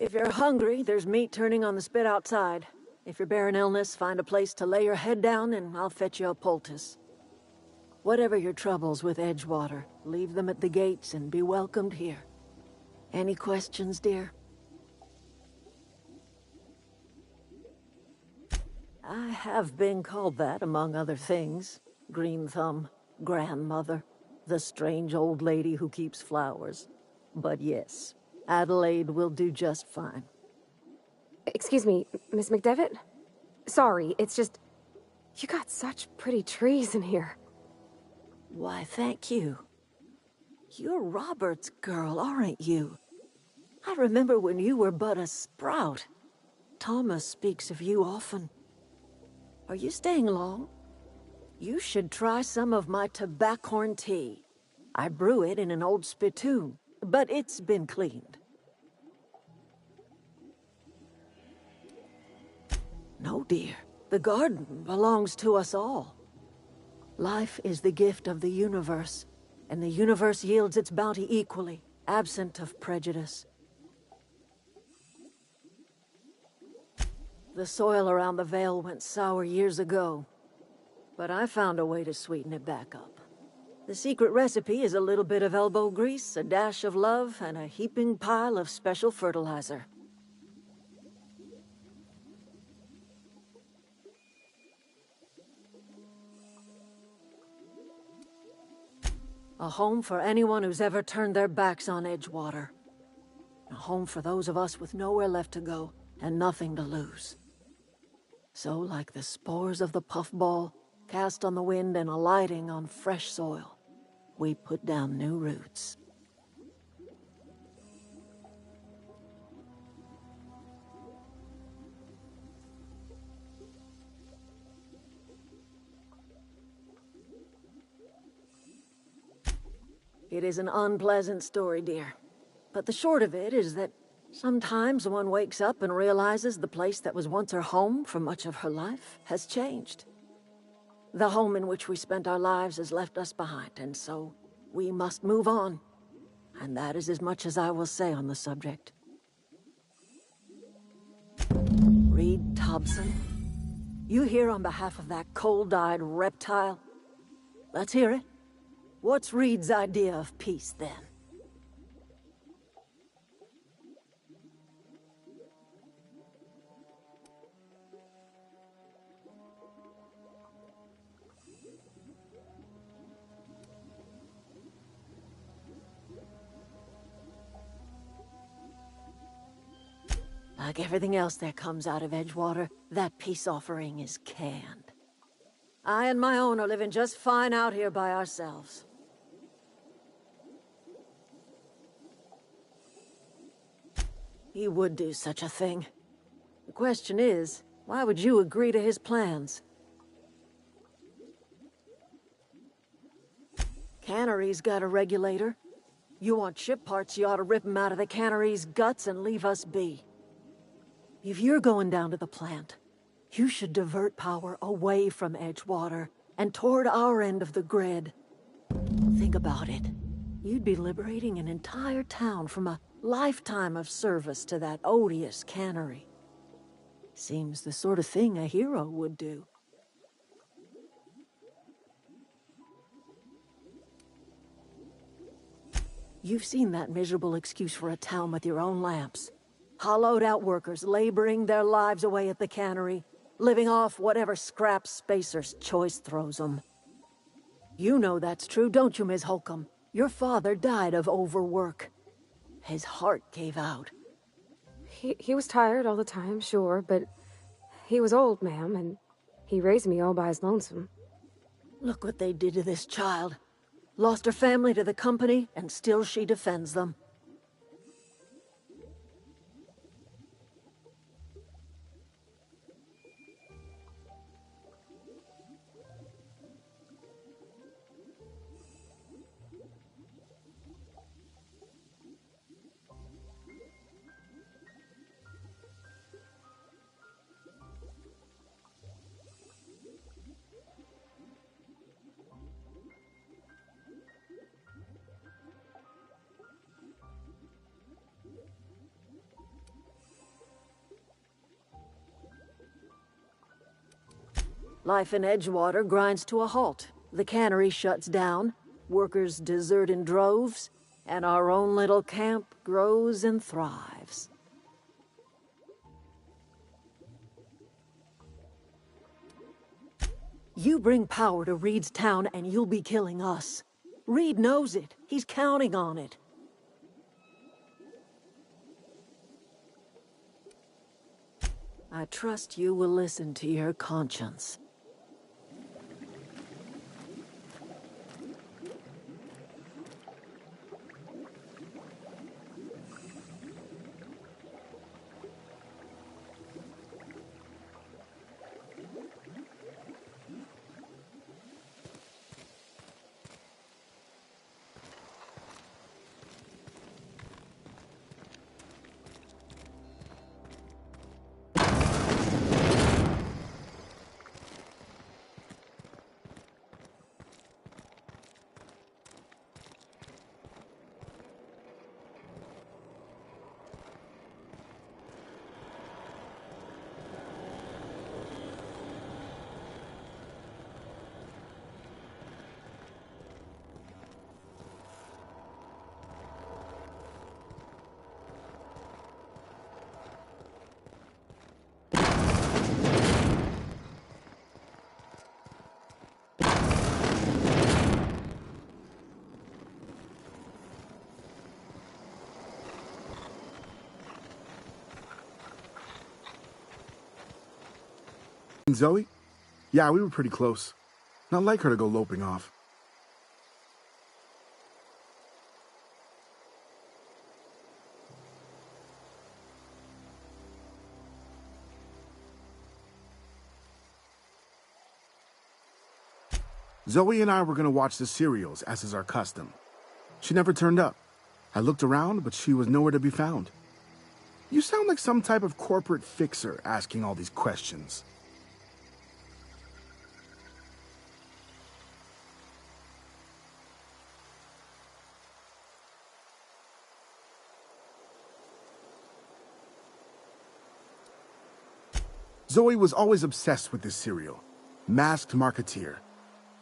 If you're hungry, there's meat turning on the spit outside. If you're bearing illness, find a place to lay your head down and I'll fetch you a poultice. Whatever your troubles with Edgewater, leave them at the gates and be welcomed here. Any questions, dear? I have been called that, among other things. Green Thumb, grandmother, the strange old lady who keeps flowers. But yes, Adelaide will do just fine.
Excuse me, Miss McDevitt? Sorry, it's just... You got such pretty trees in here.
Why, thank you. You're Robert's girl, aren't you? I remember when you were but a sprout. Thomas speaks of you often. Are you staying long? You should try some of my tobaccorn tea. I brew it in an old spittoon, but it's been cleaned. No, dear. The garden belongs to us all. Life is the gift of the universe. and the universe yields its bounty equally, absent of prejudice. The soil around the Vale went sour years ago, but I found a way to sweeten it back up. The secret recipe is a little bit of elbow grease, a dash of love, and a heaping pile of special fertilizer. A home for anyone who's ever turned their backs on Edgewater. A home for those of us with nowhere left to go and nothing to lose. So, like the spores of the puffball, cast on the wind and alighting on fresh soil, we put down new roots. It is an unpleasant story, dear. But the short of it is that sometimes one wakes up and realizes the place that was once her home for much of her life has changed. The home in which we spent our lives has left us behind, and so we must move on. And that is as much as I will say on the subject. Reed Thompson, you here on behalf of that cold-eyed reptile? Let's hear it. What's Reed's idea of peace, then? Like everything else that comes out of Edgewater, that peace offering is canned. I and my own are living just fine out here by ourselves. He would do such a thing. The question is, why would you agree to his plans? Cannery's got a regulator. You want ship parts, you ought to rip them out of the cannery's guts and leave us be. If you're going down to the plant, you should divert power away from Edgewater and toward our end of the grid. Think about it. You'd be liberating an entire town from a lifetime of service to that odious cannery. Seems the sort of thing a hero would do. You've seen that miserable excuse for a town with your own lamps. Hollowed out workers laboring their lives away at the cannery, living off whatever scraps Spacer's Choice throws them. You know that's true, don't you, Ms. Holcomb? Your father died of overwork. His heart gave out.
He was tired all the time, sure, but he was old, ma'am, and he raised me all by his lonesome.
Look what they did to this child. Lost her family to the company, and still she defends them. Life in Edgewater grinds to a halt. The cannery shuts down, workers desert in droves, and our own little camp grows and thrives. You bring power to Reed's town and you'll be killing us. Reed knows it. He's counting on it. I trust you will listen to your conscience.
Zoe? Yeah, we were pretty close. Not like her to go loping off. Zoe and I were going to watch the serials, as is our custom. She never turned up. I looked around, but she was nowhere to be found. You sound like some type of corporate fixer asking all these questions. Zoe was always obsessed with this serial. Masked Marketeer.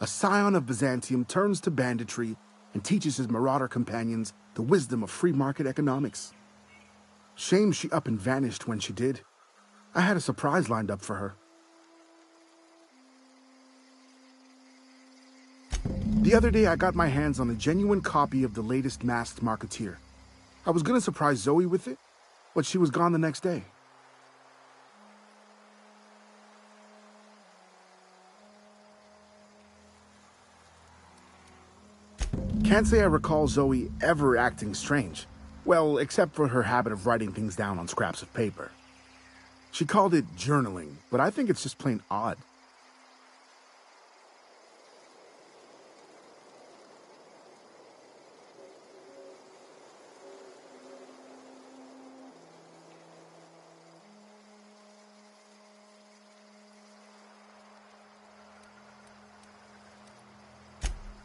A scion of Byzantium turns to banditry and teaches his marauder companions the wisdom of free market economics. Shame she up and vanished when she did. I had a surprise lined up for her. The other day I got my hands on a genuine copy of the latest Masked Marketeer. I was gonna surprise Zoe with it, but she was gone the next day. Can't say I recall Zoe ever acting strange. Well, except for her habit of writing things down on scraps of paper. She called it journaling, but I think it's just plain odd.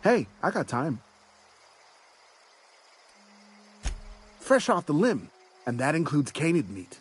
Hey, I got time. Fresh off the limb, and that includes canid meat.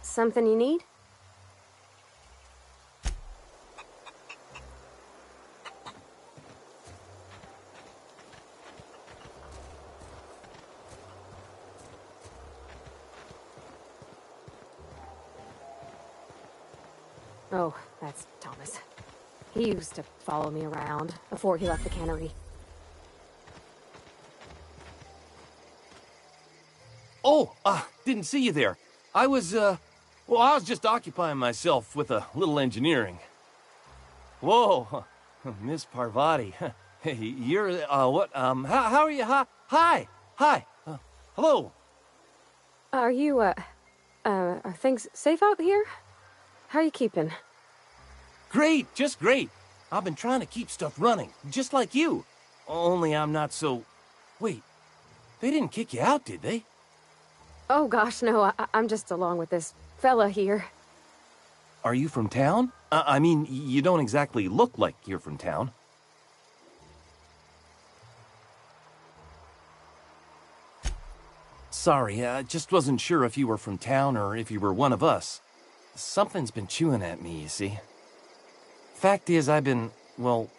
Something you need? Oh, that's Thomas. He used to follow me around before he left the cannery.
Oh, didn't see you there. I was just occupying myself with a little engineering. Whoa, Miss Parvati. Hey, you're, what, how are you? Hi, hello.
Are you, are things safe out here? How are you keeping?
Great, just great. I've been trying to keep stuff running, just like you. Only I'm not so... Wait, they didn't kick you out, did they?
Oh gosh, no, I'm just along with this fella here.
Are you from town? I mean, you don't exactly look like you're from town. Sorry, I just wasn't sure if you were from town or if you were one of us. Something's been chewing at me, you see. Fact is, I've been, well,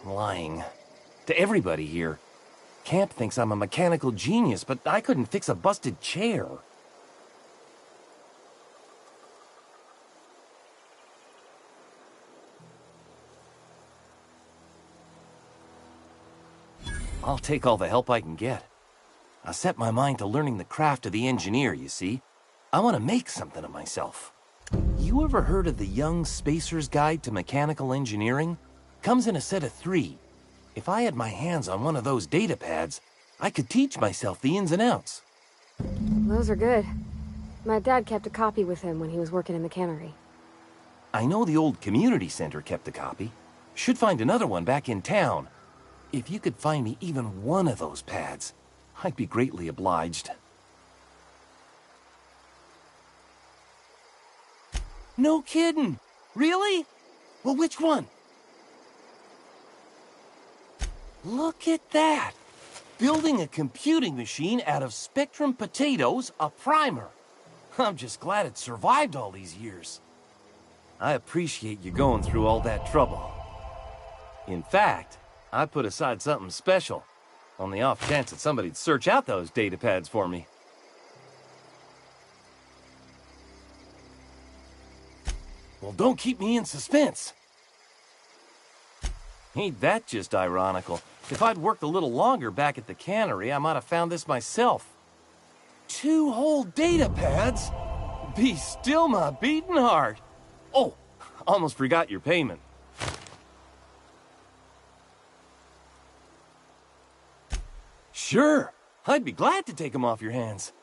lying. To everybody here. Camp thinks I'm a mechanical genius, but I couldn't fix a busted chair. I'll take all the help I can get. I set my mind to learning the craft of the engineer, you see. I want to make something of myself. You ever heard of the Young Spacer's Guide to Mechanical Engineering? Comes in a set of 3. If I had my hands on one of those data pads, I could teach myself the ins and outs.
Those are good. My dad kept a copy with him when he was working in the cannery.
I know the old community center kept a copy. Should find another one back in town. If you could find me even one of those pads, I'd be greatly obliged. No kidding! Really? Well, which one? Look at that! Building a computing machine out of Spectrum potatoes, a primer. I'm just glad it survived all these years. I appreciate you going through all that trouble. In fact, I put aside something special, on the off chance that somebody'd search out those data pads for me. Well, don't keep me in suspense. Ain't that just ironical? If I'd worked a little longer back at the cannery, I might have found this myself. 2 whole data pads? Be still my beating heart. Oh, almost forgot your payment. Sure, I'd be glad to take them off your hands.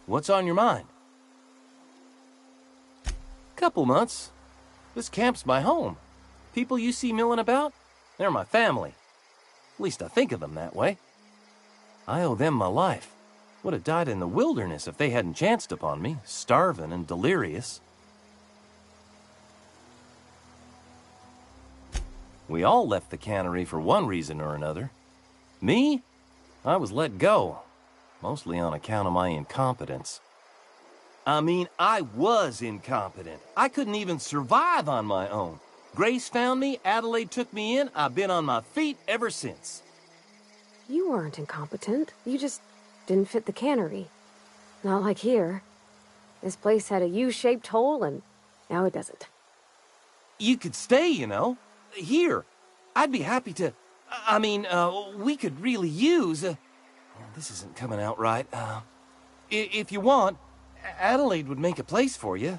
What's on your mind? Couple months. This camp's my home. People you see milling about, they're my family. At least I think of them that way. I owe them my life. Would have died in the wilderness if they hadn't chanced upon me, starving and delirious. We all left the cannery for one reason or another. Me? I was let go. Mostly on account of my incompetence. I mean, I was incompetent. I couldn't even survive on my own. Grace found me, Adelaide took me in, I've been on my feet ever since.
You weren't incompetent. You just didn't fit the cannery. Not like here. This place had a U-shaped hole, and now it doesn't.
You could stay, you know. Here. I'd be happy to... we could really use... this isn't coming out right. If you want, Adelaide would make a place for you.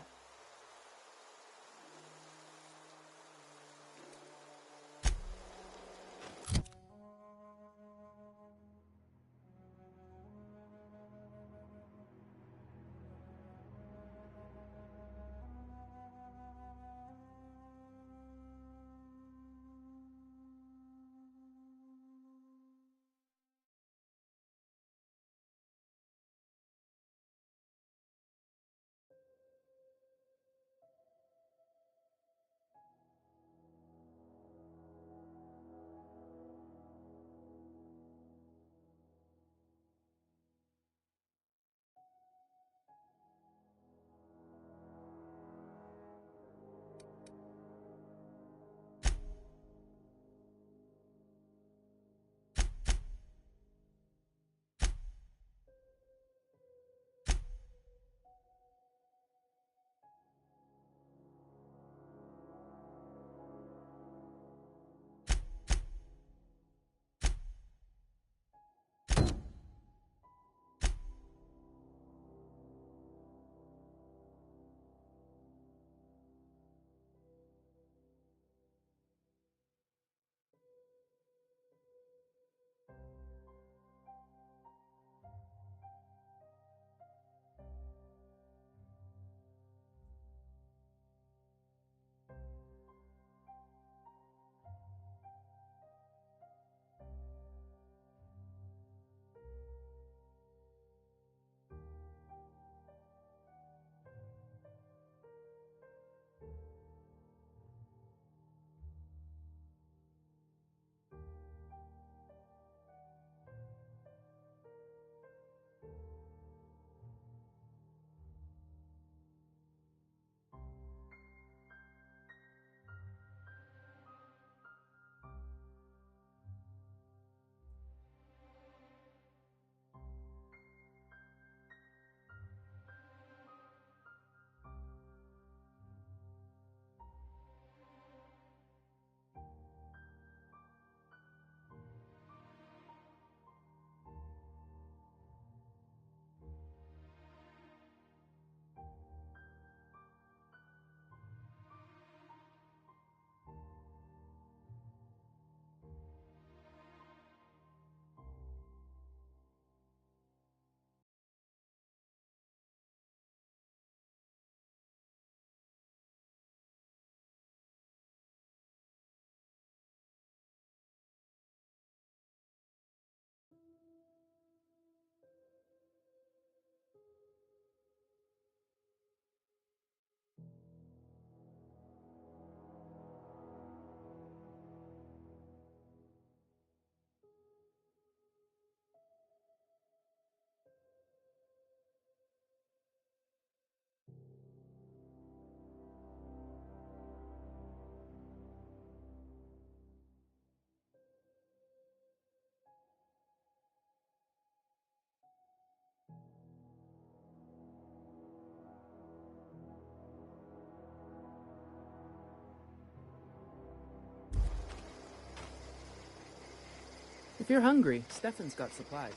you're hungry, Stefan's got supplies.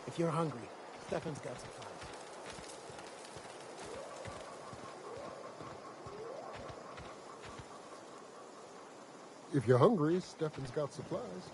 If you're hungry, Stefan's got supplies.
If you're hungry, Stefan's got supplies.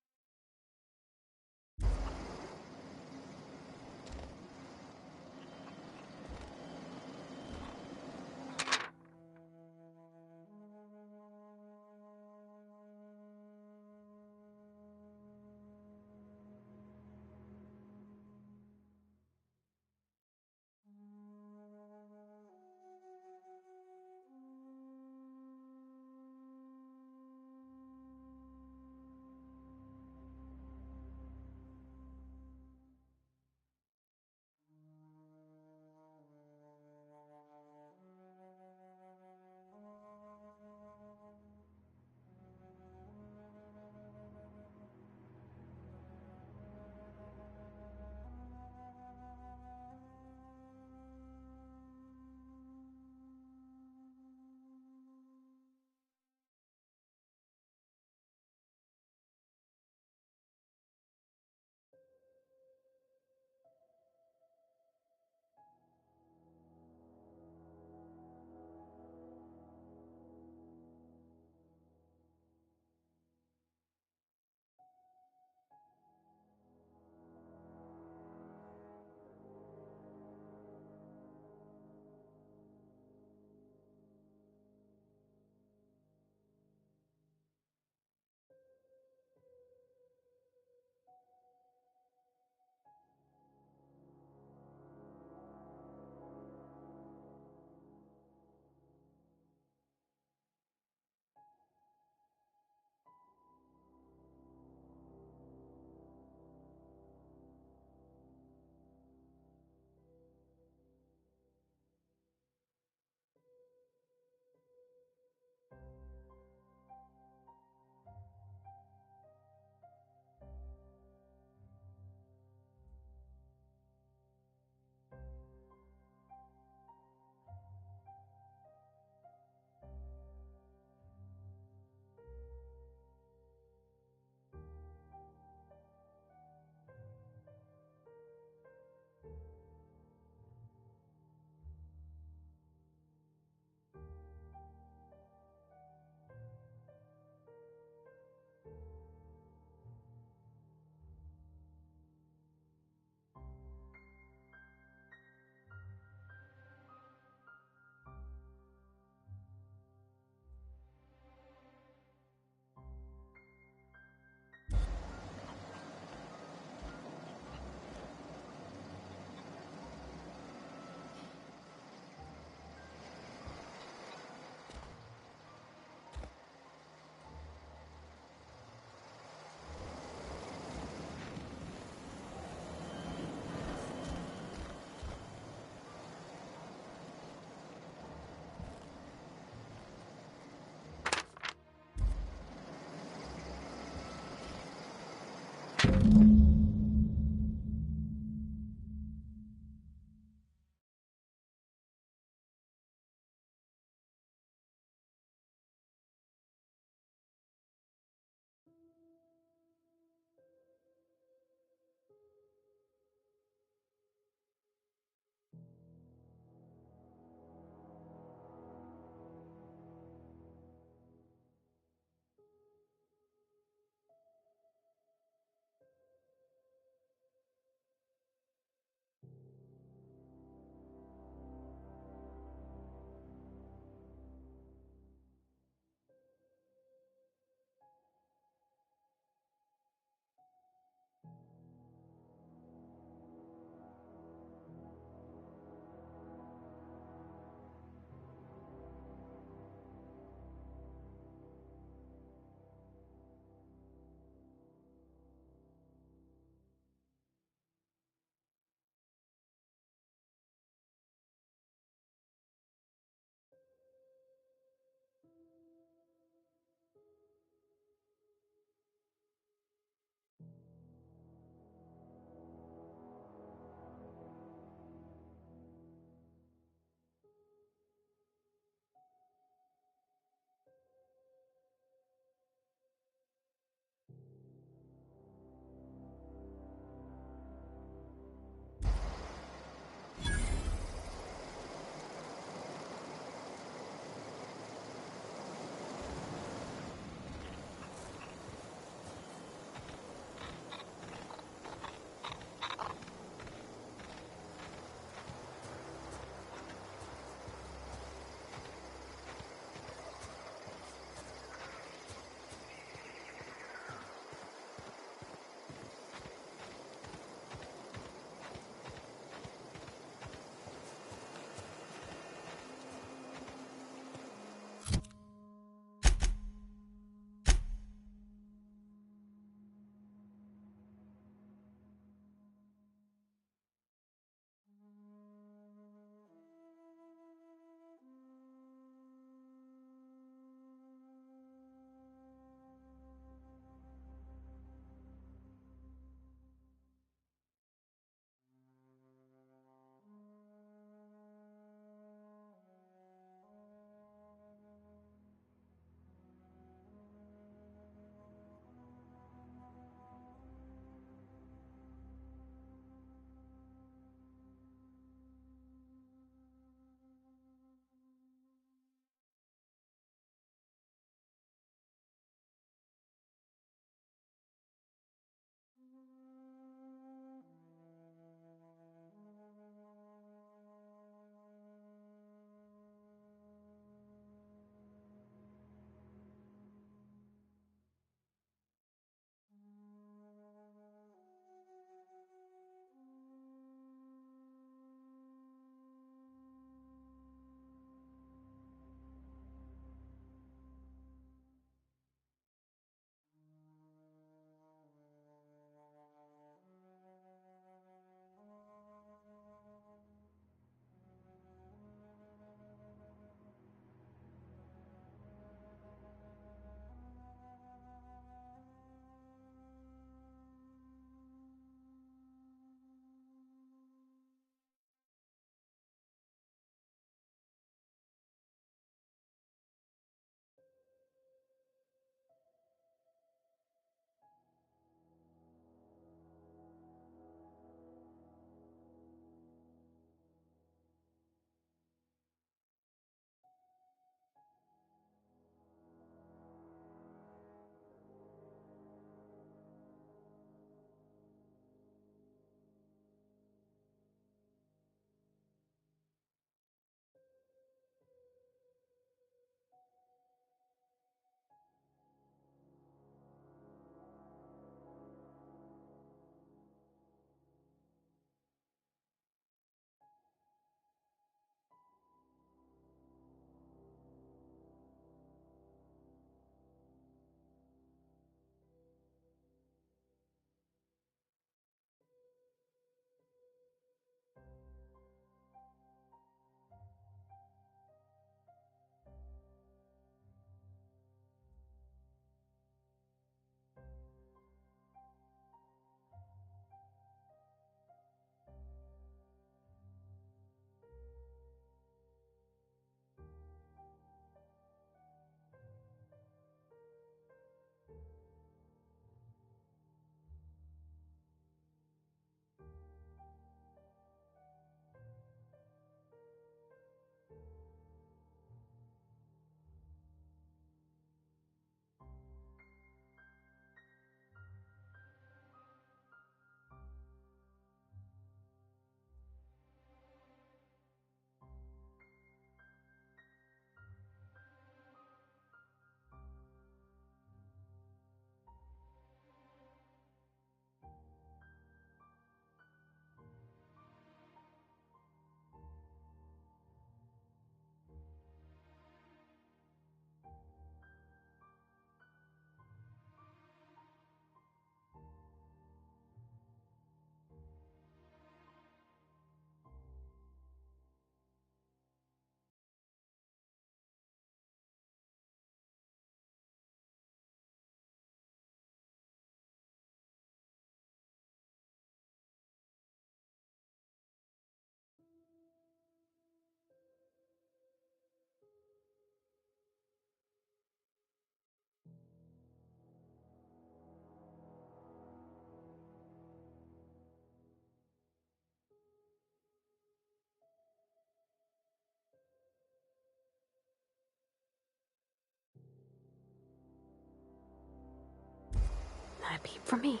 peep from me.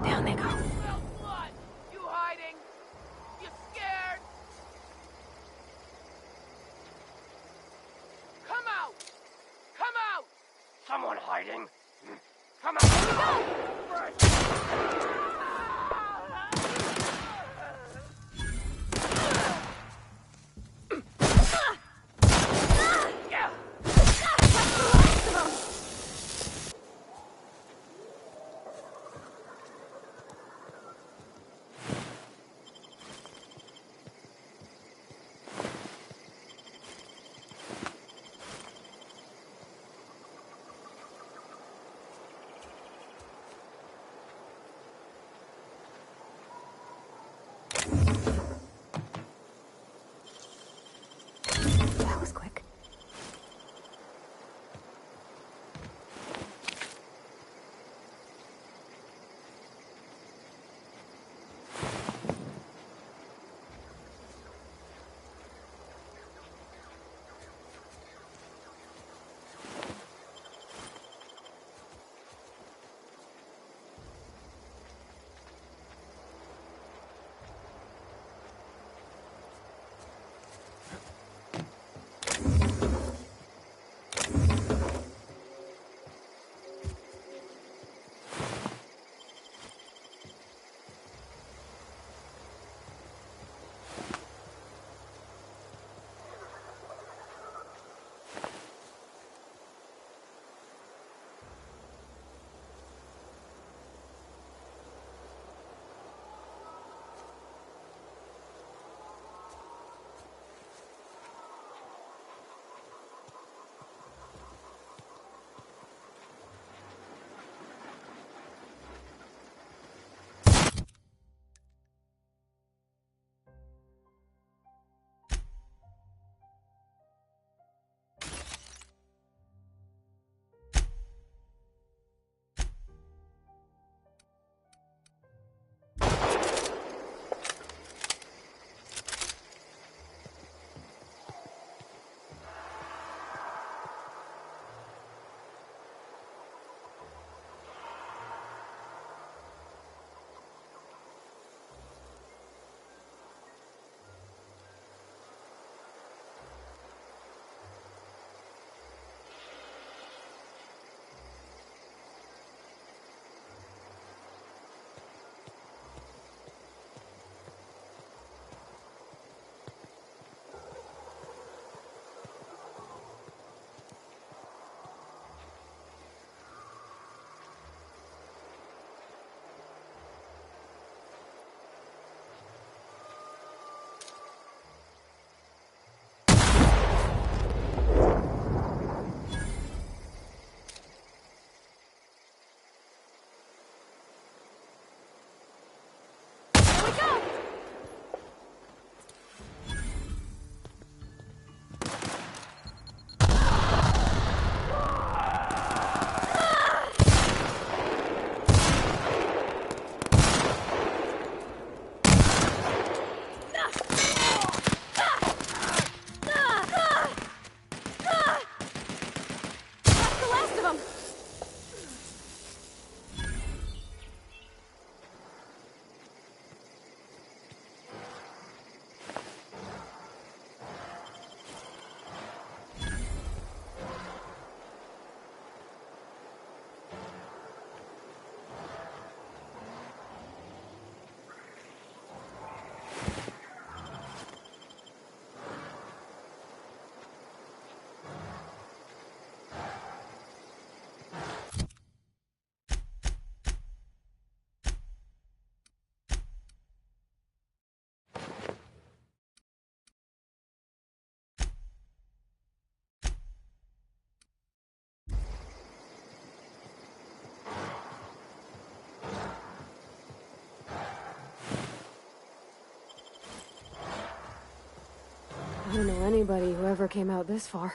Down they go.
You hiding? You scared? Come out! Come out! Someone hiding? Come
That was quick. I don't know anybody who ever came out this far.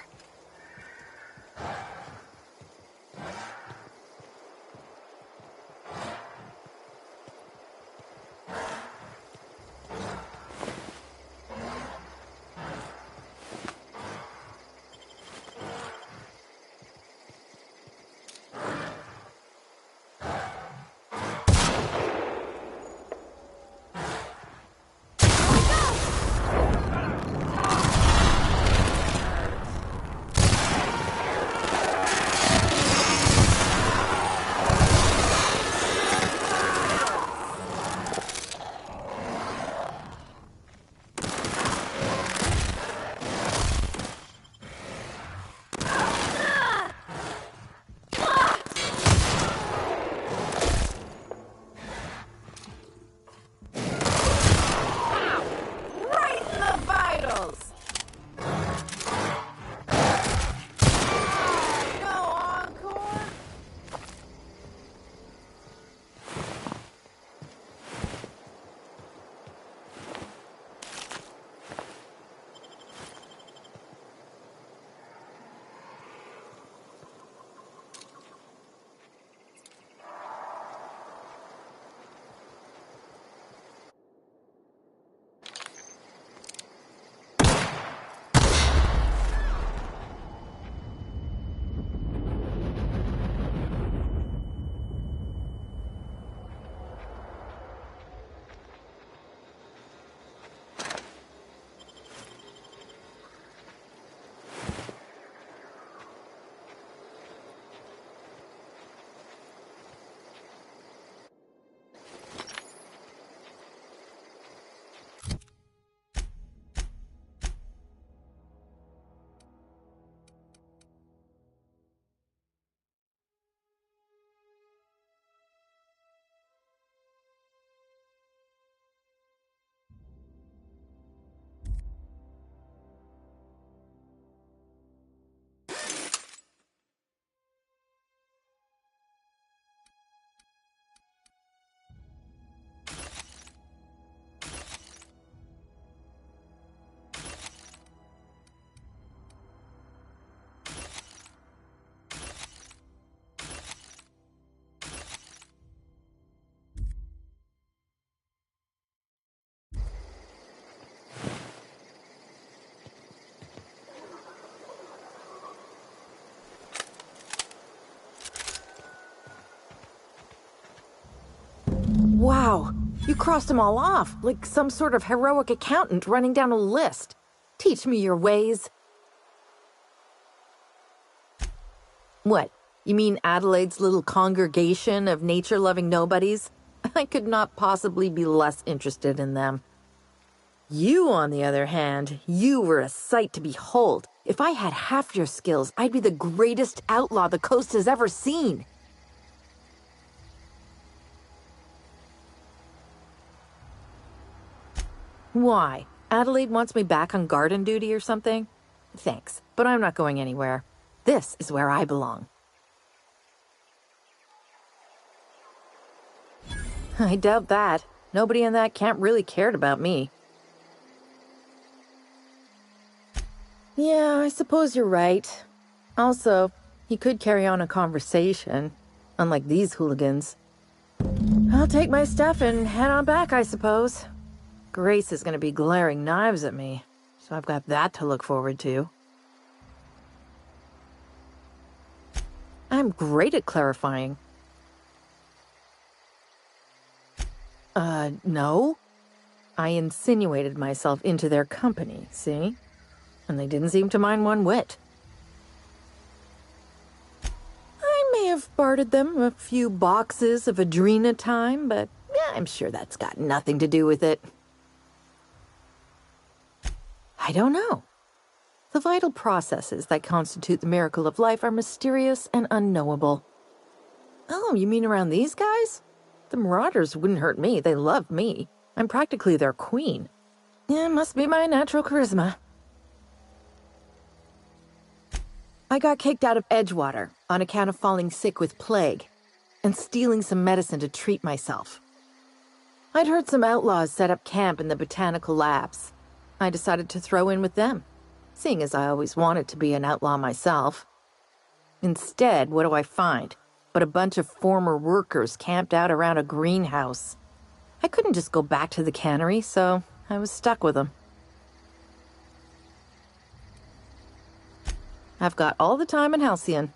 Wow, you crossed them all off, like some sort of heroic accountant running down a list. Teach me your ways. What, you mean Adelaide's little congregation of nature-loving nobodies? I could not possibly be less interested in them. You, on the other hand, you were a sight to behold. If I had half your skills, I'd be the greatest outlaw the coast has ever seen. Why? Adelaide wants me back on garden duty or something? Thanks, but I'm not going anywhere. This is where I belong. I doubt that. Nobody in that camp really cared about me. Yeah, I suppose you're right. Also, he could carry on a conversation, unlike these hooligans. I'll take my stuff and head on back, I suppose. Grace is going to be glaring knives at me, so I've got that to look forward to. I'm great at clarifying. No. I insinuated myself into their company, see? And they didn't seem to mind one whit. I may have bartered them a few boxes of Adrena time, but yeah, I'm sure that's got nothing to do with it. I don't know. The vital processes that constitute the miracle of life are mysterious and unknowable. Oh, you mean around these guys? The Marauders wouldn't hurt me. They love me. I'm practically their queen. Yeah, must be my natural charisma. I got kicked out of Edgewater on account of falling sick with plague and stealing some medicine to treat myself. I'd heard some outlaws set up camp in the botanical labs. I decided to throw in with them, seeing as I always wanted to be an outlaw myself. Instead, what do I find but a bunch of former workers camped out around a greenhouse? I couldn't just go back to the cannery, so I was stuck with them. I've got all the time in Halcyon.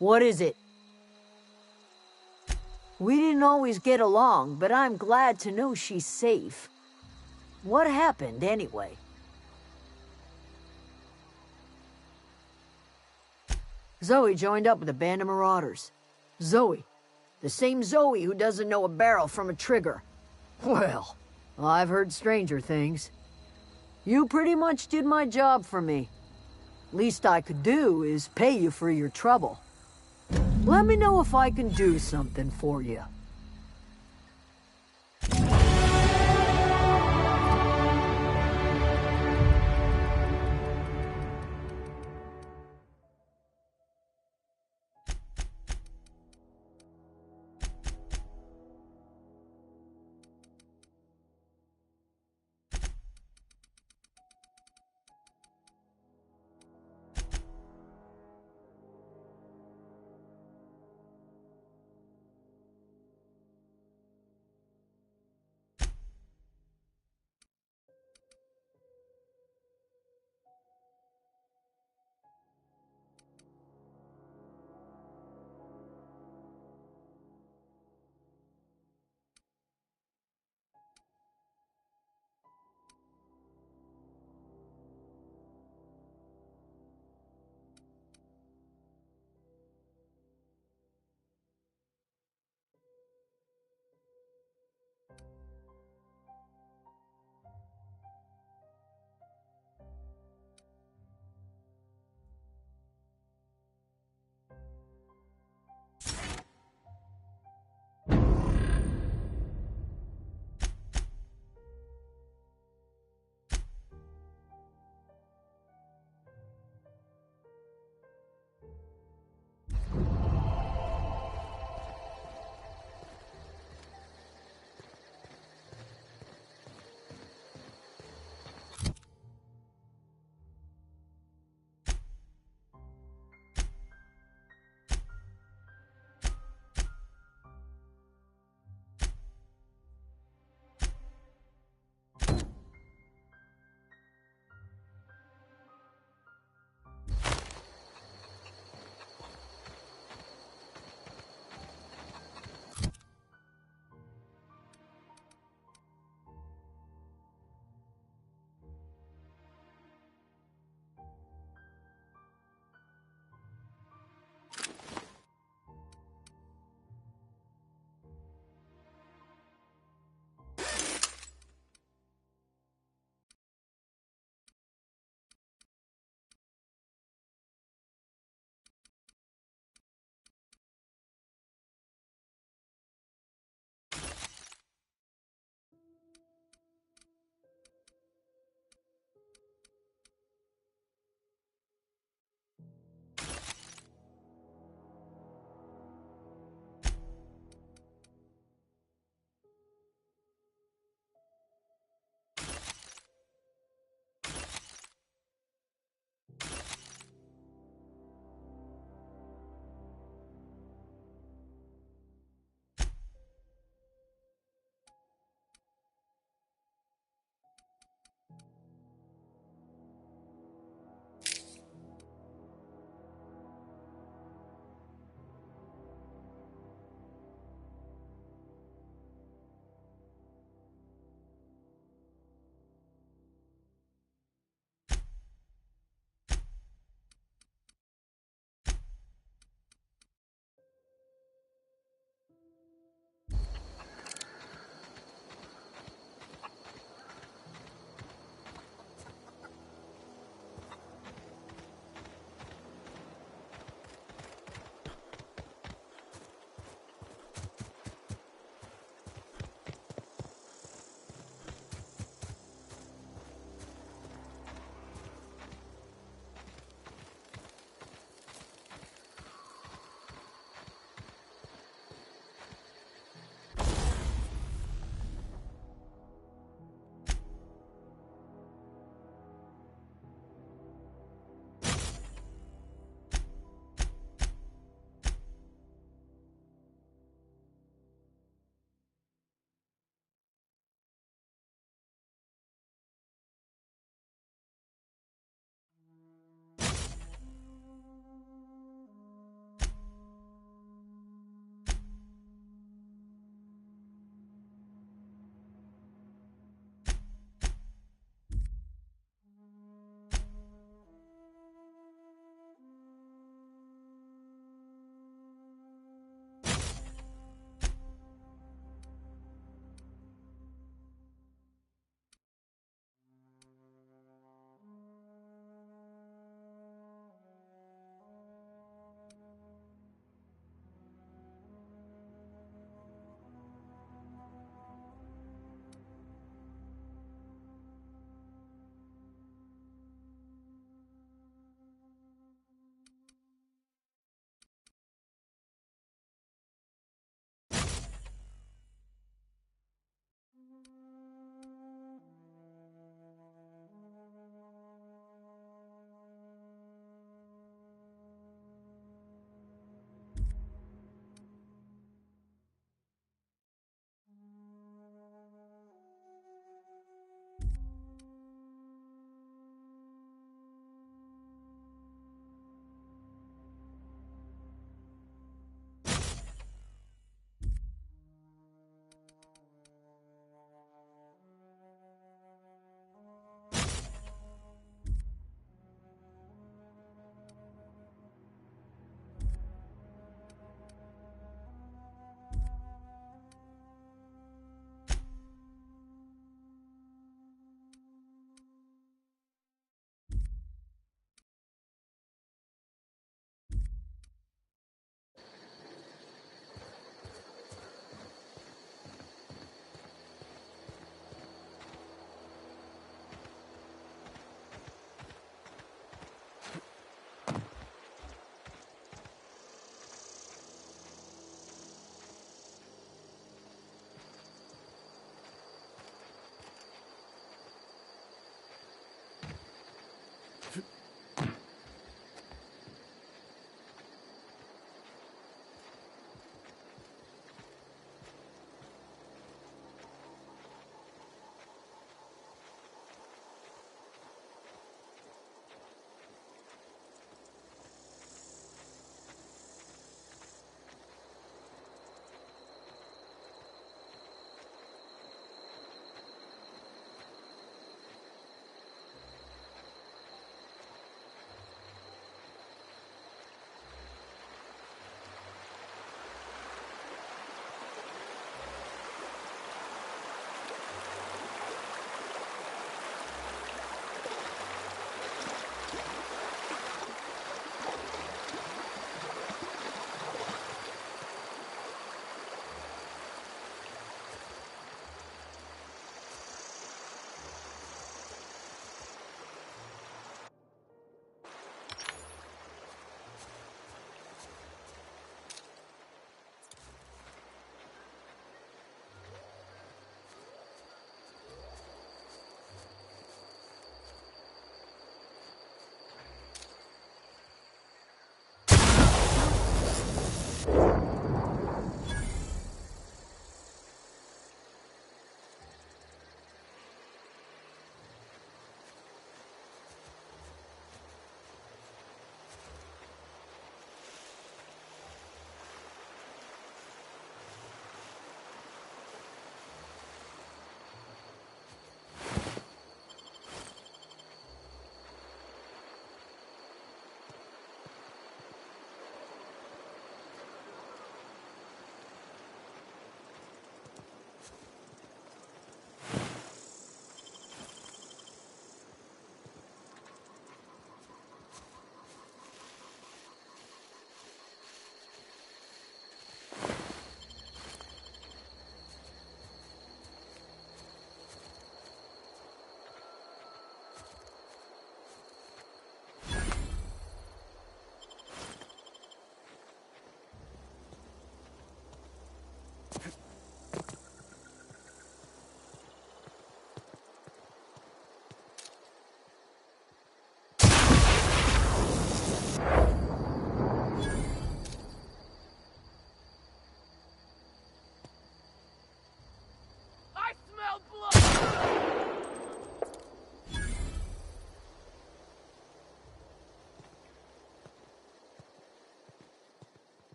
What is it? We didn't always get along, but I'm glad to know she's safe. What happened, anyway? Zoe joined up with a band of marauders. Zoe. The same Zoe who doesn't know a barrel from a trigger. Well, I've heard stranger things. You pretty much did my job for me. Least I could do is pay you for your trouble. Let me know if I can do something for you.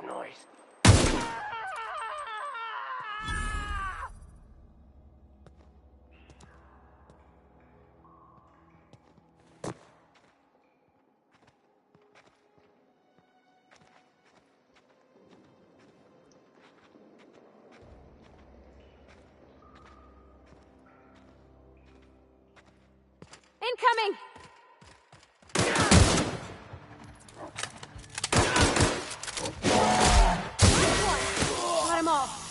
noise.
Incoming! Got him all.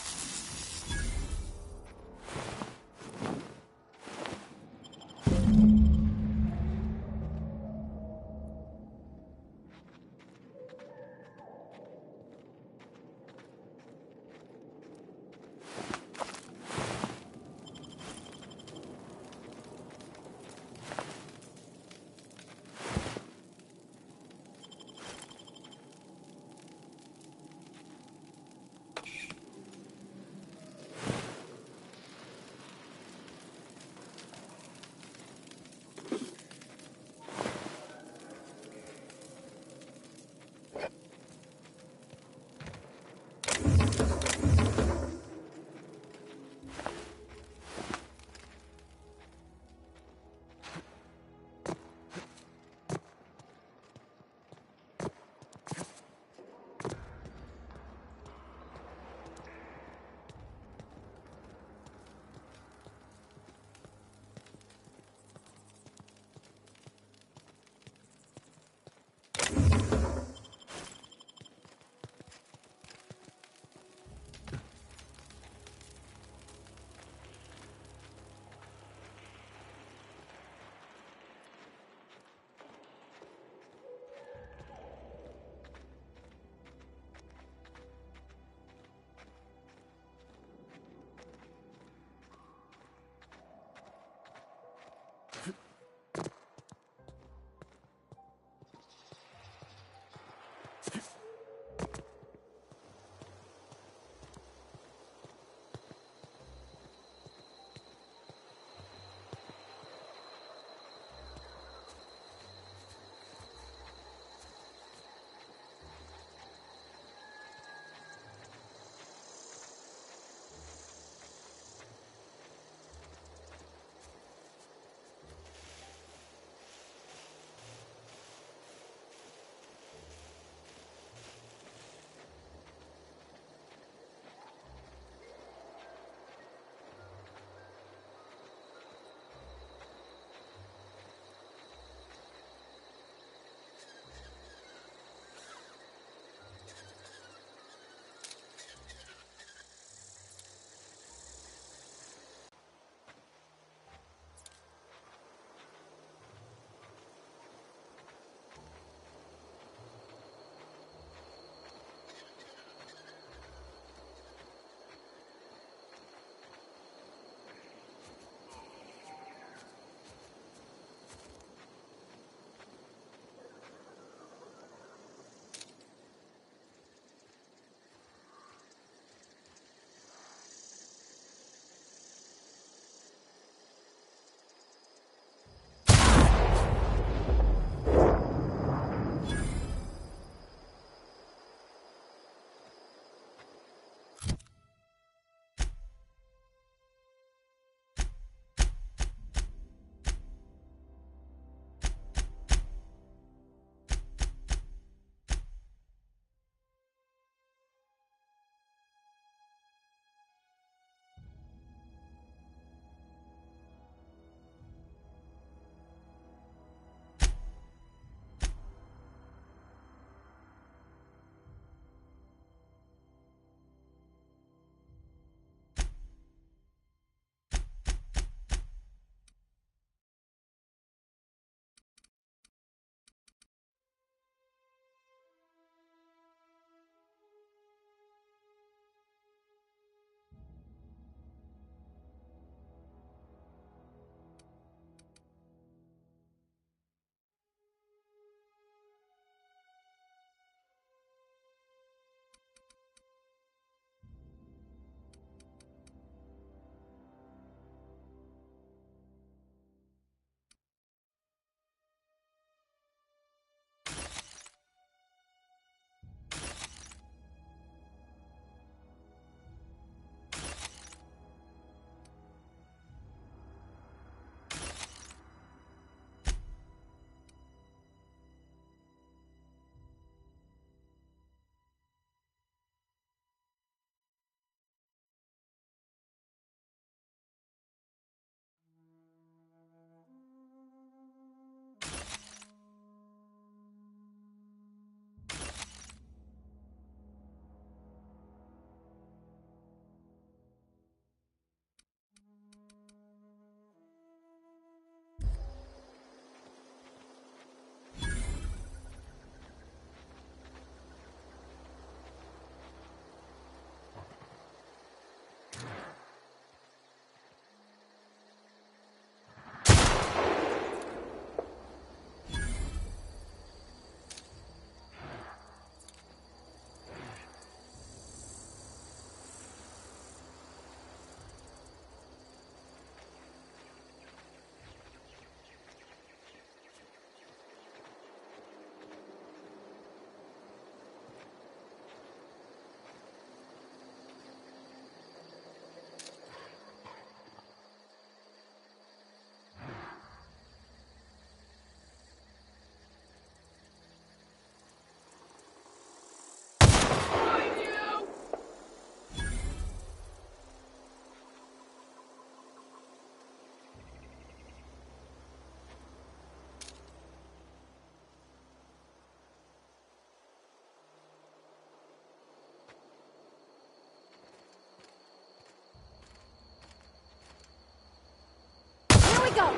we go!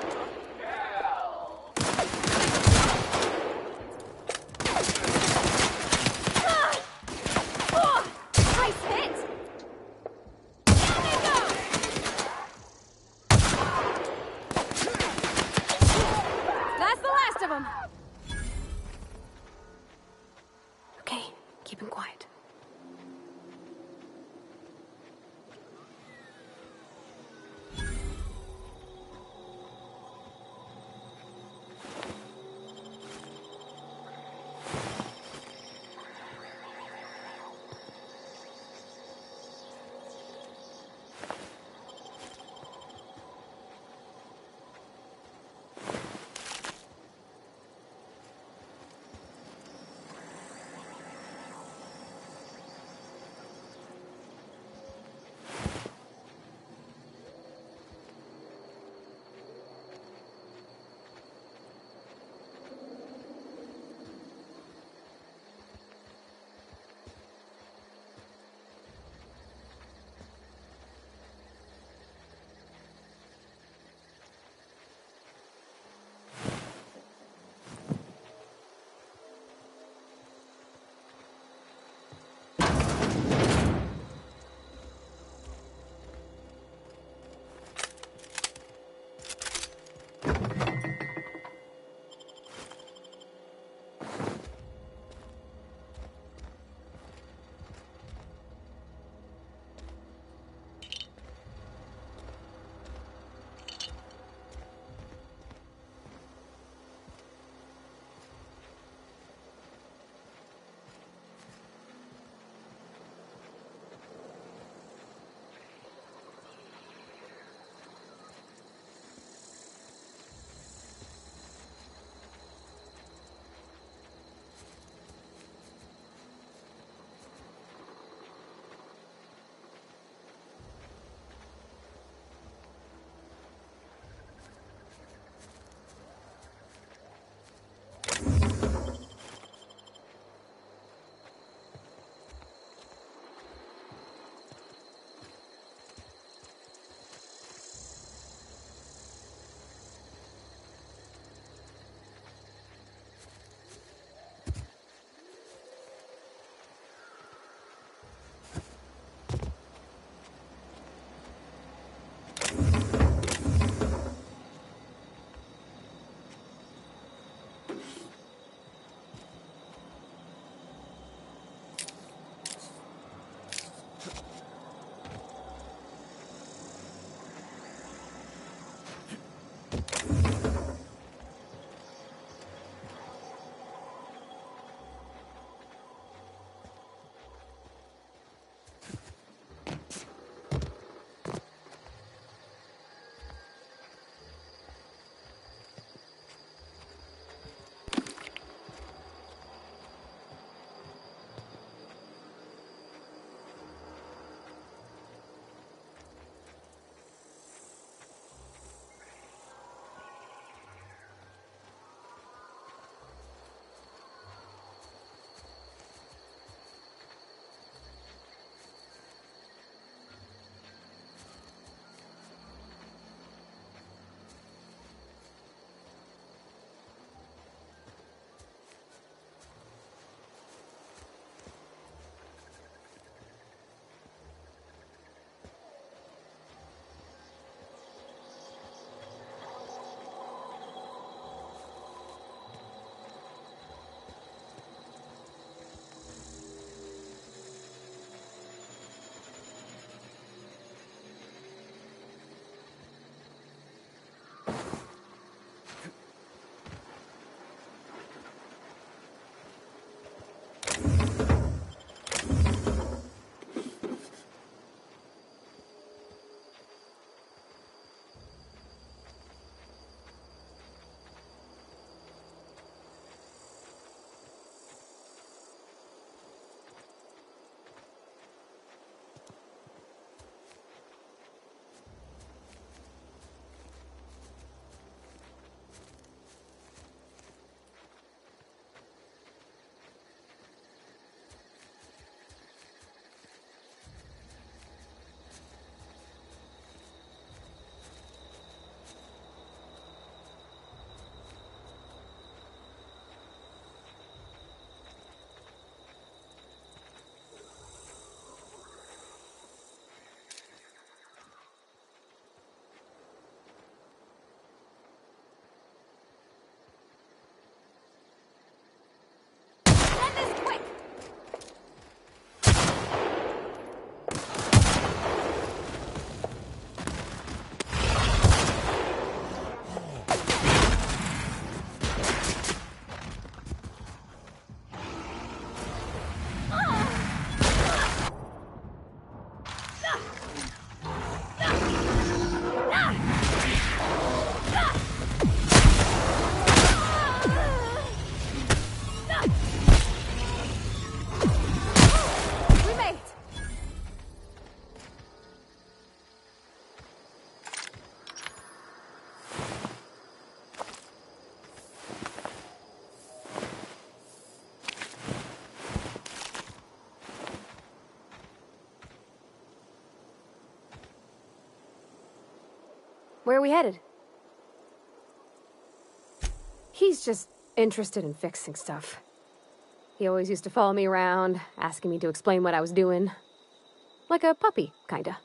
Nice hit! Down they go! That's the last of them!
Okay, keep him quiet. Where are we headed? He's just interested in fixing stuff. He always used to follow me around, asking me to explain what I was doing. Like a puppy, kinda.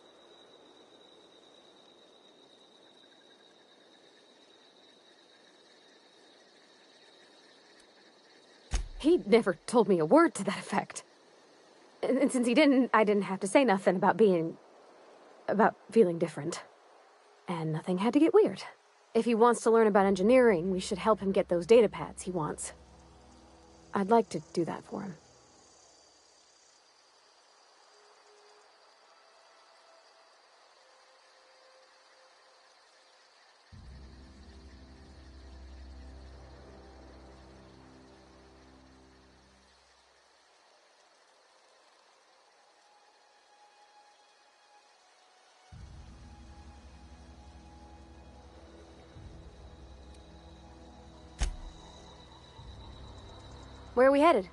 He never told me a word to that effect. And since he didn't, I didn't have to say nothing about feeling different. And nothing had to get weird. If he wants to learn about engineering, we should help him get those data pads he wants. I'd like to do that for him. Where are we headed?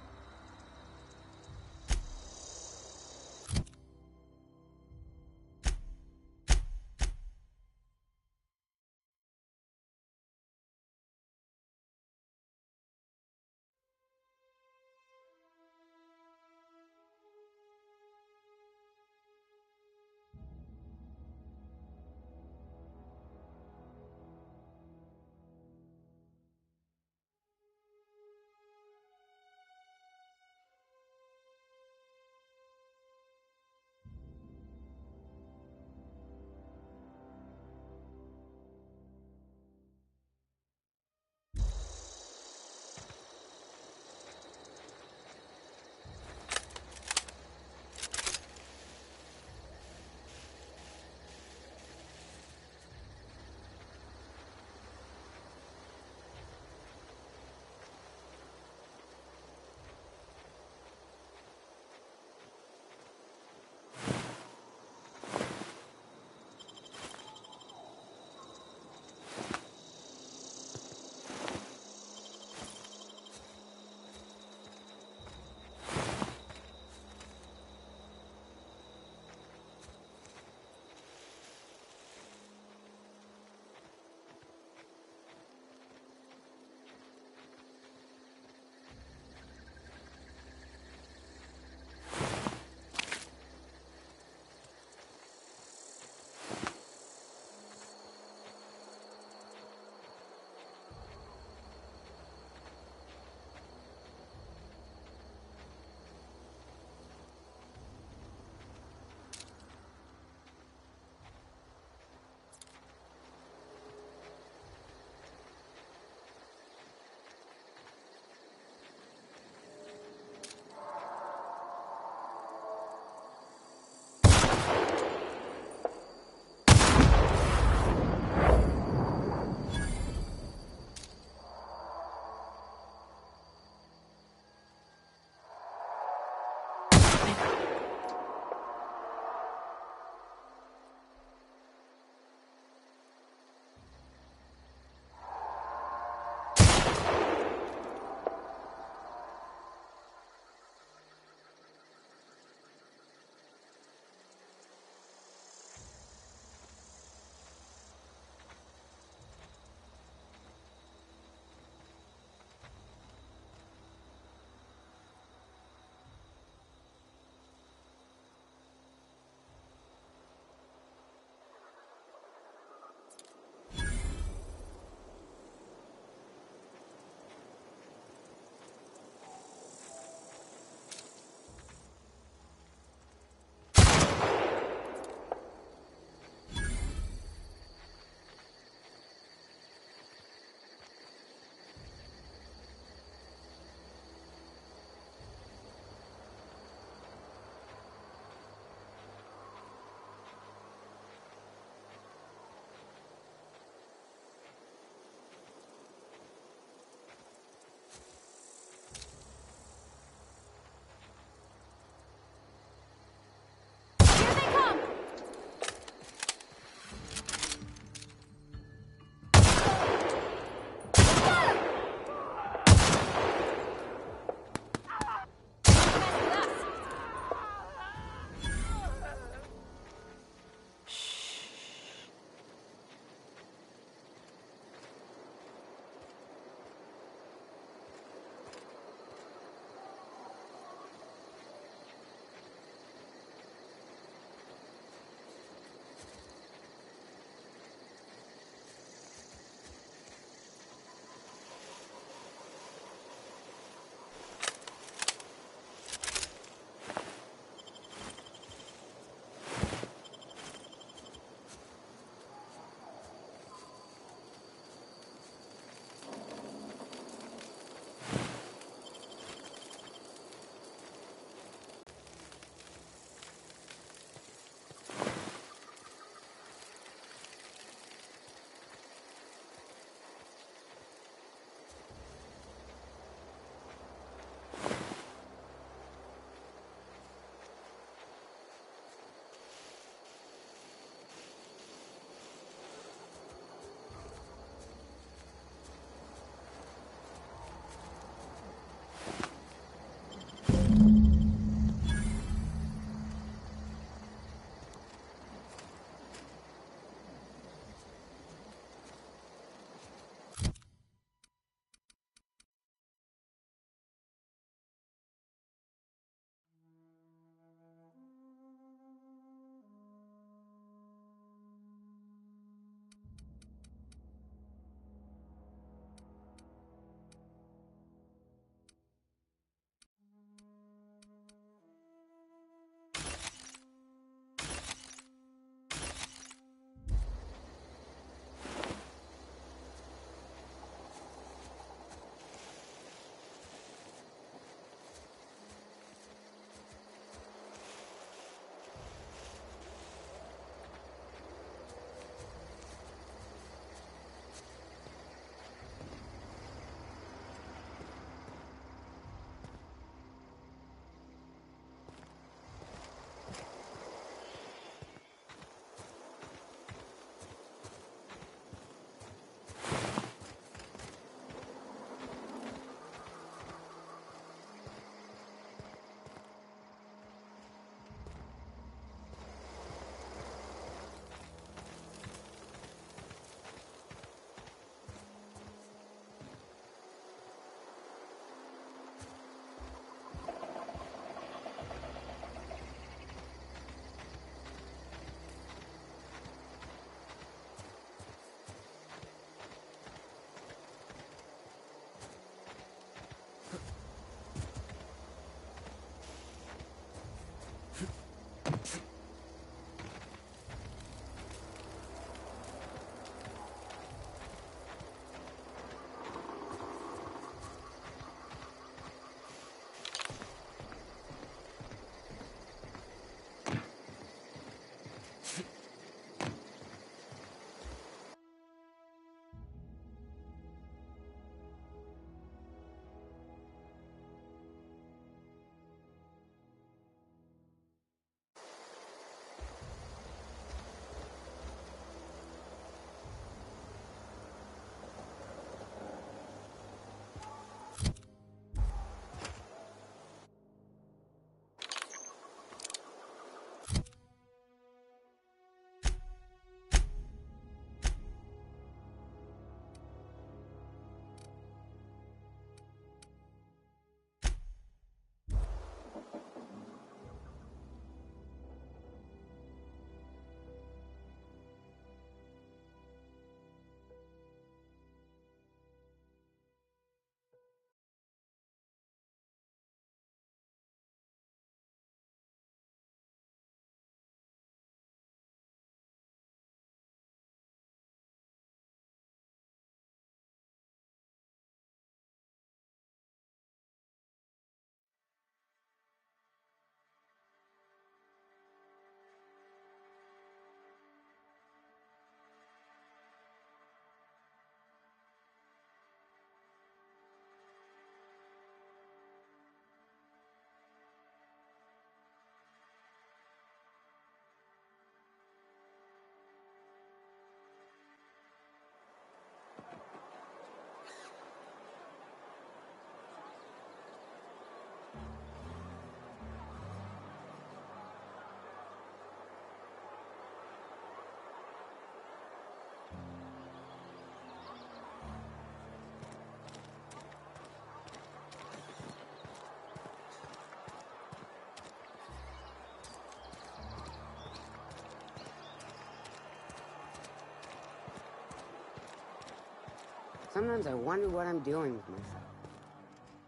Sometimes I wonder what I'm doing with myself.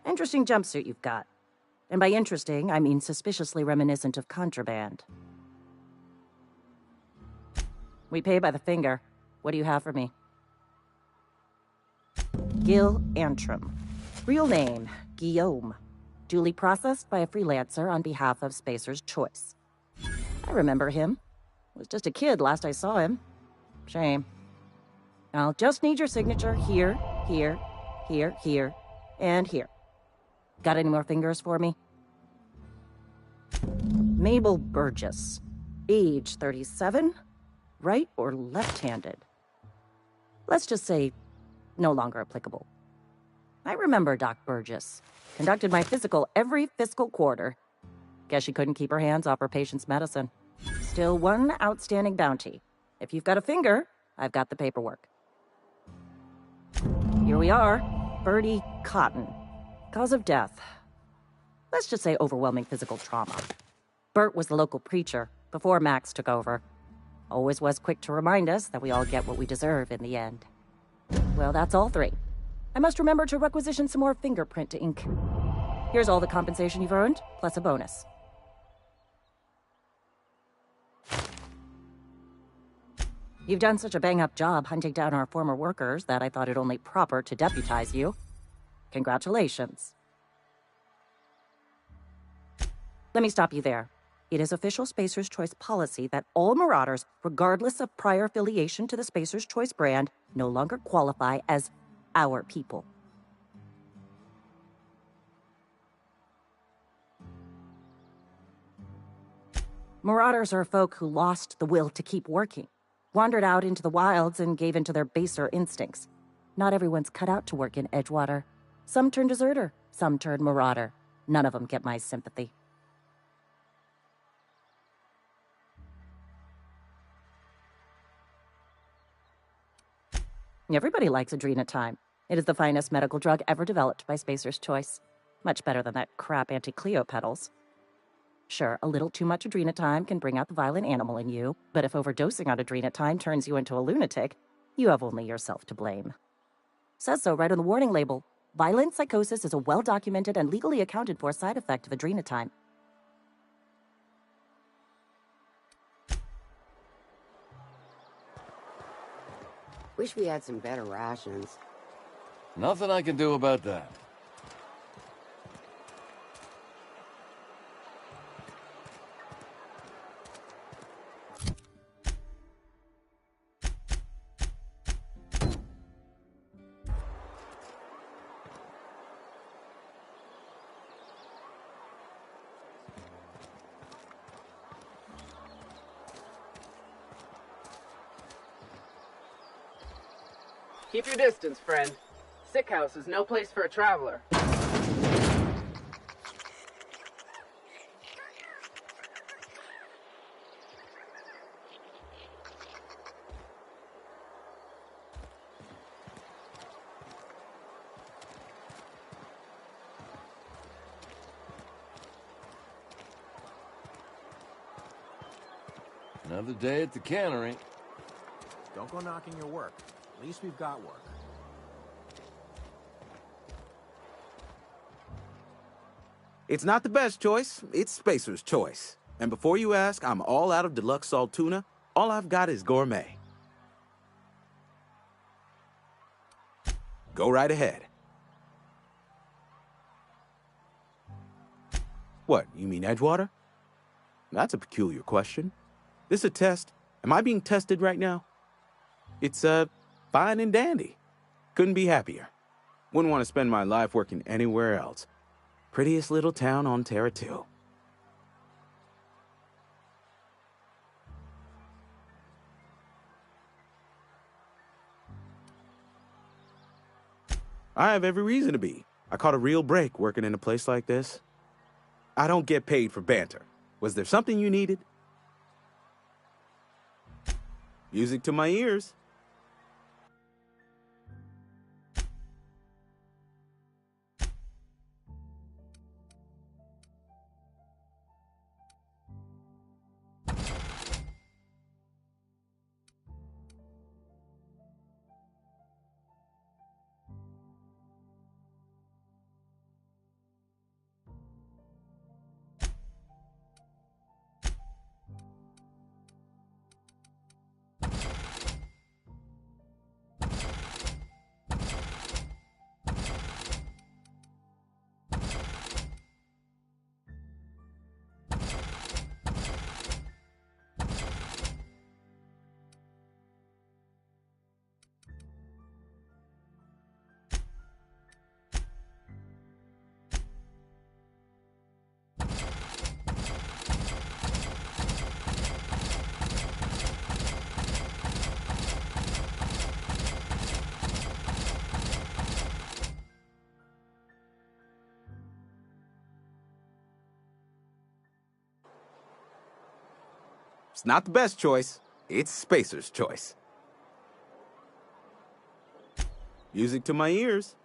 Interesting jumpsuit you've got. And by interesting, I mean suspiciously reminiscent of contraband. We pay by the finger. What do you have for me? Gil Antrim. Real name, Guillaume. Duly processed by a freelancer on behalf of Spacer's Choice. I remember him. Was just a kid last I saw him. Shame. I'll just need your signature here, here, here, here, and here. Got any more fingers for me? Mabel Burgess. Age 37? Right or left-handed? Let's just say no longer applicable. I remember Doc Burgess. Conducted my physical every fiscal quarter. Guess she couldn't keep her hands off her patient's medicine. Still one outstanding bounty. If you've got a finger, I've got the paperwork. Here we are. Bertie Cotton. Cause of death. Let's just say overwhelming physical trauma. Bert was the local preacher before Max took over. Always was quick to remind us that we all get what we deserve in the end. Well, that's all three. I must remember to requisition some more fingerprint to ink. Here's all the compensation you've earned, plus a bonus. You've done such a bang-up job hunting down our former workers that I thought it only proper to deputize you. Congratulations. Let me stop you there. It is official Spacer's Choice policy that all Marauders, regardless of prior affiliation to the Spacer's Choice brand, no longer qualify as our people. Marauders are folk who lost the will to keep working, wandered out into the wilds and gave into their baser instincts. Not everyone's cut out to work in Edgewater. Some turn deserter, some turn marauder. None of them get my sympathy. Everybody likes Adrenatime. It is the finest medical drug ever developed by Spacer's Choice. Much better than that crap anti-Cleo pedals. Sure, a little too much Adrenatime can bring out the violent animal in you, but if overdosing on Adrenatime turns you into a lunatic, you have only yourself to blame. Says so right on the warning label. Violent psychosis is a well-documented and legally accounted for side effect of Adrenatime.
Wish we had some better rations.
Nothing I can do about that.
Keep your distance, friend. Sick house is no place for a traveler.
Another day at the cannery.
Don't go knocking your work. At least we've got work.
It's not the best choice, it's Spacer's Choice. And before you ask, I'm all out of deluxe salt tuna. All I've got is gourmet. Go right ahead. What, you mean Edgewater? That's a peculiar question. This a test? Am I being tested right now? It's, fine and dandy. Couldn't be happier. Wouldn't want to spend my life working anywhere else. Prettiest little town on Terra 2. I have every reason to be. I caught a real break working in a place like this. I don't get paid for banter. Was there something you needed? Music to my ears. It's not the best choice. It's Spacer's choice. Music to my ears.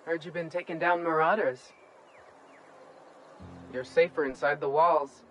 Heard you've been taking down marauders. You're safer inside the walls.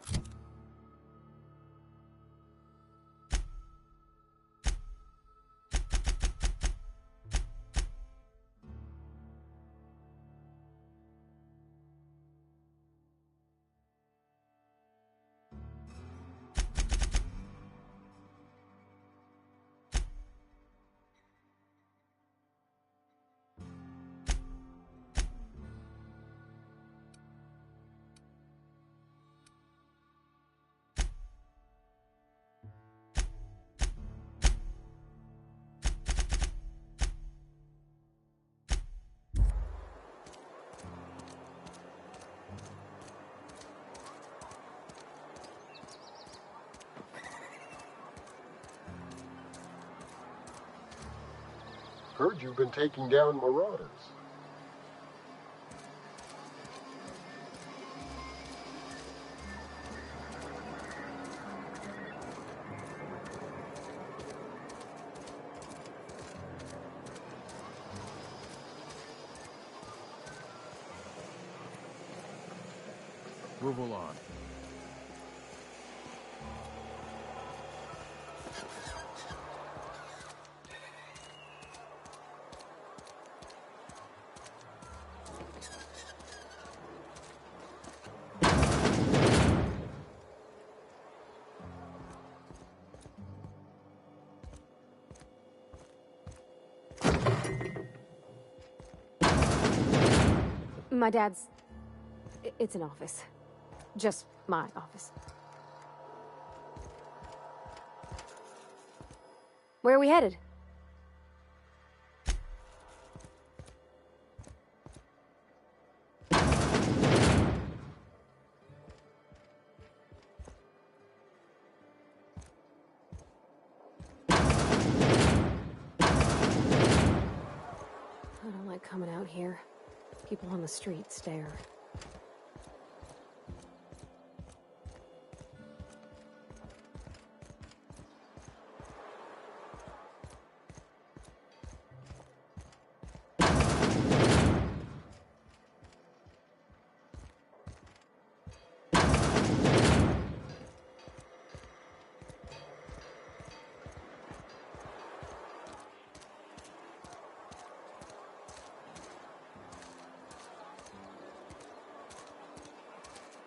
Heard you've been taking down marauders.
Move along.
My dad's... It's an office. Just my office. Where are we headed? I don't like coming out here. People on the street stare.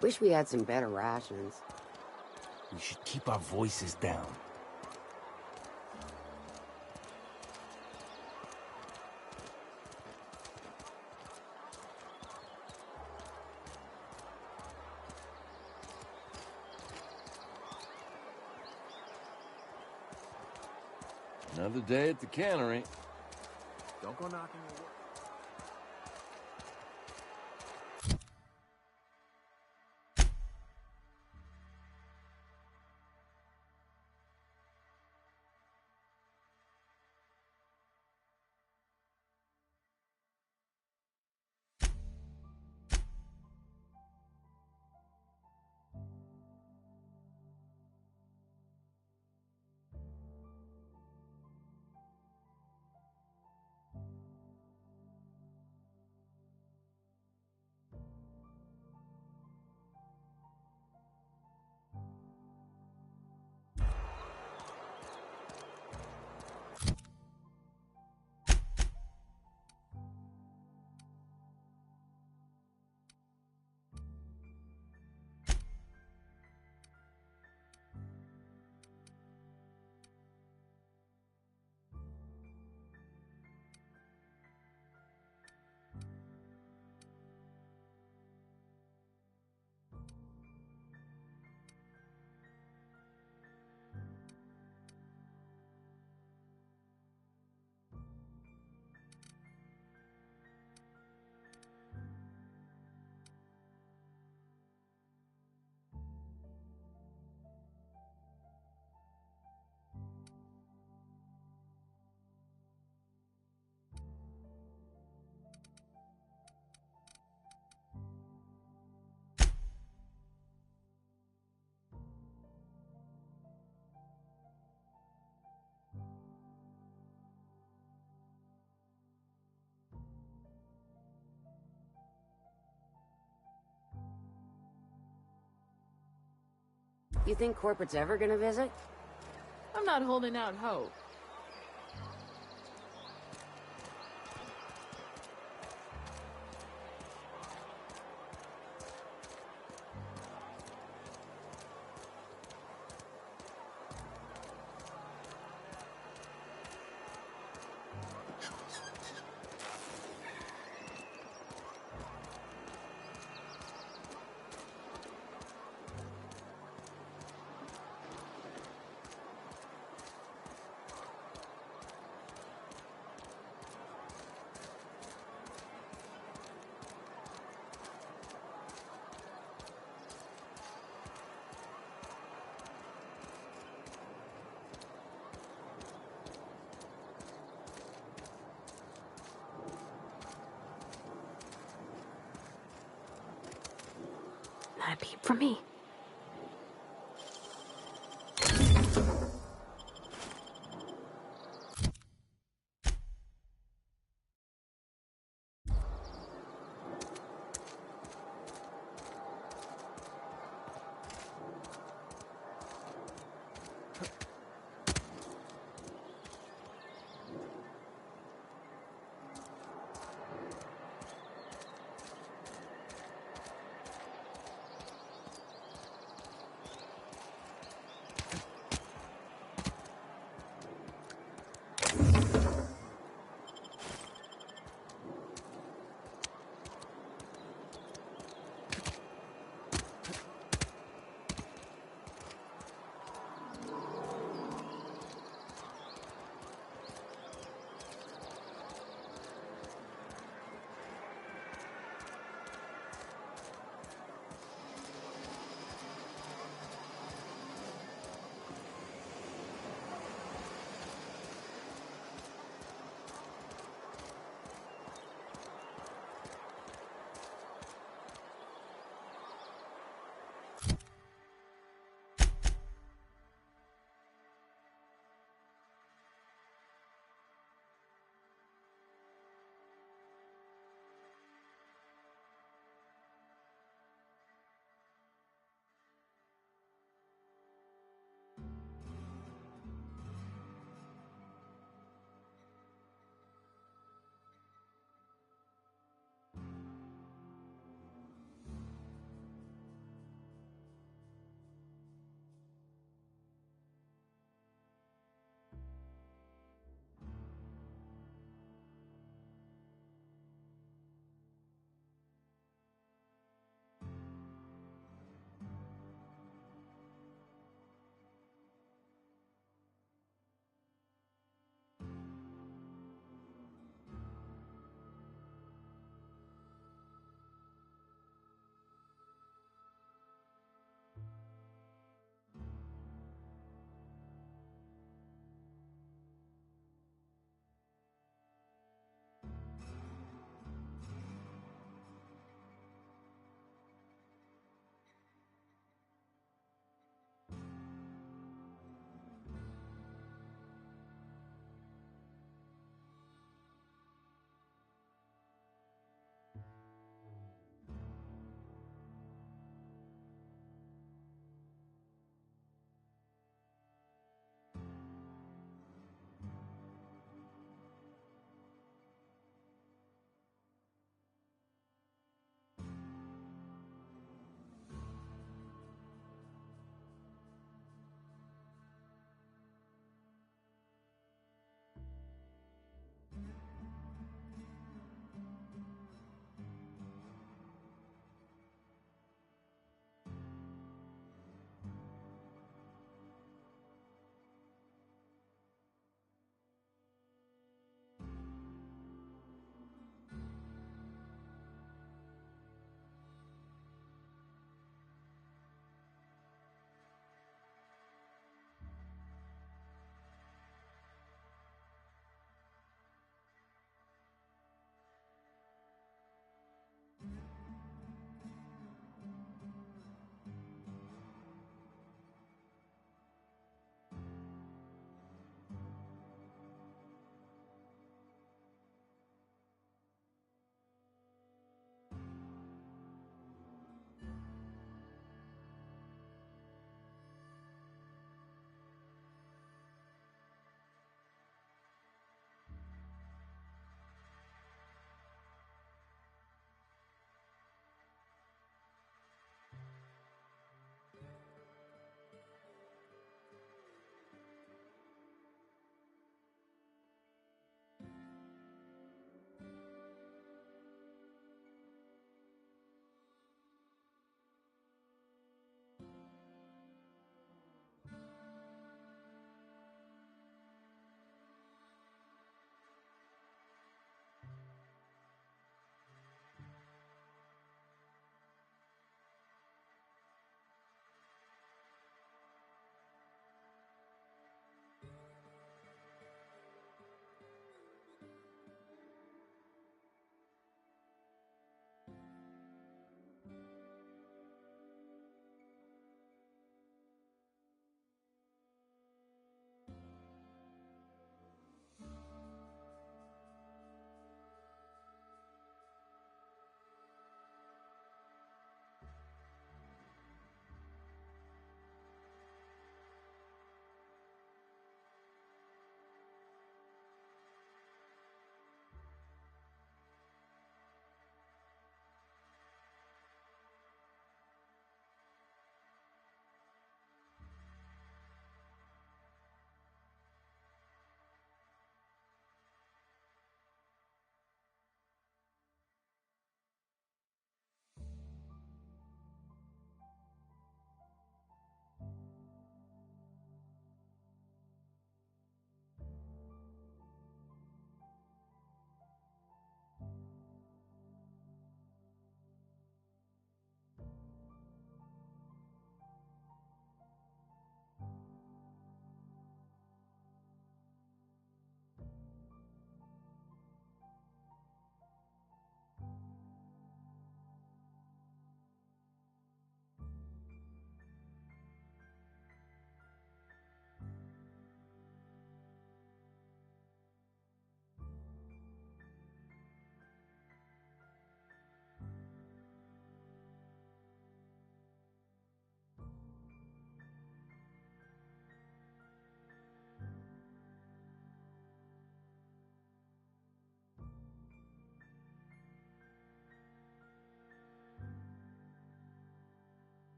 Wish we had some better rations.
We should keep our voices down. Another day at the cannery.
Don't go knocking your work.
You think corporate's ever gonna visit?
I'm not holding out hope.
Not a peep from me.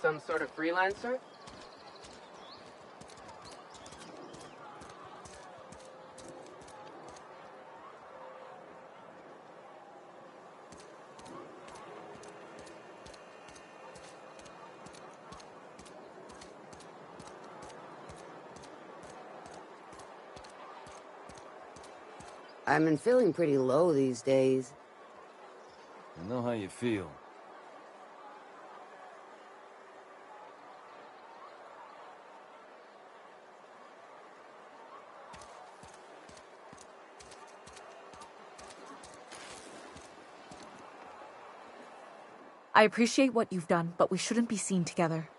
some sort of freelancer?
I've been feeling pretty low these days.
I know how you feel.
I appreciate what you've done, but we shouldn't be seen together.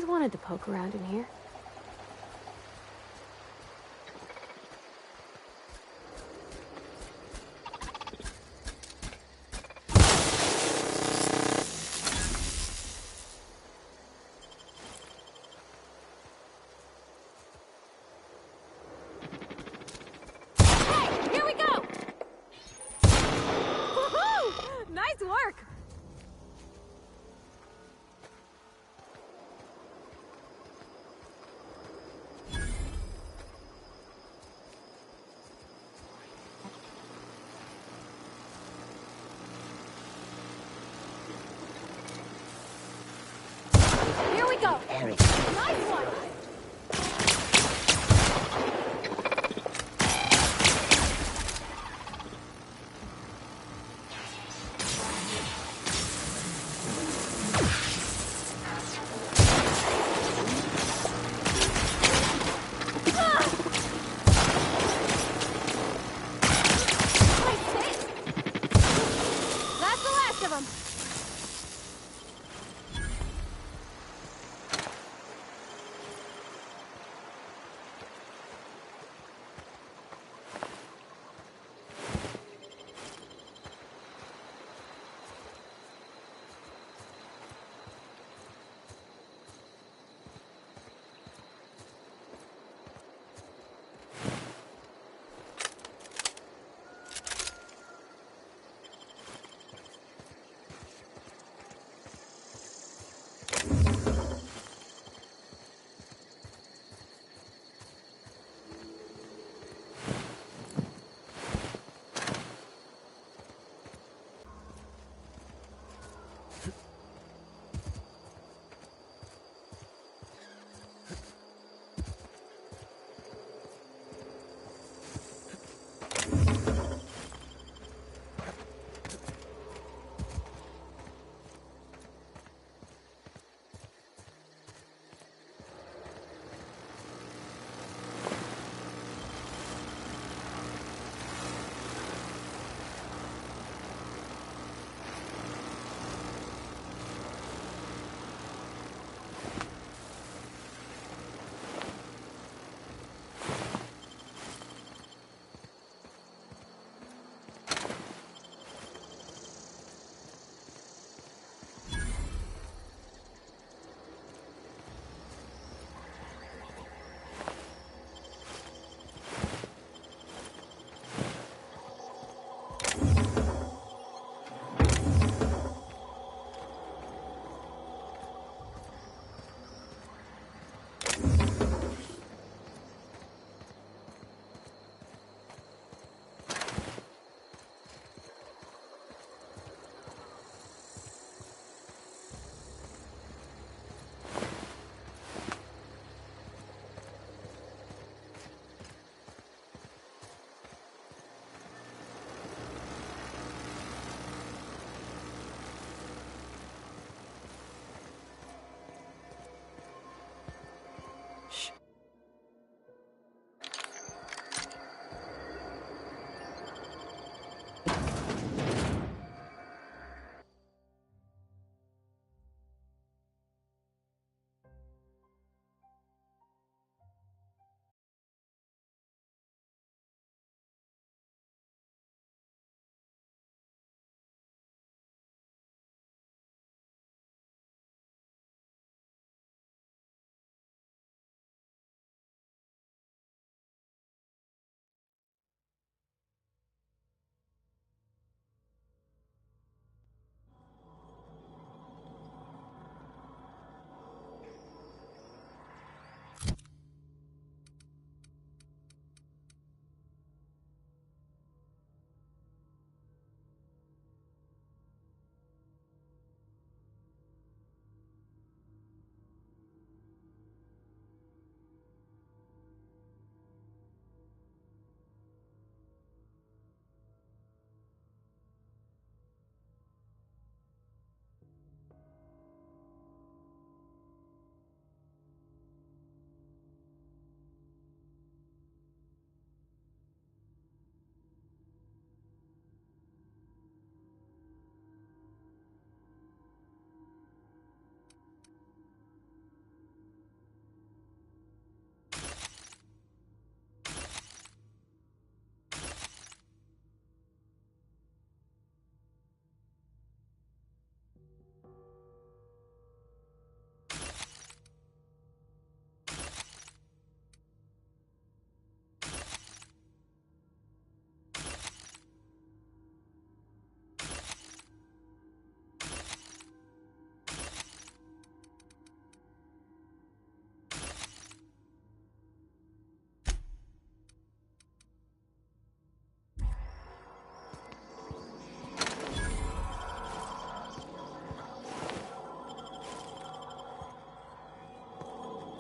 always wanted to poke around in here.
Here we go! Woohoo! Nice work! Here we go! Nice one! That's the last of them.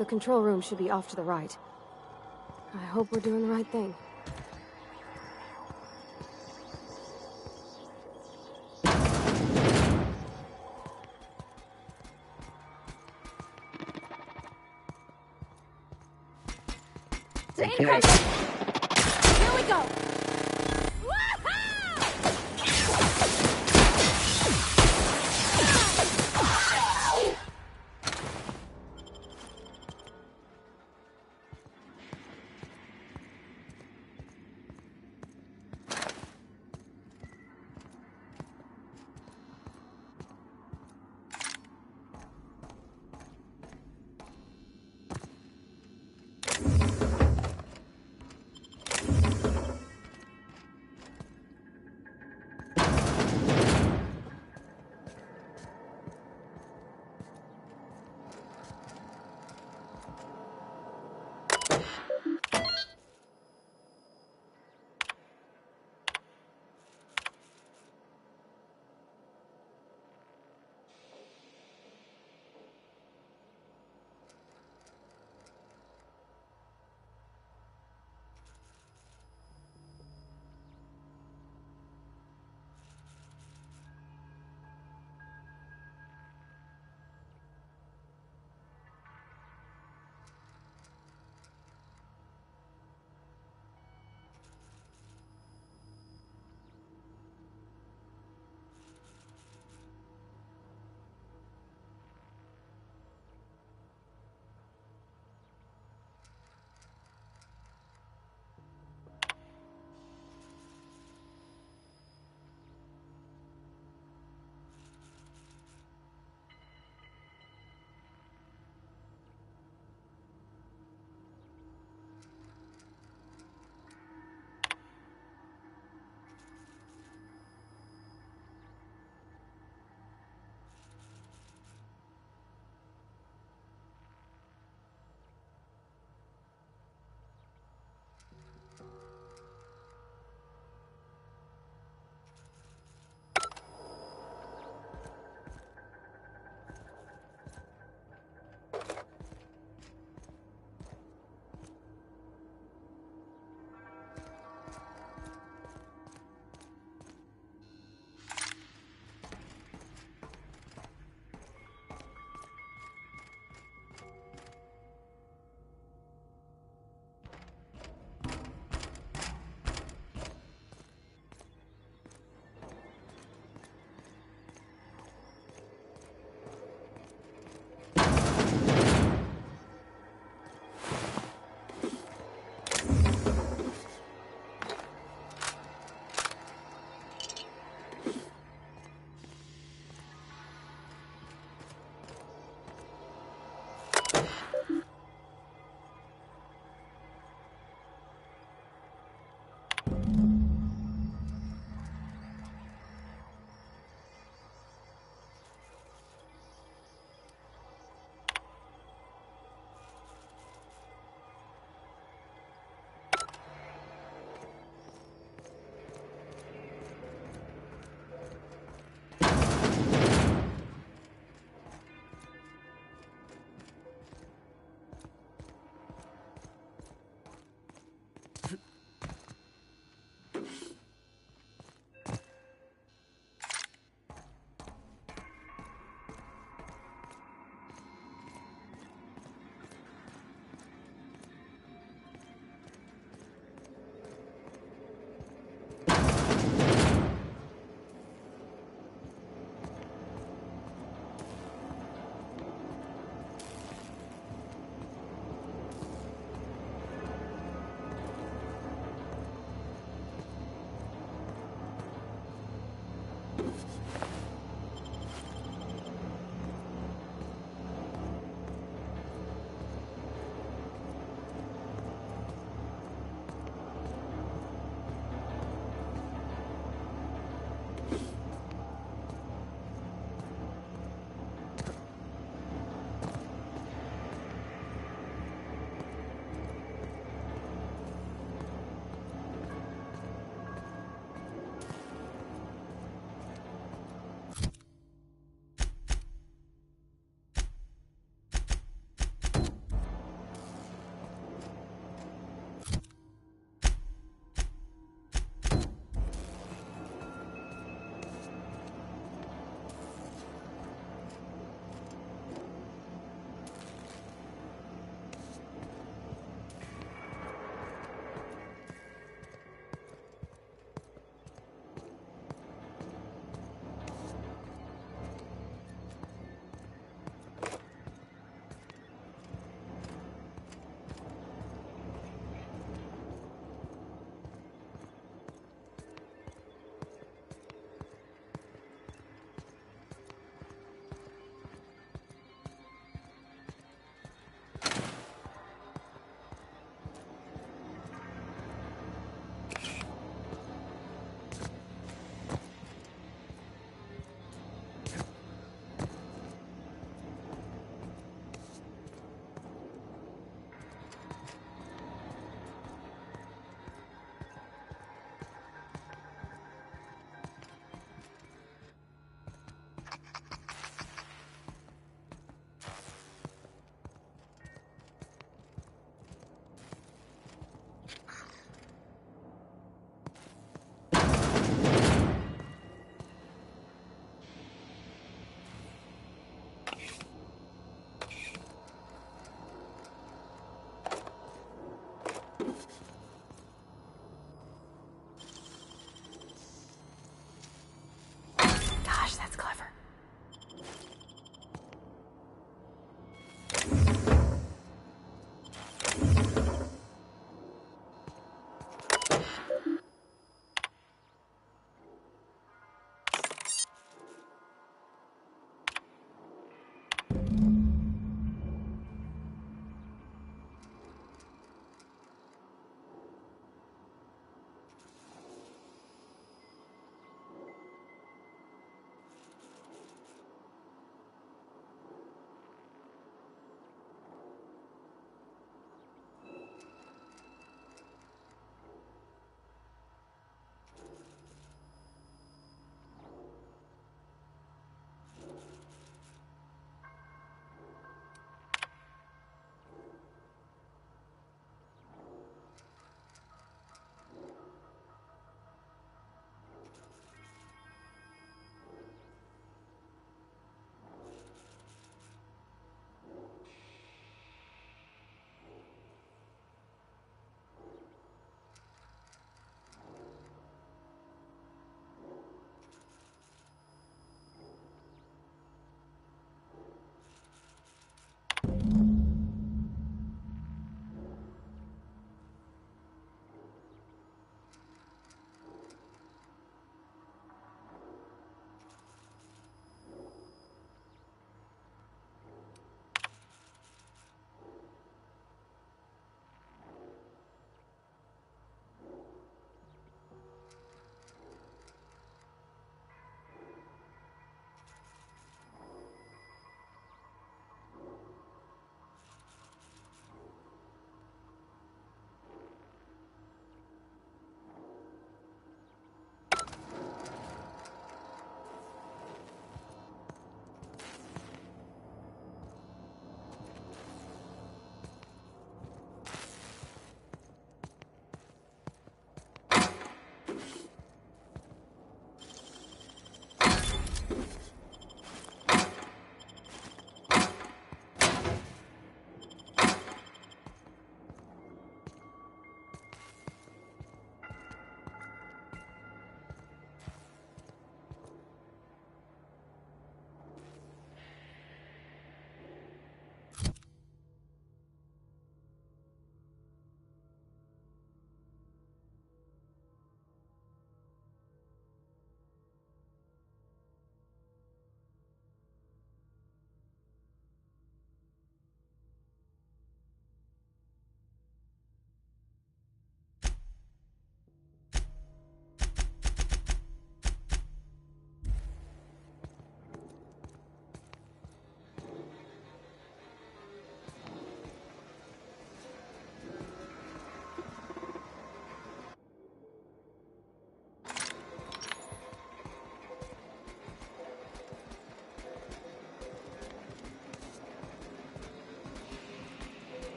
The control room should be off to the right. I hope we're doing the right thing.
Incoming! Here we go!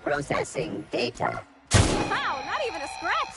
Processing data.
Wow, not even a scratch!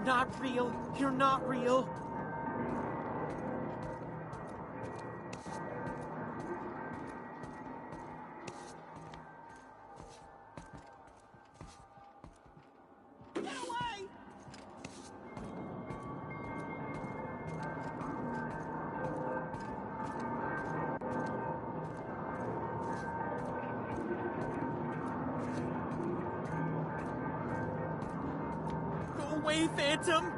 not real. You're not real. Go away, Phantom!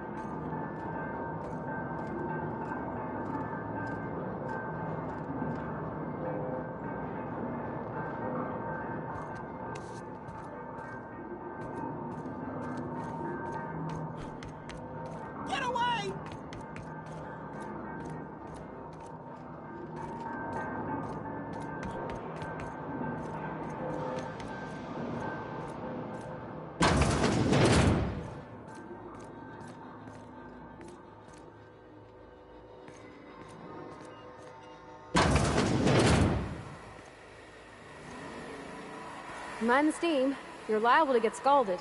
Get away!
Mind the steam. You're liable to get scalded.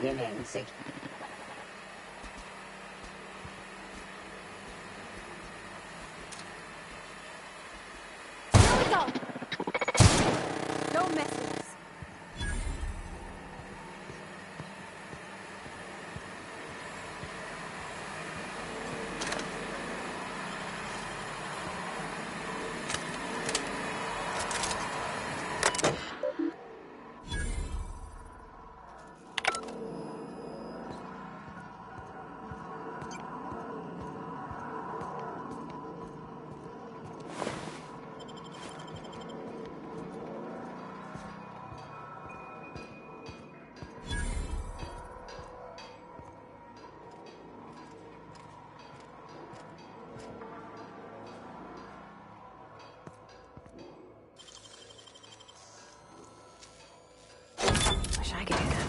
Beginning six.
Here we go! Don't mess with us.
Wish I could do that.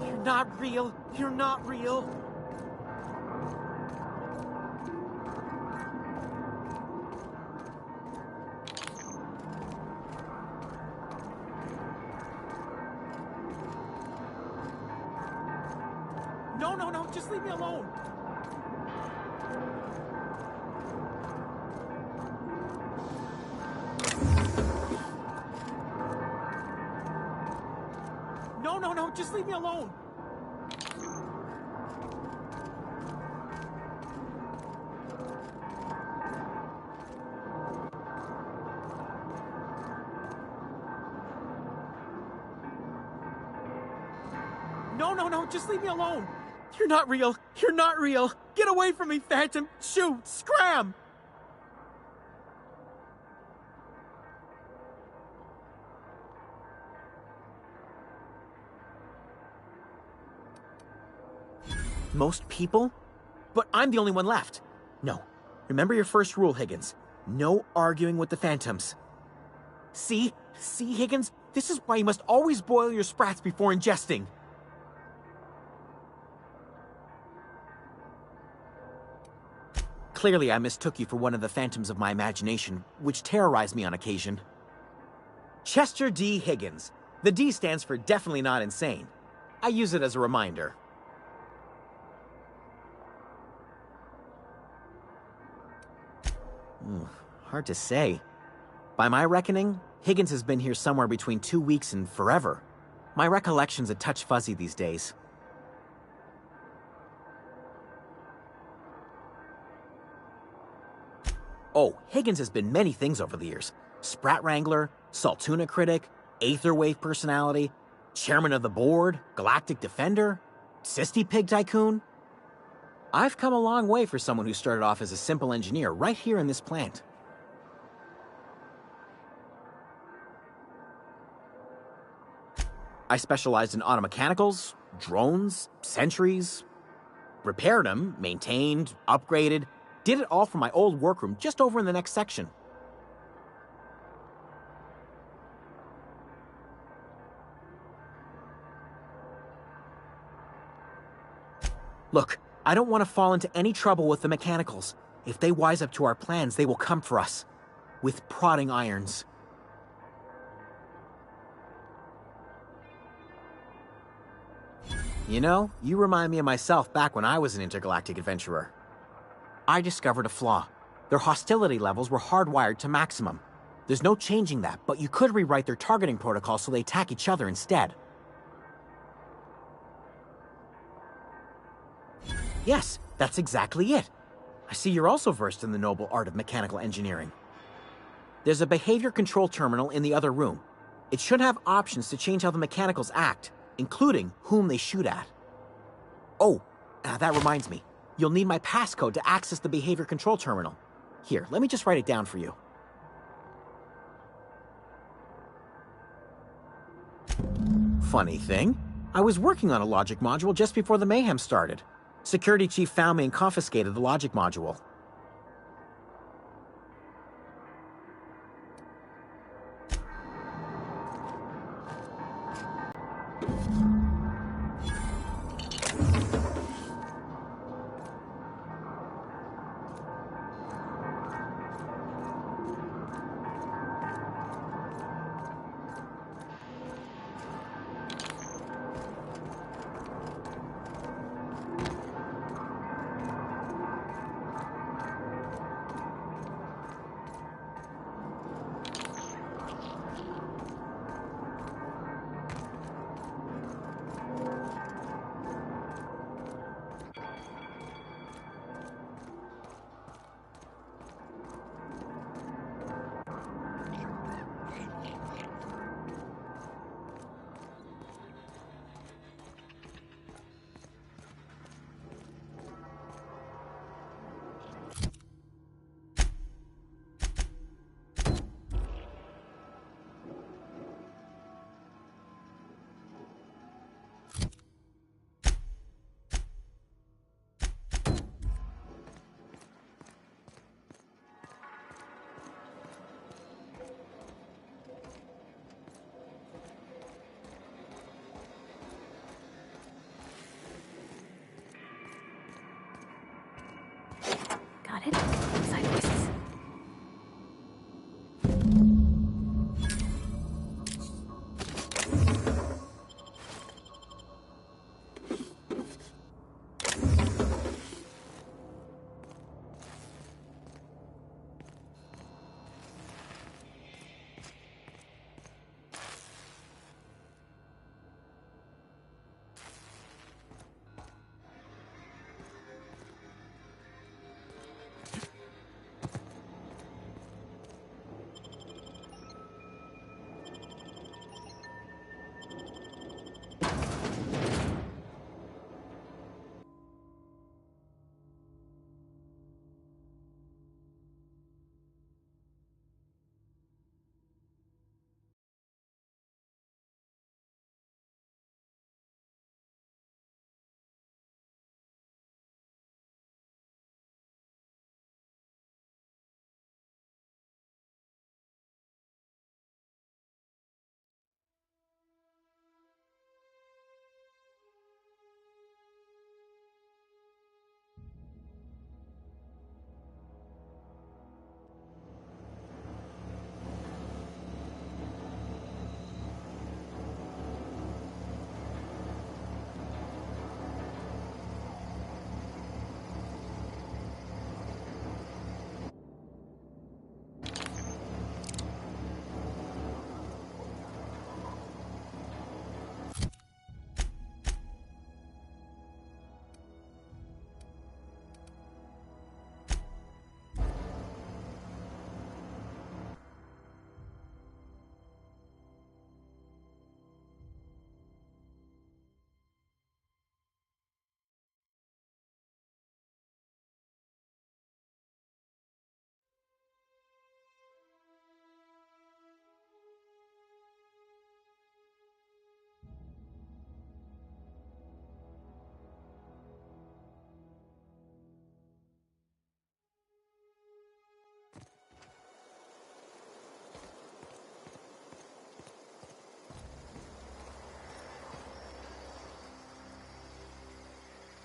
You're not real. You're not real. No, no, no, just leave me alone. No, no, no, just leave me alone. No, no, no, just leave me alone. You're not real. You're not real. Get away from me, Phantom. Shoot, scram. Most people? But I'm the only one left. No. Remember your first rule, Higgins. No arguing with the Phantoms. See? See, Higgins? This is why you must always boil your sprats before ingesting. Clearly, I mistook you for one of the phantoms of my imagination, which terrorized me on occasion. Chester D. Higgins. The D stands for definitely not insane. I use it as a reminder. Hard to say. By my reckoning, Higgins has been here somewhere between 2 weeks and forever. My recollection's a touch fuzzy these days. Oh, Higgins has been many things over the years. Sprat Wrangler, Saltuna Critic, Aetherwave Personality, Chairman of the Board, Galactic Defender, Sisty Pig Tycoon. I've come a long way for someone who started off as a simple engineer right here in this plant. I specialized in automechanicals, drones, sentries, repaired them, maintained, upgraded, Did it all from my old workroom just over in the next section. Look, I don't want to fall into any trouble with the mechanicals. If they wise up to our plans, they will come for us. With prodding irons. You know, you remind me of myself back when I was an intergalactic adventurer. I discovered a flaw. Their hostility levels were hardwired to maximum. There's no changing that, but you could rewrite their targeting protocol so they attack each other instead. Yes, that's exactly it. I see you're also versed in the noble art of mechanical engineering. There's a behavior control terminal in the other room. It should have options to change how the mechanicals act, including whom they shoot at. Oh, that reminds me. You'll need my passcode to access the behavior control terminal. Here, let me just write it down for you. Funny thing, I was working on a logic module just before the mayhem started. Security chief found me and confiscated the logic module.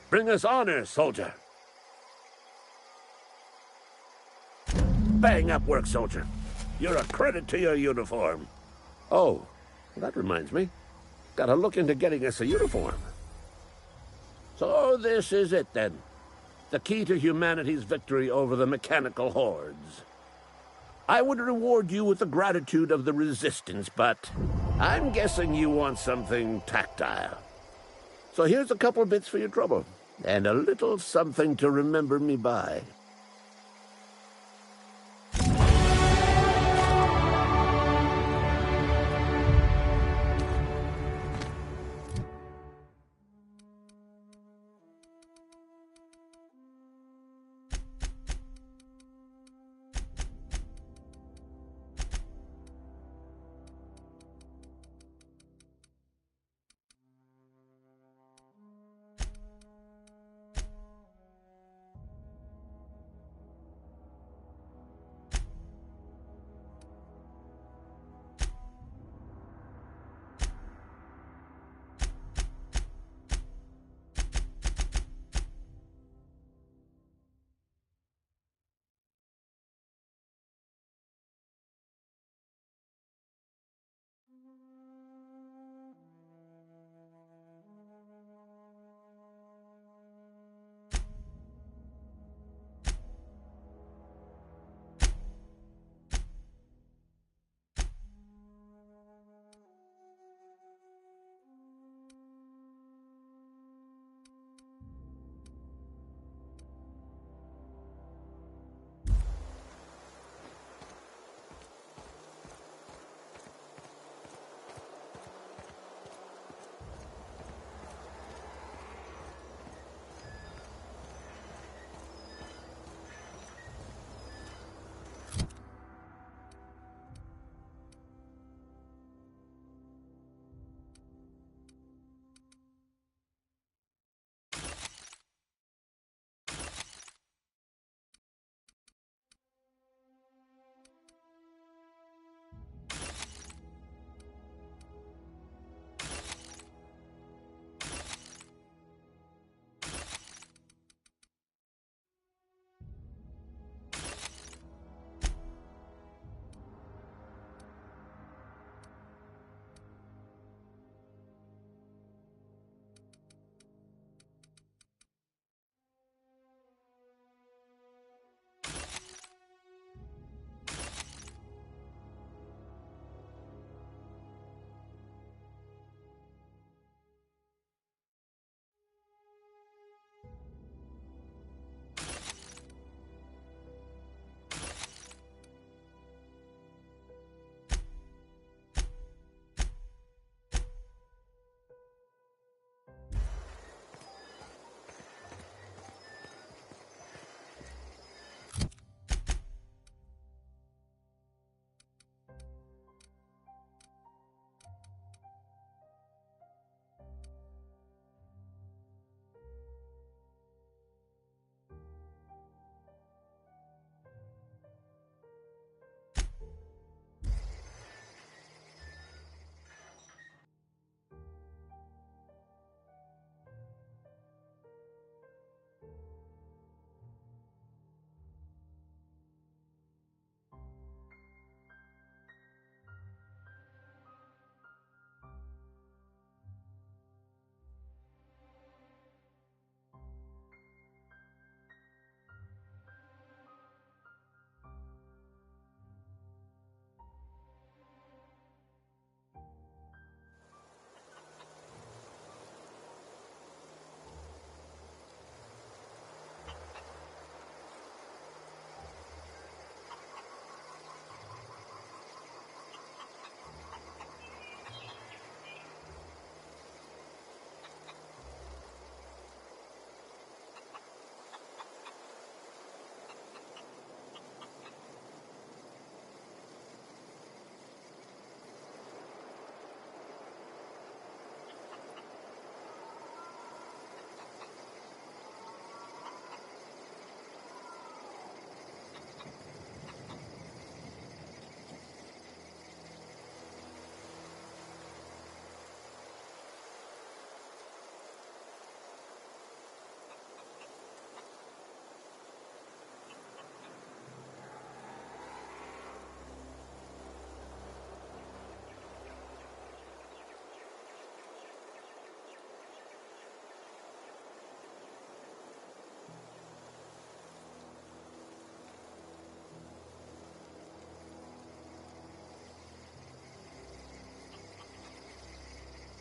Bring us honor, soldier. Bang up work, soldier. You're a credit to your uniform. Oh, that reminds me. Gotta look into getting us a uniform. So this is it, then. The key to humanity's victory over the mechanical hordes. I would reward you with the gratitude of the Resistance, but I'm guessing you want something tactile. So here's a couple of bits for your trouble, and a little something to remember me by.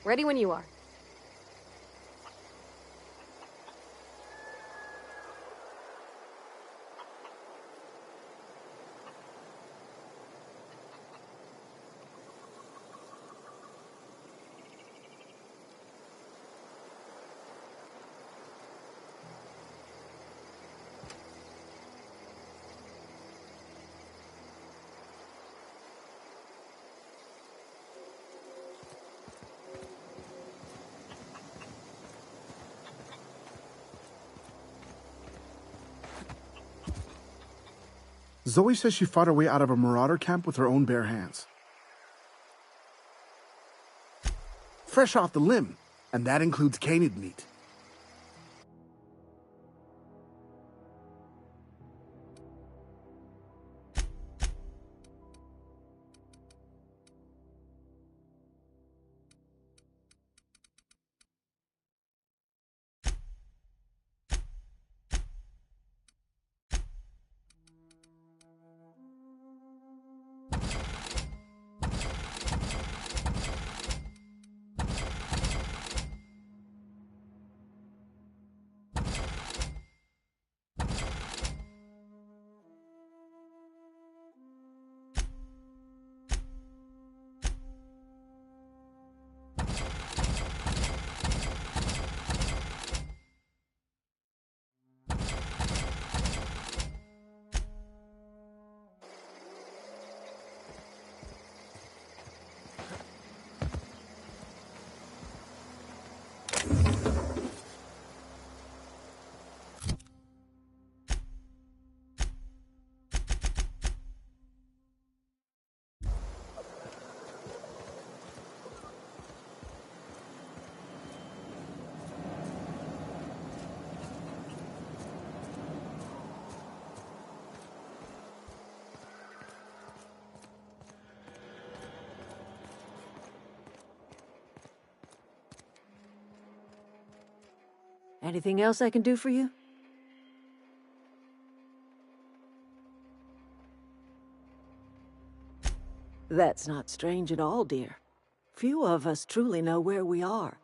Ready when you are.
Zoe says she fought her way out of a marauder camp with her own bare hands. Fresh off the limb, and that includes canid meat.
Anything else I can do for you? That's not strange at all, dear. Few of us truly know where we are.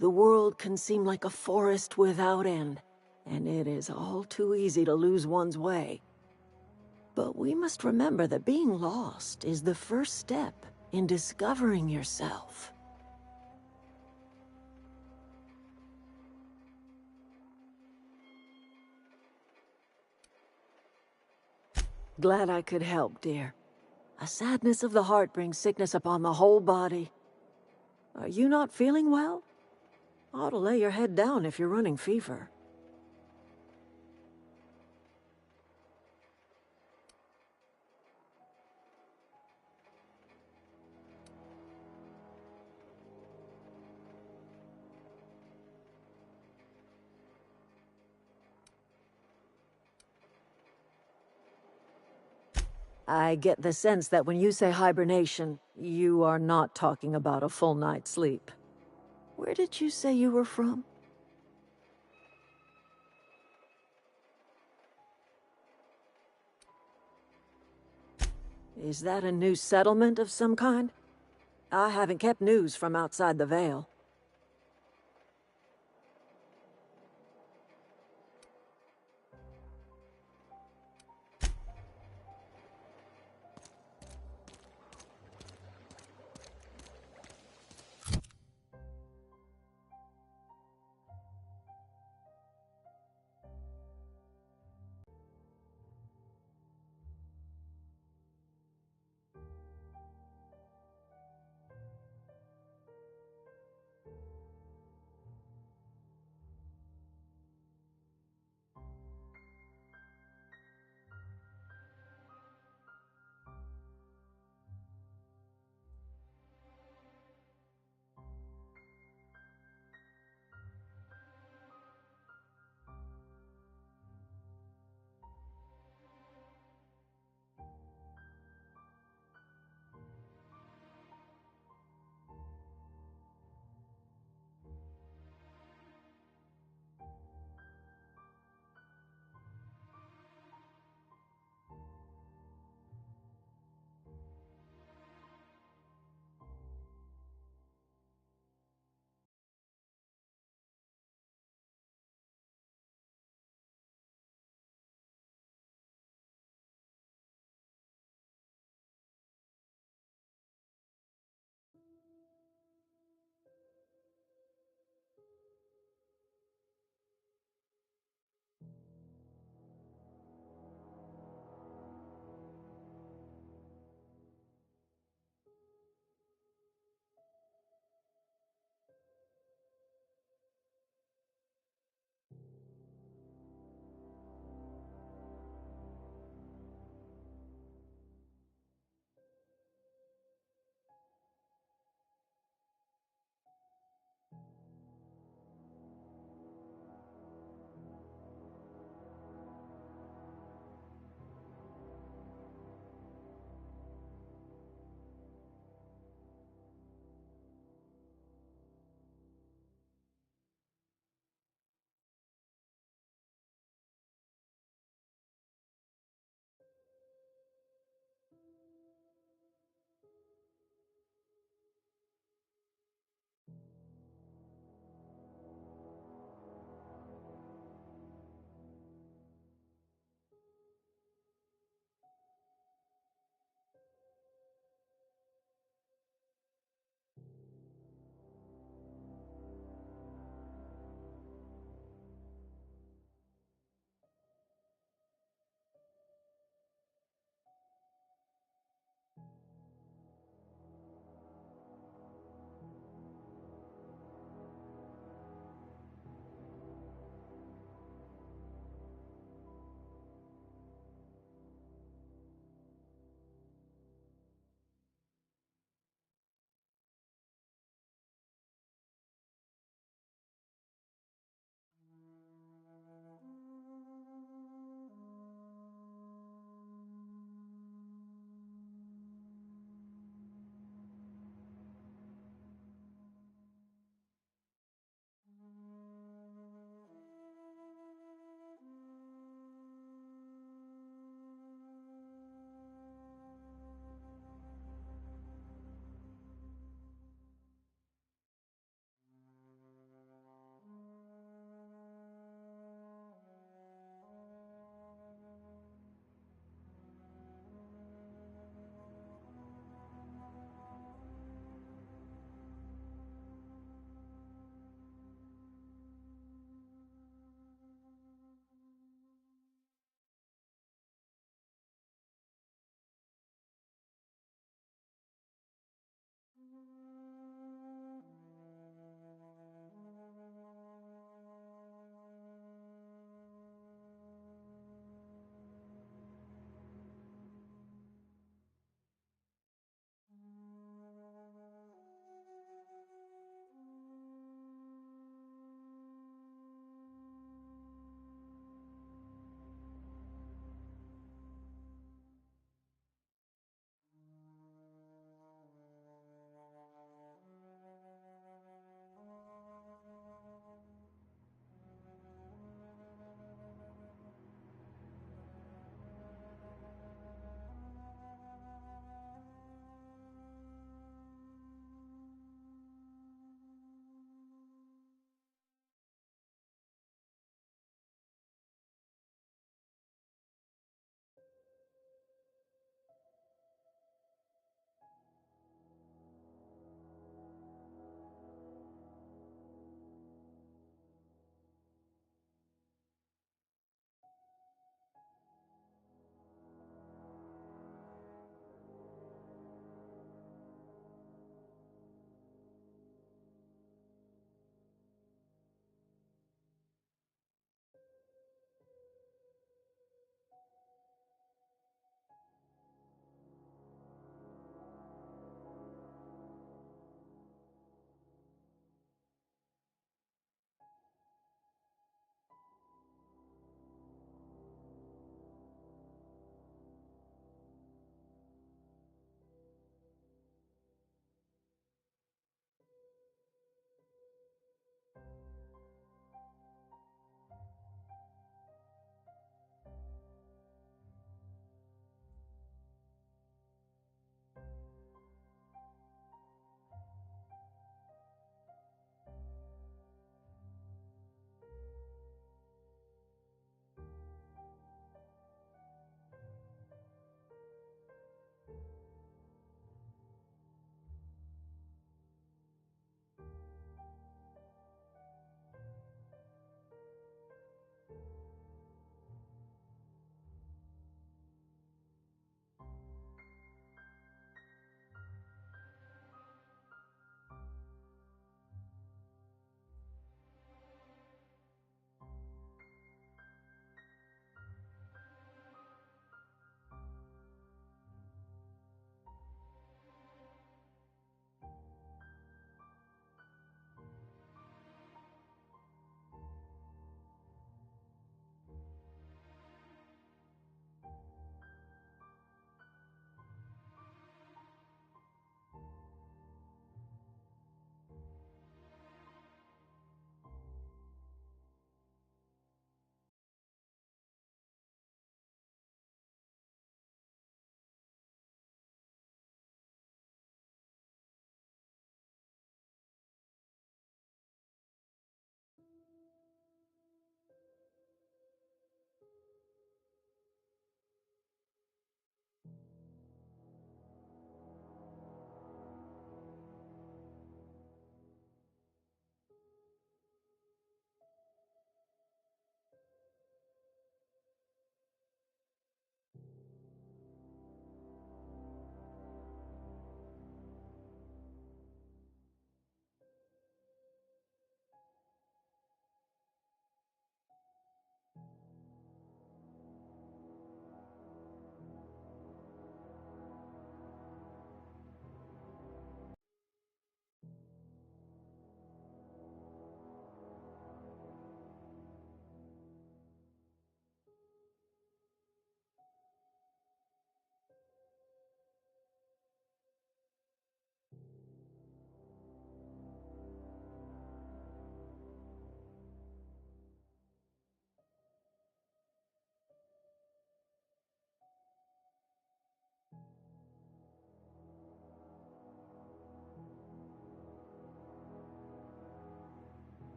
The world can seem like a forest without end, and it is all too easy to lose one's way. But we must remember that being lost is the first step in discovering yourself. Glad I could help, dear. A sadness of the heart brings sickness upon the whole body. Are you not feeling well? Ought to lay your head down if you're running fever. I get the sense that when you say hibernation, you are not talking about a full night's sleep. Where did you say you were from? Is that a new settlement of some kind? I haven't kept news from outside the Vale.